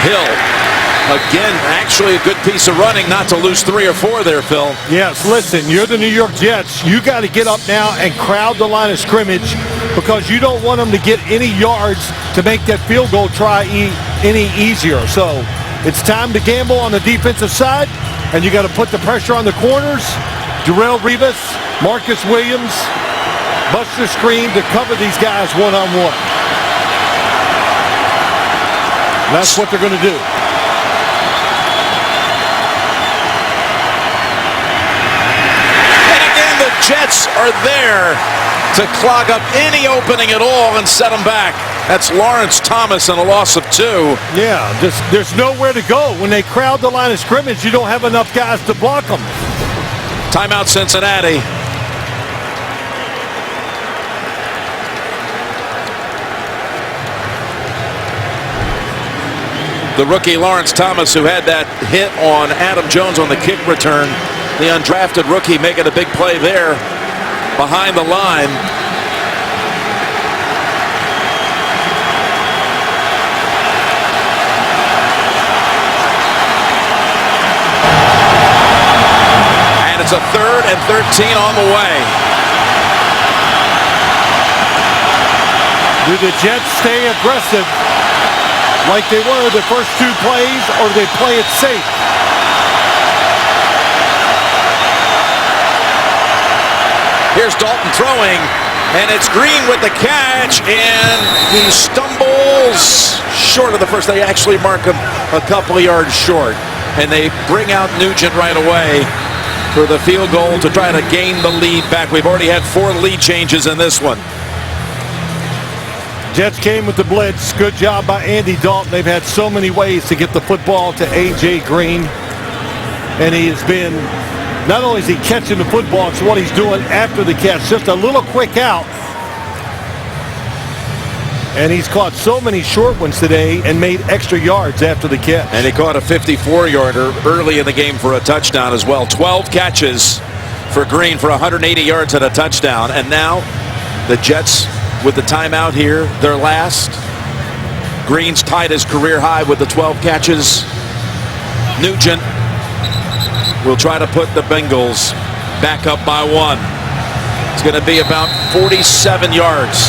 Hill, again, actually a good piece of running not to lose 3 or 4 there, Phil. Yes, listen, you're the New York Jets. You got to get up now and crowd the line of scrimmage because you don't want them to get any yards to make that field goal try any easier. So it's time to gamble on the defensive side, and you got to put the pressure on the corners. Darrelle Revis, Marcus Williams, Buster Screen to cover these guys one-on-one. That's what they're going to do. And again, the Jets are there to clog up any opening at all and set them back. That's Lawrence Thomas and a loss of 2. Yeah, there's nowhere to go. When they crowd the line of scrimmage, you don't have enough guys to block them. Timeout, Cincinnati. The rookie Lawrence Thomas, who had that hit on Adam Jones on the kick return. The undrafted rookie making a big play there behind the line. And it's a 3rd and 13 on the way. Do the Jets stay aggressive like they were the first 2 plays, or do they play it safe? Here's Dalton throwing, and it's Green with the catch, and he stumbles short of the first. They actually mark him a couple of yards short, and they bring out Nugent right away for the field goal to try to gain the lead back. We've already had 4 lead changes in this one. Jets came with the blitz. Good job by Andy Dalton. They've had so many ways to get the football to A.J. Green. And he has been, not only is he catching the football, it's what he's doing after the catch. Just a little quick out. And he's caught so many short ones today and made extra yards after the catch. And he caught a 54-yarder early in the game for a touchdown as well. 12 catches for Green for 180 yards and a touchdown. And now the Jets with the timeout here, their last. Green's tied his career high with the 12 catches. Nugent will try to put the Bengals back up by 1. It's going to be about 47 yards.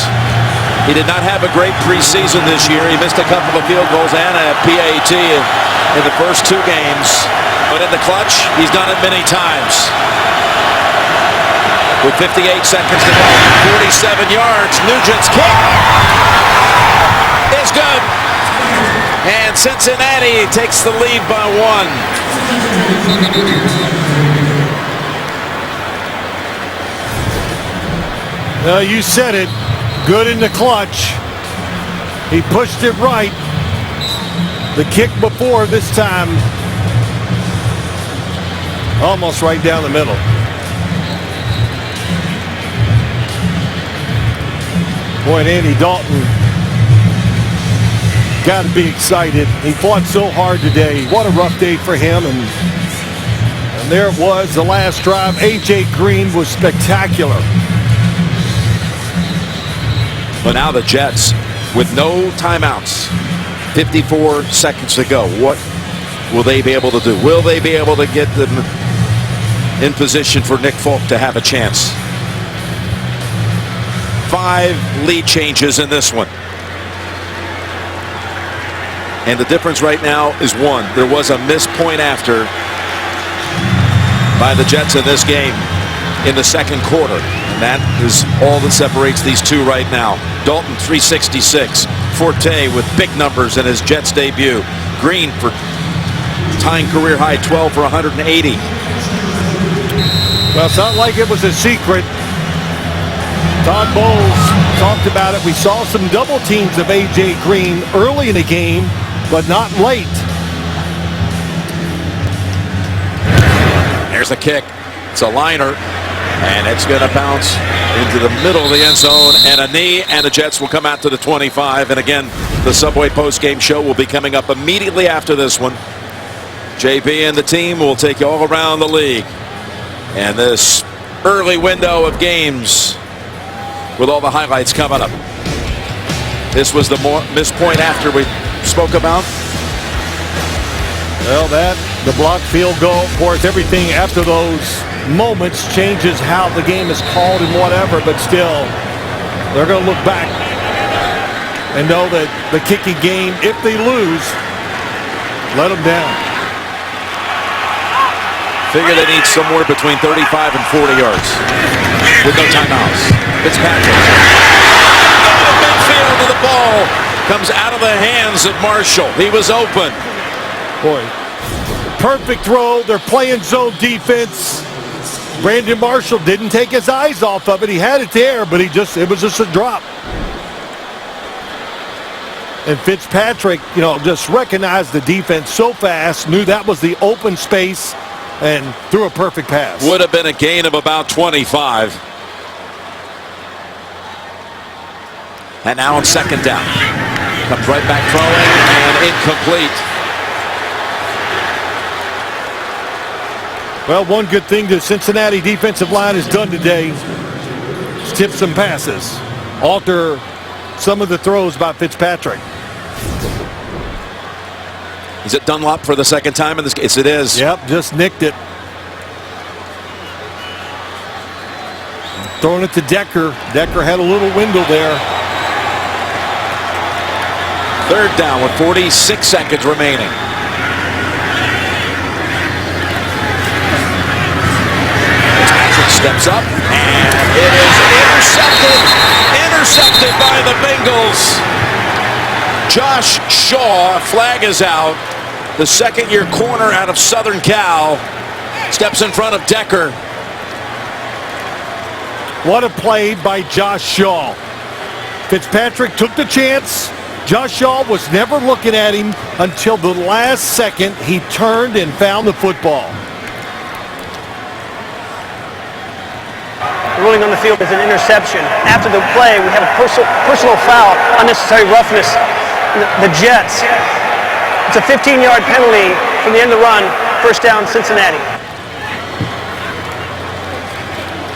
He did not have a great preseason this year. He missed a couple of field goals and a PAT in the first 2 games. But in the clutch, he's done it many times. With 58 seconds to go, 47 yards, Nugent's kick is good. And Cincinnati takes the lead by 1. You said it. Good in the clutch. He pushed it right. The kick before this time. Almost right down the middle. Boy, and Andy Dalton got to be excited. He fought so hard today. What a rough day for him. And there it was, the last drive. A.J. Green was spectacular. But now the Jets with no timeouts. 54 seconds to go. What will they be able to do? Will they be able to get them in position for Nick Folk to have a chance? 5 lead changes in this one. And the difference right now is 1. There was a missed point after by the Jets in this game in the second quarter. And that is all that separates these two right now. Dalton 366. Forte with big numbers in his Jets debut. Green for tying career high 12 for 180. Well, it's not like it was a secret. Todd Bowles talked about it. We saw some double teams of A.J. Green early in the game, but not late. There's a kick. It's a liner. And it's going to bounce into the middle of the end zone and a knee, and the Jets will come out to the 25. And again, the Subway post-game show will be coming up immediately after this one. JB and the team will take you all around the league. And this early window of games with all the highlights coming up. This was the missed point after we spoke about. Well, the blocked field goal, of course, everything after those moments changes how the game is called and whatever, but still, they're going to look back and know that the kicking game, if they lose, let them down. Figure they need somewhere between 35 and 40 yards with no timeouts. Fitzpatrick. Out of midfield, and the ball comes out of the hands of Marshall. He was open. Boy, perfect throw. They're playing zone defense. Brandon Marshall didn't take his eyes off of it. He had it there, but it was just a drop. And Fitzpatrick, just recognized the defense so fast, knew that was the open space, and threw a perfect pass. Would have been a gain of about 25. And now on second down. Comes right back throwing and incomplete. Well, one good thing the Cincinnati defensive line has done today is tip some passes, alter some of the throws by Fitzpatrick. Is it Dunlop for the second time in this case? It is. Yep, just nicked it. Throwing it to Decker. Decker had a little window there. Third down with 46 seconds remaining. Steps up, and it is intercepted by the Bengals. Josh Shaw, flag is out. The second-year corner out of Southern Cal steps in front of Decker. What a play by Josh Shaw. Fitzpatrick took the chance. Josh Shaw was never looking at him until the last second. He turned and found the football. The ruling on the field is an interception. After the play, we have a personal foul, unnecessary roughness. The Jets. It's a 15-yard penalty from the end of the run. First down, Cincinnati.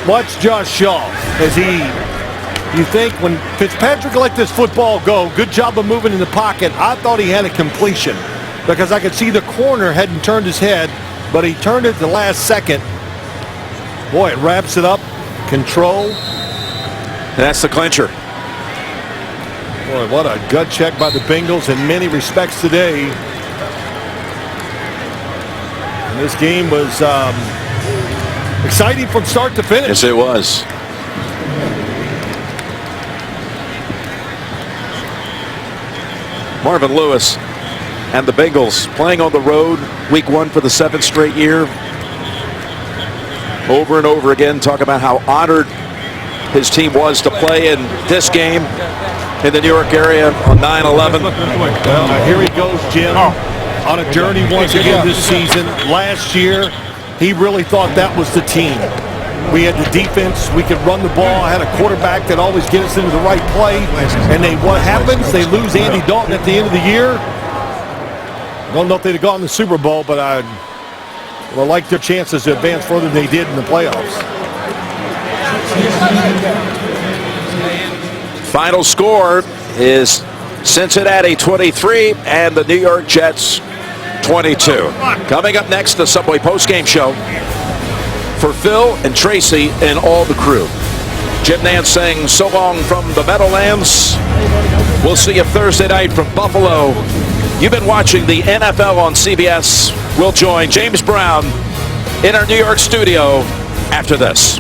Watch Josh Shaw as you think when Fitzpatrick let this football go, good job of moving in the pocket. I thought he had a completion because I could see the corner hadn't turned his head, but he turned it the last second. Boy, it wraps it up. Control. That's the clincher. Boy, what a gut check by the Bengals in many respects today. And this game was exciting from start to finish. Yes, it was. Marvin Lewis And the Bengals playing on the road, week 1 for the 7th straight year. Over and over again, talk about how honored his team was to play in this game in the New York area on 9/11. Well, here he goes, Jim, on a journey once again this season. Last year, he really thought that was the team. We had the defense. We could run the ball. I had a quarterback that always get us into the right play. And what happens? They lose Andy Dalton at the end of the year. I don't know if they'd have gone to the Super Bowl, but I like their chances to advance further than they did in the playoffs. Final score is Cincinnati 23 and the New York Jets 22. Coming up next, the Subway postgame show for Phil and Tracy and all the crew. Jim Nance saying so long from the Meadowlands. We'll see you Thursday night from Buffalo. You've been watching the NFL on CBS. We'll join James Brown in our New York studio after this.